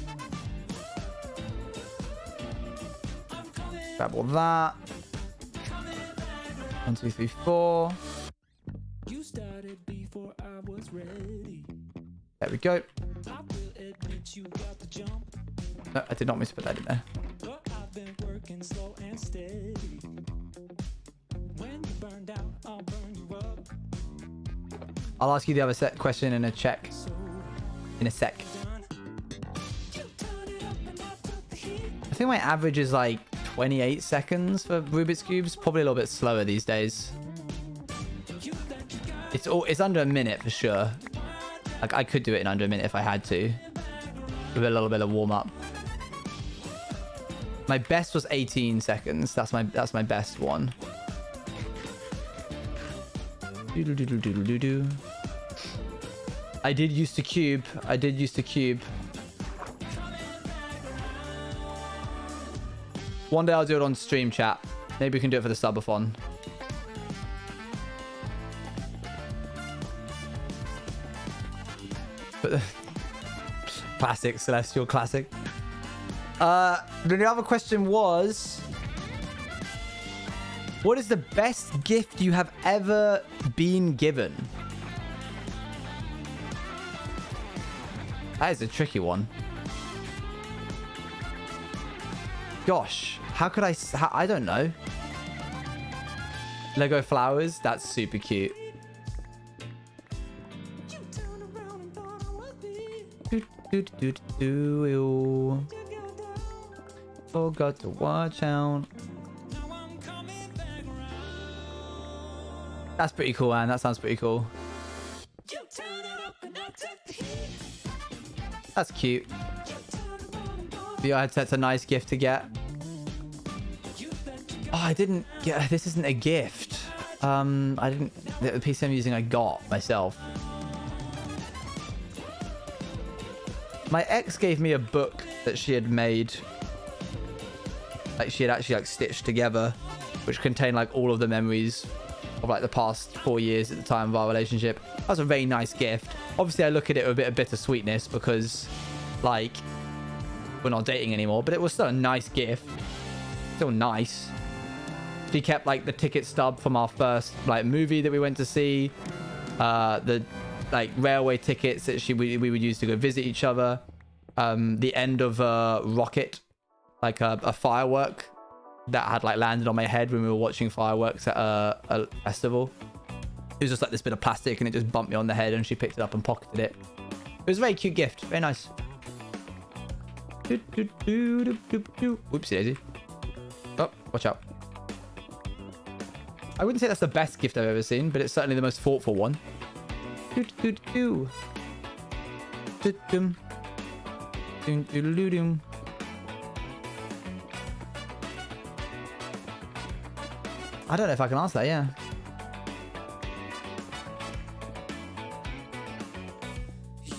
Grab all that. 1, 2, 3, 4. There we go. No, I did not miss to put that in there. I'll ask you the other question in a sec. I think my average is like 28 seconds for Rubik's Cubes. Probably a little bit slower these days. It's under a minute for sure. Like I could do it in under a minute if I had to. With a little bit of warm up. My best was 18 seconds. That's my best one. Doodle-doodle-doodle-doo-doo. I did used to cube. One day I'll do it on stream, chat. Maybe we can do it for the subathon. But classic, Celestial classic. The other question was, what is the best gift you have ever been given? That is a tricky one. Gosh, how could I don't know. Lego flowers, that's super cute. Forgot to watch out. That's pretty cool, man. That sounds pretty cool. That's cute. Yeah, that's a nice gift to get. Oh, I didn't get... This isn't a gift. I didn't... The PC I'm using I got myself. My ex gave me a book that she had made. Like, she had actually, like, stitched together. Which contained, like, all of the memories of, like, the past 4 years at the time of our relationship. That was a very nice gift. Obviously, I look at it with a bit of bittersweetness because, like, we're not dating anymore. But it was still a nice gift. Still nice. She kept, like, the ticket stub from our first, like, movie that we went to see. The, like, railway tickets that we would use to go visit each other. The end of Rocket. Like, a firework that had, like, landed on my head when we were watching fireworks at a festival. It was just, like, this bit of plastic and it just bumped me on the head and she picked it up and pocketed it. It was a very cute gift. Very nice. Whoopsie daisy. Oh, watch out. I wouldn't say that's the best gift I've ever seen, but it's certainly the most thoughtful one. Doo-doo-doo. Doo-dum. Doo-doo-doo-doo. I don't know if I can answer that, yeah.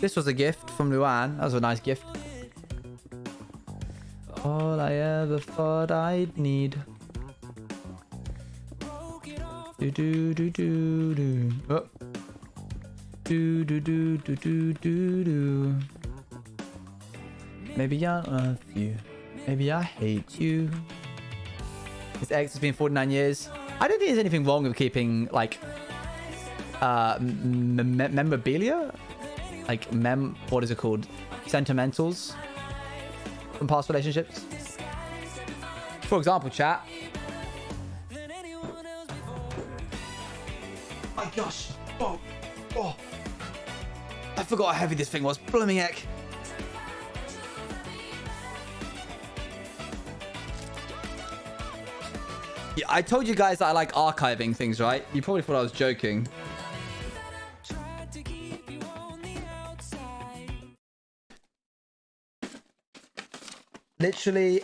This was a gift from Luan. That was a nice gift. All I ever thought I'd need. Do do do do do. Oh. Do do do do do do do. Maybe I love you. Maybe I hate you. His ex has been 49 years. I don't think there's anything wrong with keeping like memorabilia, like what is it called? Sentimentals from past relationships. For example, chat. My gosh. Oh. Oh. I forgot how heavy this thing was. Blooming heck. Yeah, I told you guys that I like archiving things, right? You probably thought I was joking. Literally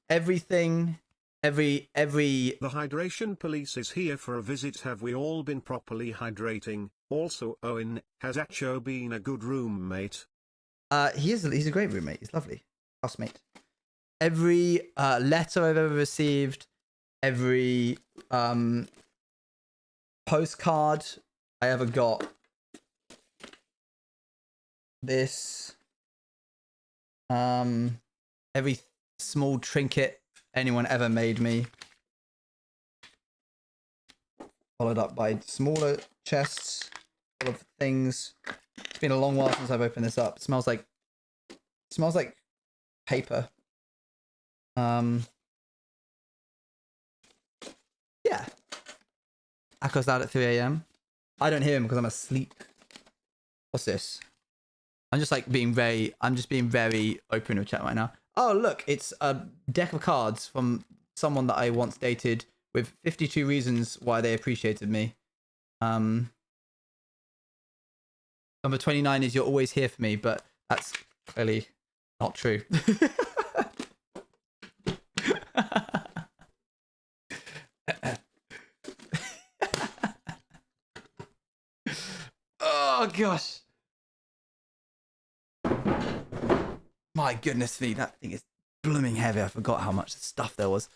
everything, every... The hydration police is here for a visit. Have we all been properly hydrating? Also, Owen, has Acho been a good roommate? He's a great roommate. He's lovely. Housemate. Every letter I've ever received, every postcard I ever got, this, every small trinket anyone ever made me, followed up by smaller chests full of things. It's been a long while since I've opened this up. It smells like paper. Yeah. Akko's out at 3 a.m. I don't hear him because I'm asleep. What's this? I'm just being very open with chat right now. Oh, look, it's a deck of cards from someone that I once dated with 52 reasons why they appreciated me. Number 29 is you're always here for me, but that's clearly not true. Oh gosh. My goodness me, that thing is blooming heavy. I forgot how much stuff there was.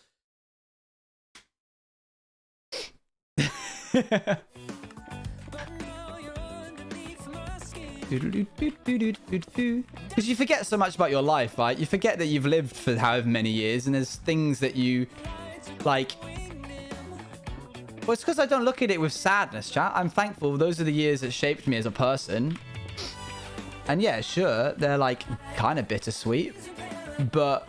Because you forget so much about your life, right? You forget that you've lived for however many years, and there's things that you like. Well, it's because I don't look at it with sadness, chat. I'm thankful. Those are the years that shaped me as a person. And yeah, sure, they're like kind of bittersweet, but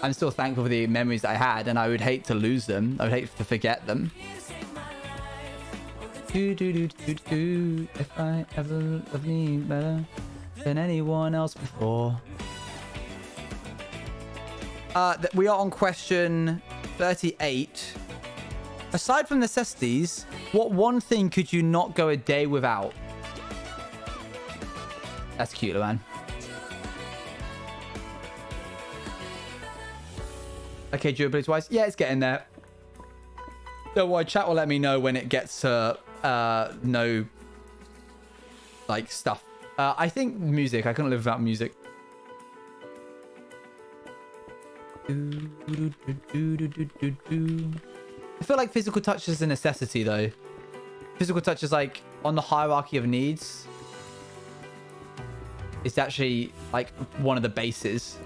I'm still thankful for the memories that I had, and I would hate to lose them. I would hate to forget them. If I ever loved me better than anyone else before. We are on question 38. Aside from necessities, what one thing could you not go a day without? That's cute, man. Okay, durability wise, yeah, it's getting there. Don't worry, chat will let me know when it gets to no like stuff. I think music. I couldn't live without music. I feel like physical touch is a necessity, though. Physical touch is like on the hierarchy of needs. It's actually like one of the bases.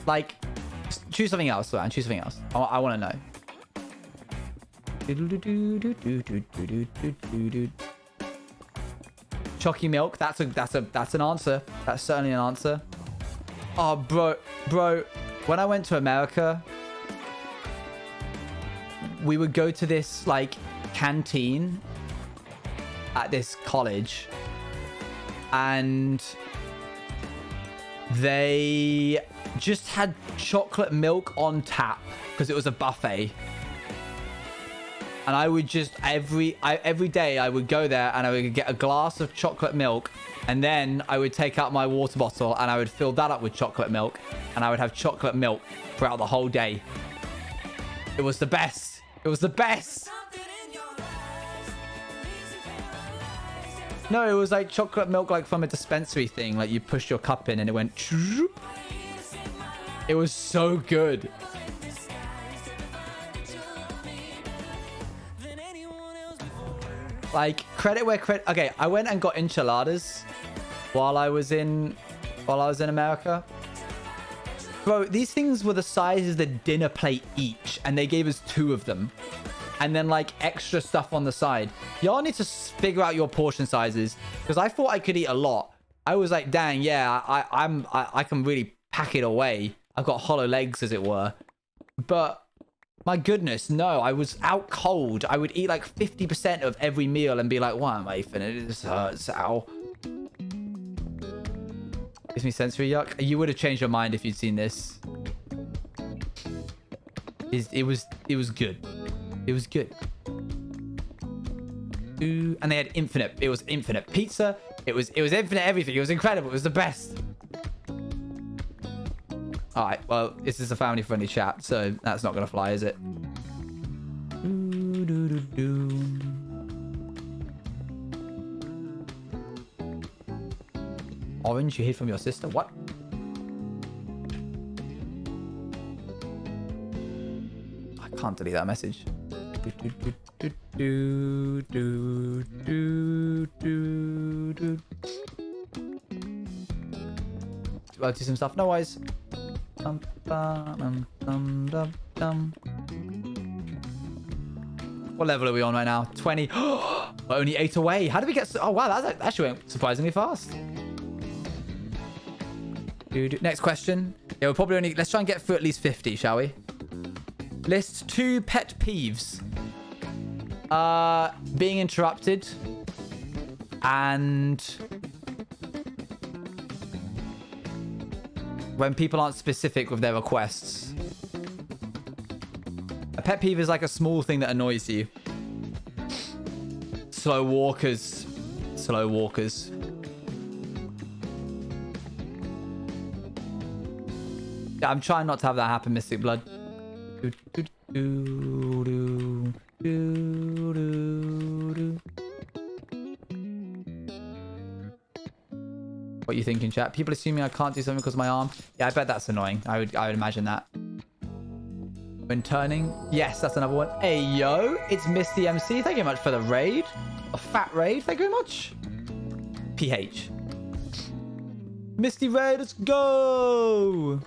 Like, choose something else, man. Choose something else. I want to know. Chalky milk. That's an answer. That's certainly an answer. Oh, bro. When I went to America, we would go to this like canteen at this college, and they just had chocolate milk on tap because it was a buffet. And I would just every day I would go there and I would get a glass of chocolate milk, and then I would take out my water bottle and I would fill that up with chocolate milk, and I would have chocolate milk throughout the whole day. It was the best. It was the best. No, it was like chocolate milk, like from a dispensary thing. Like you pushed your cup in and it went. It was so good. Like, credit where credit. Okay, I went and got enchiladas while I was in America. Bro, these things were the size of the dinner plate each, and they gave us 2 of them. And then like extra stuff on the side. Y'all need to figure out your portion sizes, because I thought I could eat a lot. I was like, dang, yeah, I can really pack it away. I've got hollow legs, as it were. But my goodness, no, I was out cold. I would eat like 50% of every meal and be like, why am I finna? This hurts, ow. Gives me sensory yuck. You would have changed your mind if you'd seen this. It was good. It was good. Ooh, and they had infinite. It was infinite pizza. It was infinite everything. It was incredible. It was the best. All right. Well, this is a family-friendly chat, so that's not gonna fly, is it? Orange, you hid from your sister? What? I can't delete that message. I'll do some stuff. No worries. What level are we on right now? 20. We're only 8 away. How did we get so... Oh, wow. That actually went surprisingly fast. Next question. Yeah, we'll probably only... Let's try and get through at least 50, shall we? List 2 pet peeves. Being interrupted. And... when people aren't specific with their requests. A pet peeve is like a small thing that annoys you. Slow walkers. Slow walkers. Yeah, I'm trying not to have that happen, Mystic Blood. What are you thinking, chat? People assuming I can't do something because of my arm. Yeah, I bet that's annoying. I would imagine that. When turning. Yes, that's another one. Hey, yo. It's Misty MC. Thank you very much for the raid. A fat raid. Thank you very much. PH. Misty raid. Let's go.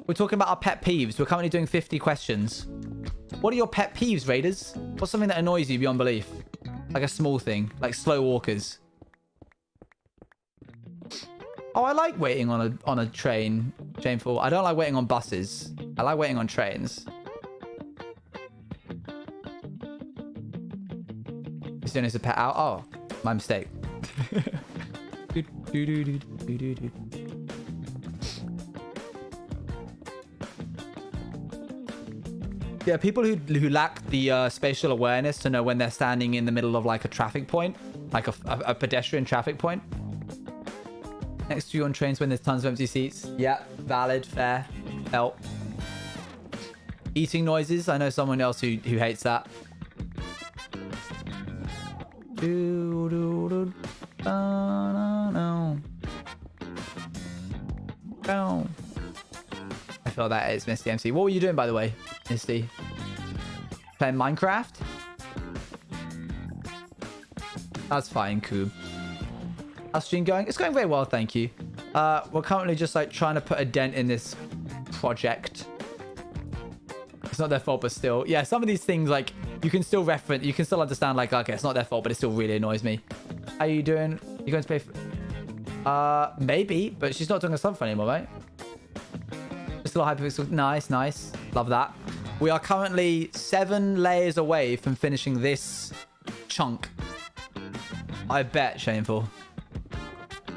We're talking about our pet peeves. We're currently doing 50 questions. What are your pet peeves, raiders? What's something that annoys you beyond belief? Like a small thing, like slow walkers. Oh, I like waiting on a train. Shameful. I don't like waiting on buses. I like waiting on trains. As soon as a pet out. Oh, my mistake. Yeah, people who lack the spatial awareness to know when they're standing in the middle of like a traffic point, like a pedestrian traffic point. Next to you on trains when there's tons of empty seats. Yeah, valid, fair, help. Eating noises. I know someone else who hates that. I feel that it's Misty MC. What were you doing, by the way, Misty? Playing Minecraft? That's fine, Coob. How's stream going? It's going very well, thank you. We're currently just like trying to put a dent in this project. It's not their fault, but still. Yeah, some of these things, like, you can still reference, you can still understand, like, okay, it's not their fault, but it still really annoys me. How are you doing? You going to pay for... maybe, but she's not doing a sub for anymore, right? Just a little hyperpixel. Nice, nice. Love that. We are currently 7 layers away from finishing this chunk. I bet, Shameful.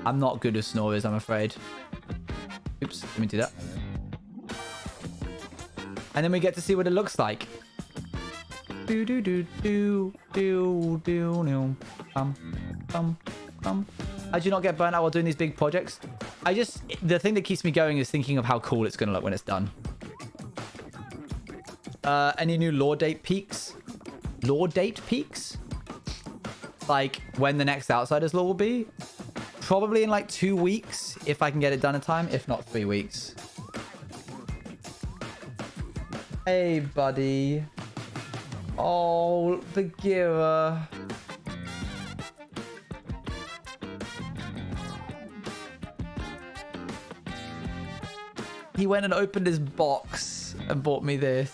I'm not good with snorers, I'm afraid. Oops, let me do that. And then we get to see what it looks like. Do do do do do do do. I do not get burnt out while doing these big projects. The thing that keeps me going is thinking of how cool it's gonna look when it's done. Any new lore date peaks? Lore date peaks? Like when the next Outsiders lore will be? Probably in like 2 weeks if I can get it done in time, if not 3 weeks. Hey, buddy. Oh, Bagheera. He went and opened his box and bought me this.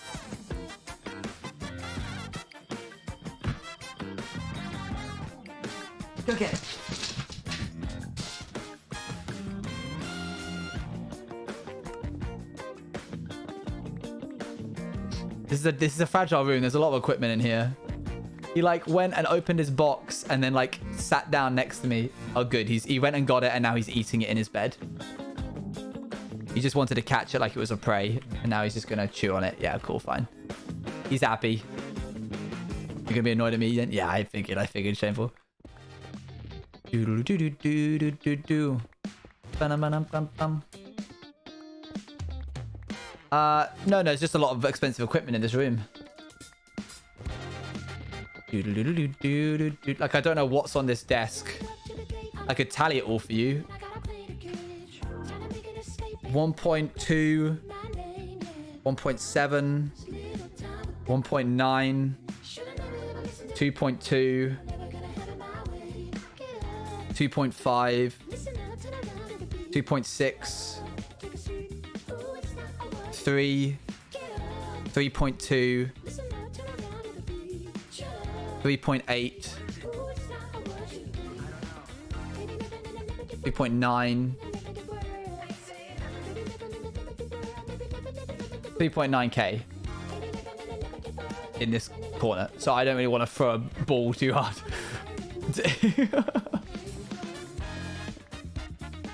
Go get it. This is a fragile room. There's a lot of equipment in here. He like went and opened his box and then like sat down next to me. Oh, good. He went and got it and now he's eating it in his bed. He just wanted to catch it like it was a prey and now he's just gonna chew on it. Yeah, cool, fine. He's happy. You're gonna be annoyed at me then? Yeah, I figured, Shameful. Do-do-do-do-do-do-do. Ba-dum-ba-dum-bum-bum. No, it's just a lot of expensive equipment in this room. Like, I don't know what's on this desk. I could tally it all for you. 1.2, 1.7, 1.9, 2.2, 2.5, 2.6, 3, 3.2, 3.8, 3.9, 3.9k in this corner, so I don't really want to throw a ball too hard.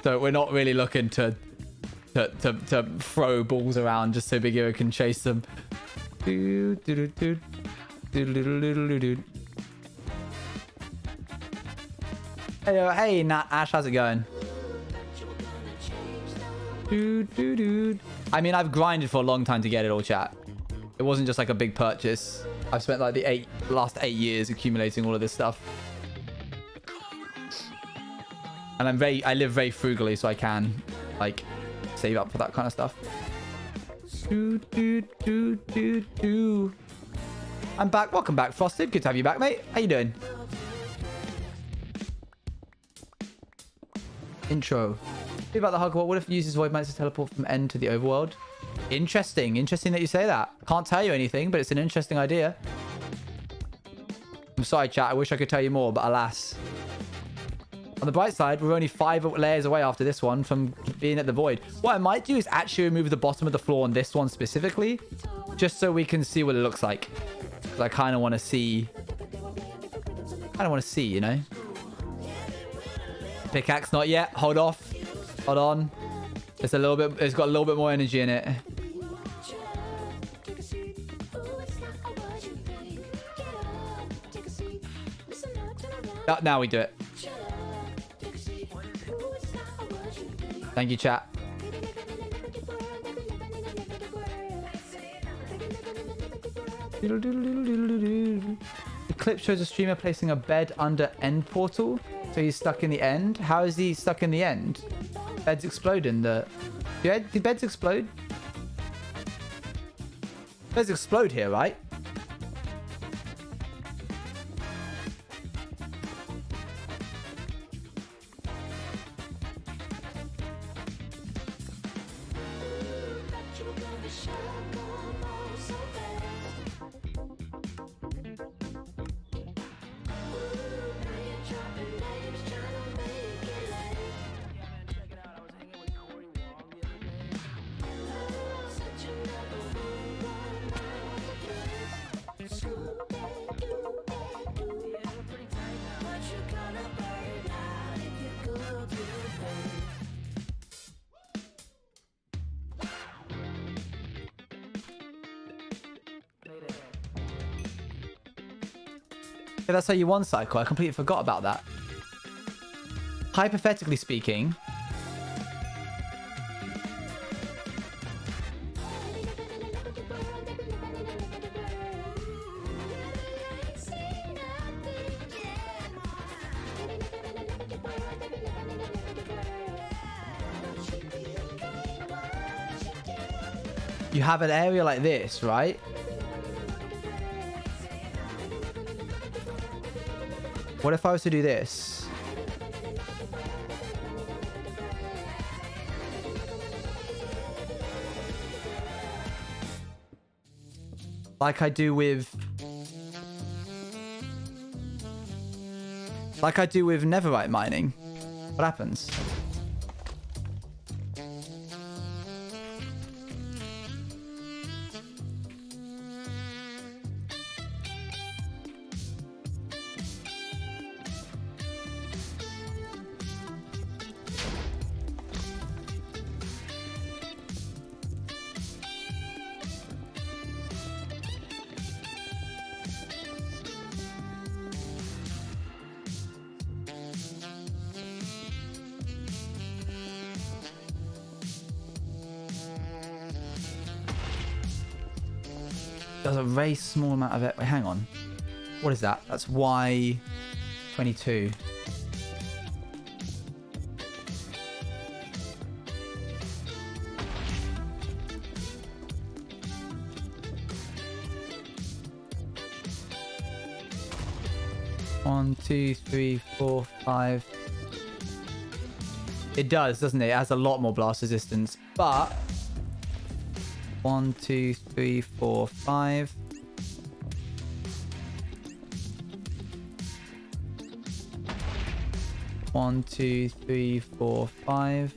So we're not really looking to throw balls around just so Bagheera can chase them. Hey Nat Ash, how's it going? I mean, I've grinded for a long time to get it all, chat. It wasn't just like a big purchase. I've spent like the last 8 years accumulating all of this stuff. And I live very frugally, so I can like save up for that kind of stuff. I'm back. Welcome back, Frosted. Good to have you back, mate. How you doing? Intro. What about the Hugwort? What if it uses Void Mats to teleport from end to the overworld? Interesting. Interesting that you say that. Can't tell you anything, but it's an interesting idea. I'm sorry, chat. I wish I could tell you more, but alas. On the bright side, we're only 5 layers away after this one from being at the void. What I might do is actually remove the bottom of the floor on this one specifically, just so we can see what it looks like. Because I kind of want to see... you know? Pickaxe, not yet. Hold off. Hold on. It's got a little bit more energy in it. Now we do it. Thank you, chat. The clip shows a streamer placing a bed under end portal, so he's stuck in the end. How is he stuck in the end? Beds explode in the... Did beds explode? Beds explode here, right? Yeah, that's how you one cycle. I completely forgot about that. Hypothetically speaking, you have an area like this, right? What if I was to do this? Like I do with... Like I do with netherite mining. What happens? There's a very small amount of it. Wait, hang on. What is that? That's Y22. One, two, three, four, five. It does, doesn't it? It has a lot more blast resistance, but 1, 2, 3, 4, 5. One, 2, 3, 4, 5.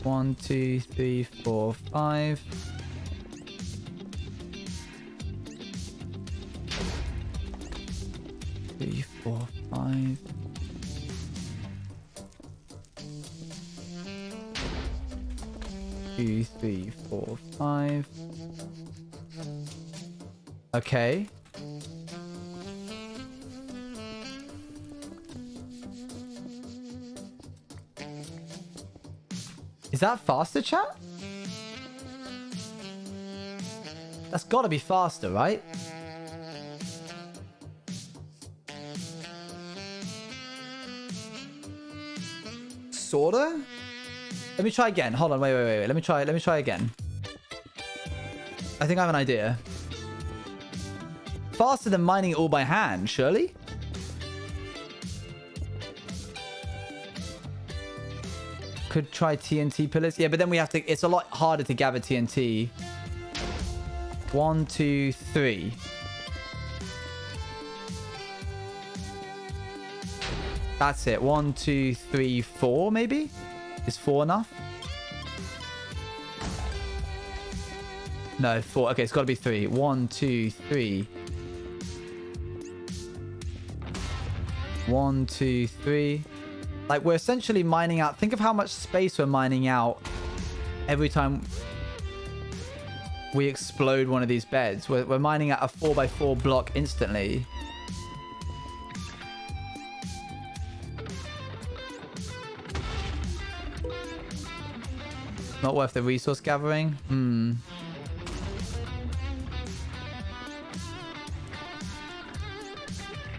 One, 2, 3, 4, 5. Three, 4, 5. Two, 3, 4, 5. Okay. Is that faster, chat? That's gotta be faster, right? Sorta? Let me try again. Hold on, wait. Let me try again. I think I have an idea. Faster than mining it all by hand, surely? Could try TNT pillars. Yeah, but then we have to... It's a lot harder to gather TNT. 1, 2, 3. That's it. 1, 2, 3, 4, maybe? Is 4 enough? No, 4. Okay, it's got to be 3. 1, 2, 3. 1, 2, 3. Like, we're essentially mining out... Think of how much space we're mining out every time we explode one of these beds. We're mining out a 4x4 block instantly. Not worth the resource gathering?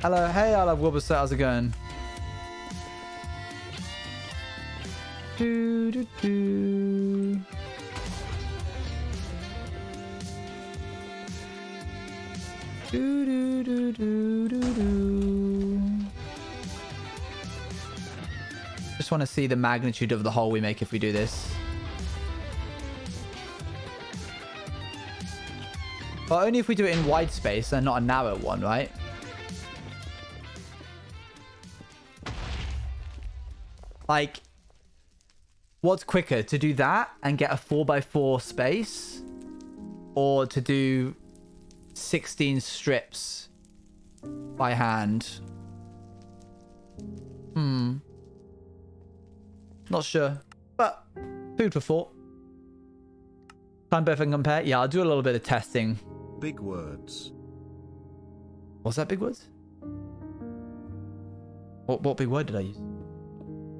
Hello, hey, I love Wilbur. How's it going? Do, do, do. Do, do, do, do, do, do. Just want to see the magnitude of the hole we make if we do this. But only if we do it in wide space and not a narrow one, right? Like, what's quicker? To do that and get a 4x4 space? Or to do 16 strips by hand? Not sure. But, food for thought. Try both and compare. Yeah, I'll do a little bit of testing. Big words. What's that big words? What big word did I use?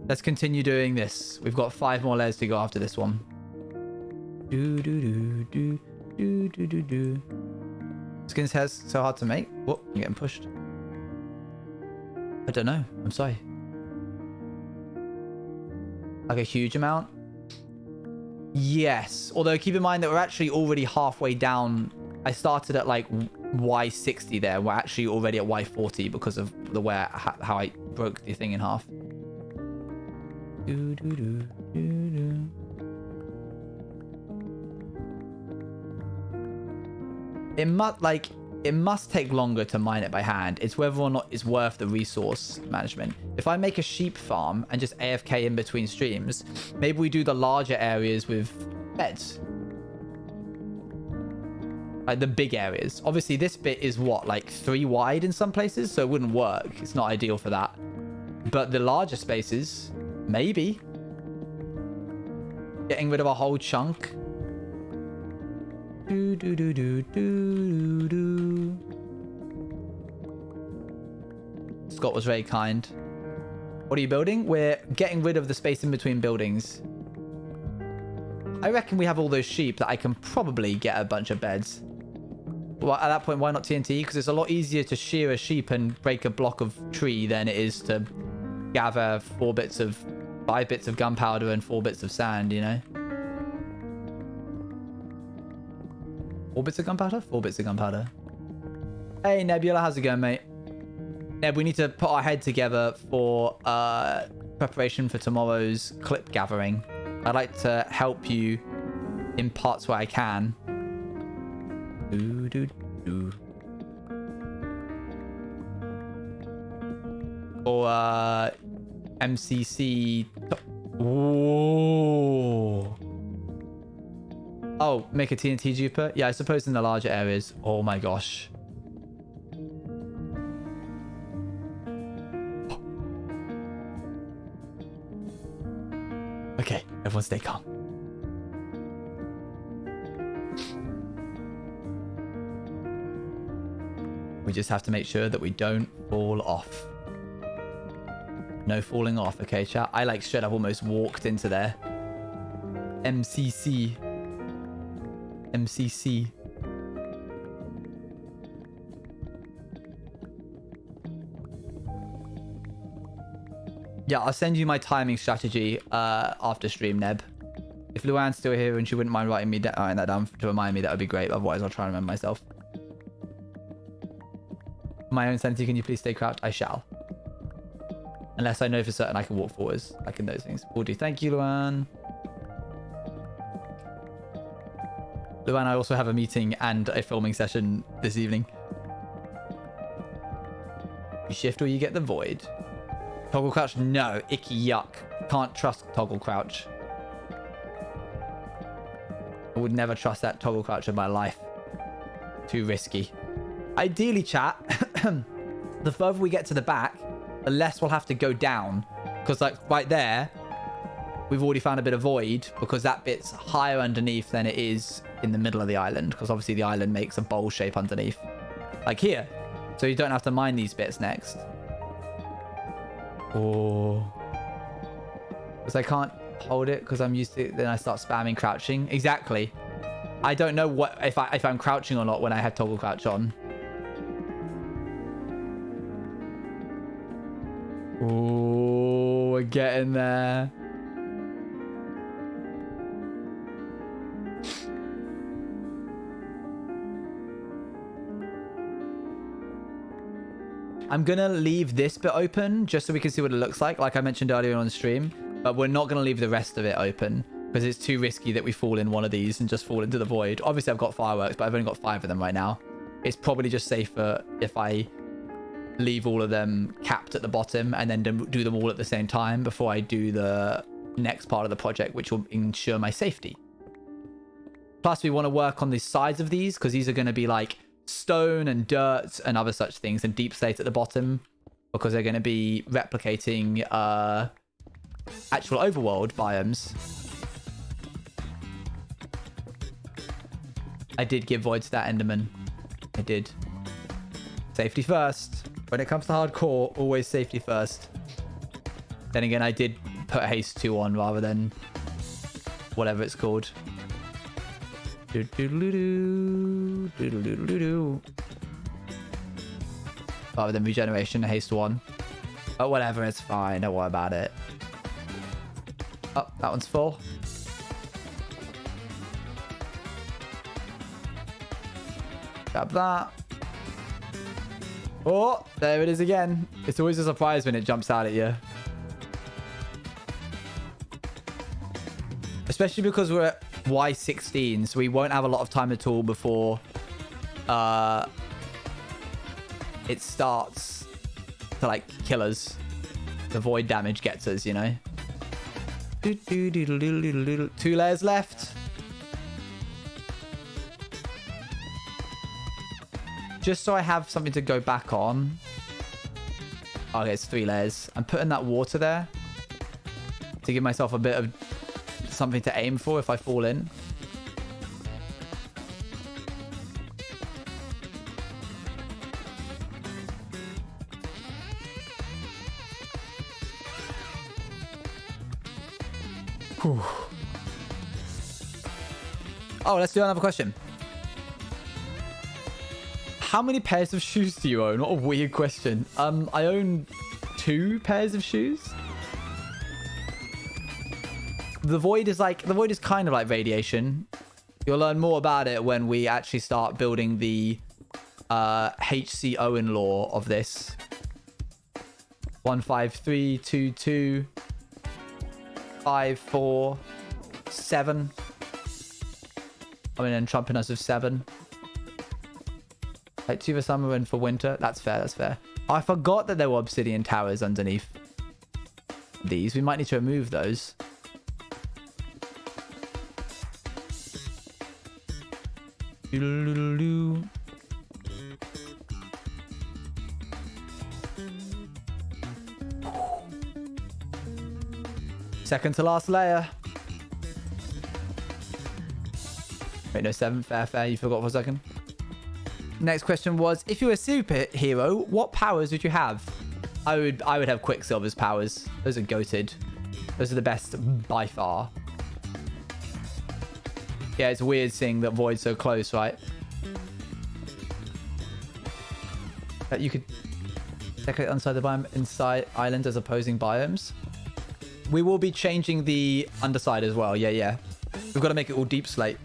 Let's continue doing this. We've got 5 more layers to go after this one. Do. Skin's hair's so hard to make. What? I'm getting pushed. I don't know. I'm sorry. Like a huge amount? Yes. Although keep in mind that we're actually already halfway down. I started at like Y60 there. We're actually already at Y40 because of the way how I broke the thing in half. Do. It must take longer to mine it by hand. It's whether or not it's worth the resource management. If I make a sheep farm and just AFK in between streams, maybe we do the larger areas with beds. Like the big areas. Obviously, this bit is what, like 3 wide in some places, so it wouldn't work. It's not ideal for that. But the larger spaces, maybe. Getting rid of a whole chunk. Do. Scott was very kind. What are you building? We're getting rid of the space in between buildings. I reckon we have all those sheep that I can probably get a bunch of beds. Well, at that point, why not TNT? Because it's a lot easier to shear a sheep and break a block of tree than it is to gather 5 bits of gunpowder and 4 bits of sand, you know? 4 bits of gunpowder? 4 bits of gunpowder. Hey, Nebula, how's it going, mate? Neb, we need to put our head together for preparation for tomorrow's clip gathering. I'd like to help you in parts where I can. Or MCC. Ooh. Oh, make a TNT duper? Yeah, I suppose in the larger areas. Oh my gosh. Okay, everyone stay calm. We just have to make sure that we don't fall off. No falling off, okay, chat? I like straight up almost walked into there. MCC. Yeah, I'll send you my timing strategy after stream, Neb. If Luann's still here and she wouldn't mind writing that down to remind me, that would be great. Otherwise, I'll try and remember myself. My own sanity, can you please stay crouched? I shall. Unless I know for certain I can walk forwards, like in those things. Will do. Thank you, Luann. Luann, I also have a meeting and a filming session this evening. You shift or you get the void. Toggle crouch? No. Icky yuck. Can't trust toggle crouch. I would never trust that toggle crouch in my life. Too risky. Ideally, chat, the further we get to the back, the less we'll have to go down. Because, like, right there, we've already found a bit of void because that bit's higher underneath than it is in the middle of the island. Because, obviously, the island makes a bowl shape underneath. Like here. So you don't have to mine these bits next. Oh. Because I can't hold it because I'm used to it. Then I start spamming crouching. Exactly. I don't know what if I'm crouching or not when I have toggle crouch on. Oh, we're getting there. I'm gonna leave this bit open just so we can see what it looks like I mentioned earlier on stream, but we're not gonna leave the rest of it open because it's too risky that we fall in one of these and just fall into the void. Obviously I've got fireworks, but I've only got 5 of them right now. It's probably just safer if I leave all of them capped at the bottom and then do them all at the same time before I do the next part of the project, which will ensure my safety. Plus we want to work on the sides of these because these are going to be like stone and dirt and other such things, and deep slate at the bottom because they're going to be replicating actual overworld biomes. I did give Void to that Enderman. I did. Safety first. When it comes to hardcore, always safety first. Then again, I did put haste 2 on rather than whatever it's called. Doodle-doodle-doo, doodle-doodle-doo. Rather than regeneration, haste 1. Oh, whatever, it's fine. Don't worry about it. Oh, that one's full. Grab that. Oh, there it is again. It's always a surprise when it jumps out at you. Especially because we're at Y16, so we won't have a lot of time at all before it starts to like kill us. The void damage gets us, you know. 2 layers left. Just so I have something to go back on. Okay, it's 3 layers. I'm putting that water there to give myself a bit of something to aim for if I fall in. Whew. Oh, let's do another question. How many pairs of shoes do you own? What a weird question. I own 2 pairs of shoes. The void is kind of like radiation. You'll learn more about it when we actually start building the HC Owen law of this. 1 5 3 2 2 5 4 7. I mean, and trumping us with 7. Like 2 for summer and for winter. That's fair, that's fair. I forgot that there were obsidian towers underneath these. We might need to remove those. Doodle-doodle-doo. Second to last layer. Wait, no, 7. Fair. You forgot for a second. Next question was, if you were a superhero, what powers would you have? I would have Quicksilver's powers. Those are goated. Those are the best by far. Yeah, it's weird seeing that Void's so close, right? That you could decorate inside the biome, inside islands as opposing biomes. We will be changing the underside as well. Yeah. We've got to make it all deep slate.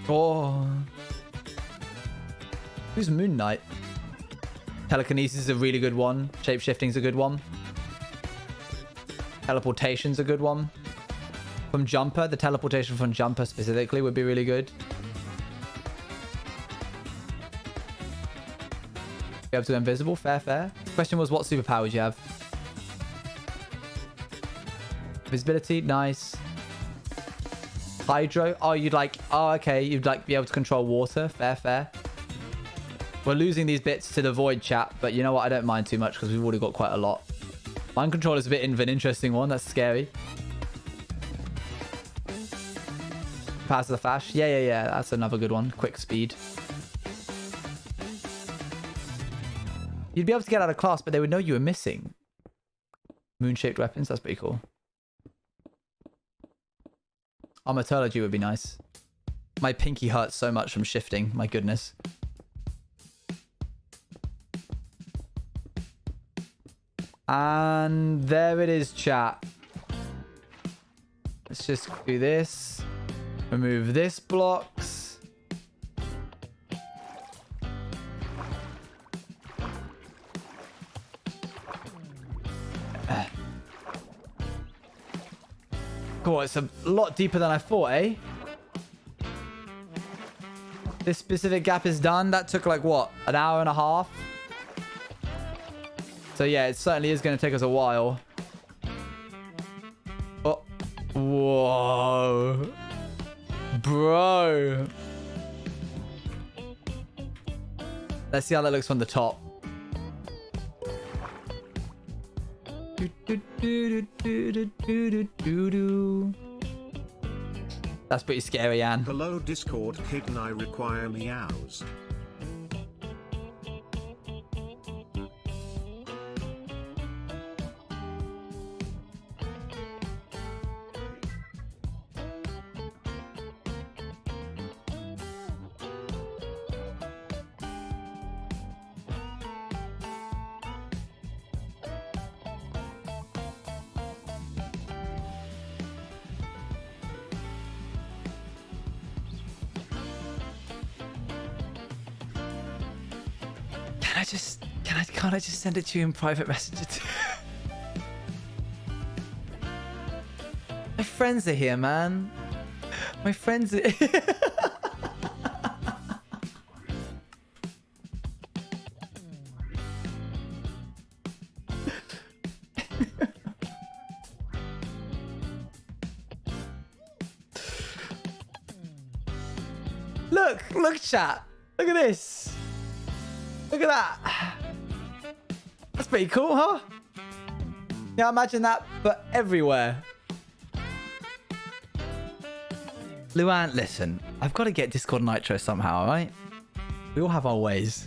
Oh. Who's Moon Knight? Telekinesis is a really good one. Shapeshifting's a good one. Teleportation's a good one. From Jumper, the teleportation from Jumper specifically would be really good. Be able to go invisible, fair. Question was, what superpower would you have? Visibility, nice. Hydro, okay, you'd like be able to control water, fair. We're losing these bits to the void chat, but you know what? I don't mind too much because we've already got quite a lot. Mind control is a bit of an interesting one. That's scary. Pass the Flash. Yeah. That's another good one. Quick speed. You'd be able to get out of class, but they would know you were missing. Moon-shaped weapons. That's pretty cool. Armatology would be nice. My pinky hurts so much from shifting. My goodness. And there it is, chat. Let's just do this. Remove this blocks. Cool, it's a lot deeper than I thought, eh? This specific gap is done. That took like, what, an hour and a half? So yeah, it certainly is going to take us a while. Oh. Whoa. Bro. Let's see how that looks from the top. That's pretty scary, Anne. Hello Discord kid and I require meows. Can't I just send it to you in private messenger too? My friends are here, man. My friends are Look, chat. Look at this. Look at that. That's pretty cool, huh? Yeah, imagine that, but everywhere. Luan, listen. I've got to get Discord Nitro somehow, alright? We all have our ways.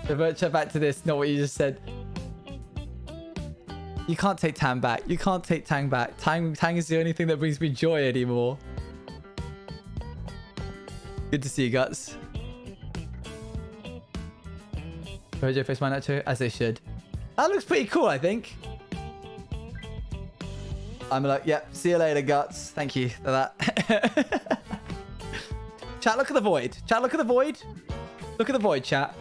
Revert chat back to this, not what you just said. You can't take Tang back. You can't take Tang back. Tang is the only thing that brings me joy anymore. Good to see you, Guts. Rojo face mine out too, as they should. That looks pretty cool, I think. I'm like, yep, see you later, Guts. Thank you for that. Chat, look at the void. Chat, look at the void. Look at the void, chat.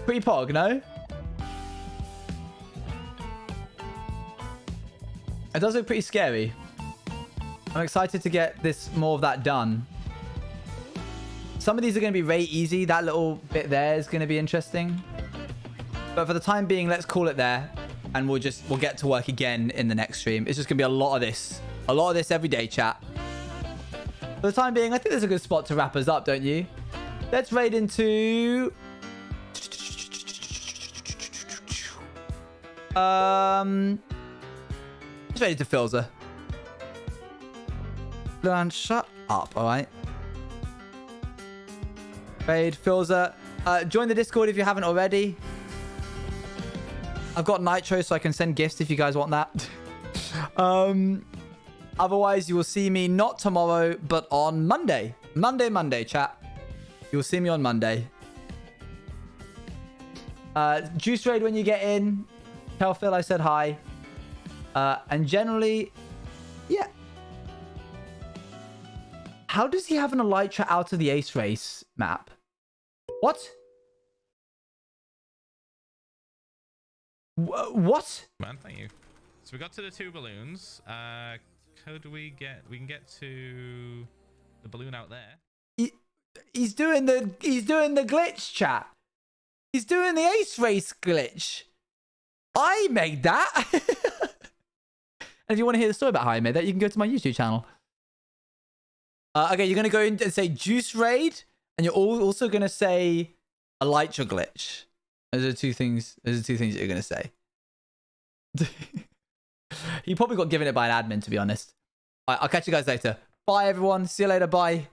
Pretty pog, no? It does look pretty scary. I'm excited to get this more of that done. Some of these are going to be very easy. That little bit there is going to be interesting. But for the time being, let's call it there. And we'll get to work again in the next stream. It's just going to be a lot of this. A lot of this every day, chat. For the time being, I think there's a good spot to wrap us up, don't you? Let's raid into... Let's raid into Filza. Luan, shut up, alright? Raid, Filza. Join the Discord if you haven't already. I've got Nitro, so I can send gifts if you guys want that. Otherwise, you will see me not tomorrow, but on Monday. Monday, chat. You will see me on Monday. Juice raid when you get in. Tell Phil I said hi. And generally, yeah. How does he have an Elytra out of the Ace Race map? What? What? Man, thank you. So we got to the 2 balloons. Could we get... We can get to the balloon out there. He's doing the glitch, chat. He's doing the Ace Race glitch. I made that. And if you want to hear the story about how I made that, you can go to my YouTube channel. Okay, you're going to go in and say Juice Raid, and you're also going to say Elytra glitch. Those are two things that you're going to say. He probably got given it by an admin, to be honest. All right, I'll catch you guys later. Bye, everyone. See you later. Bye.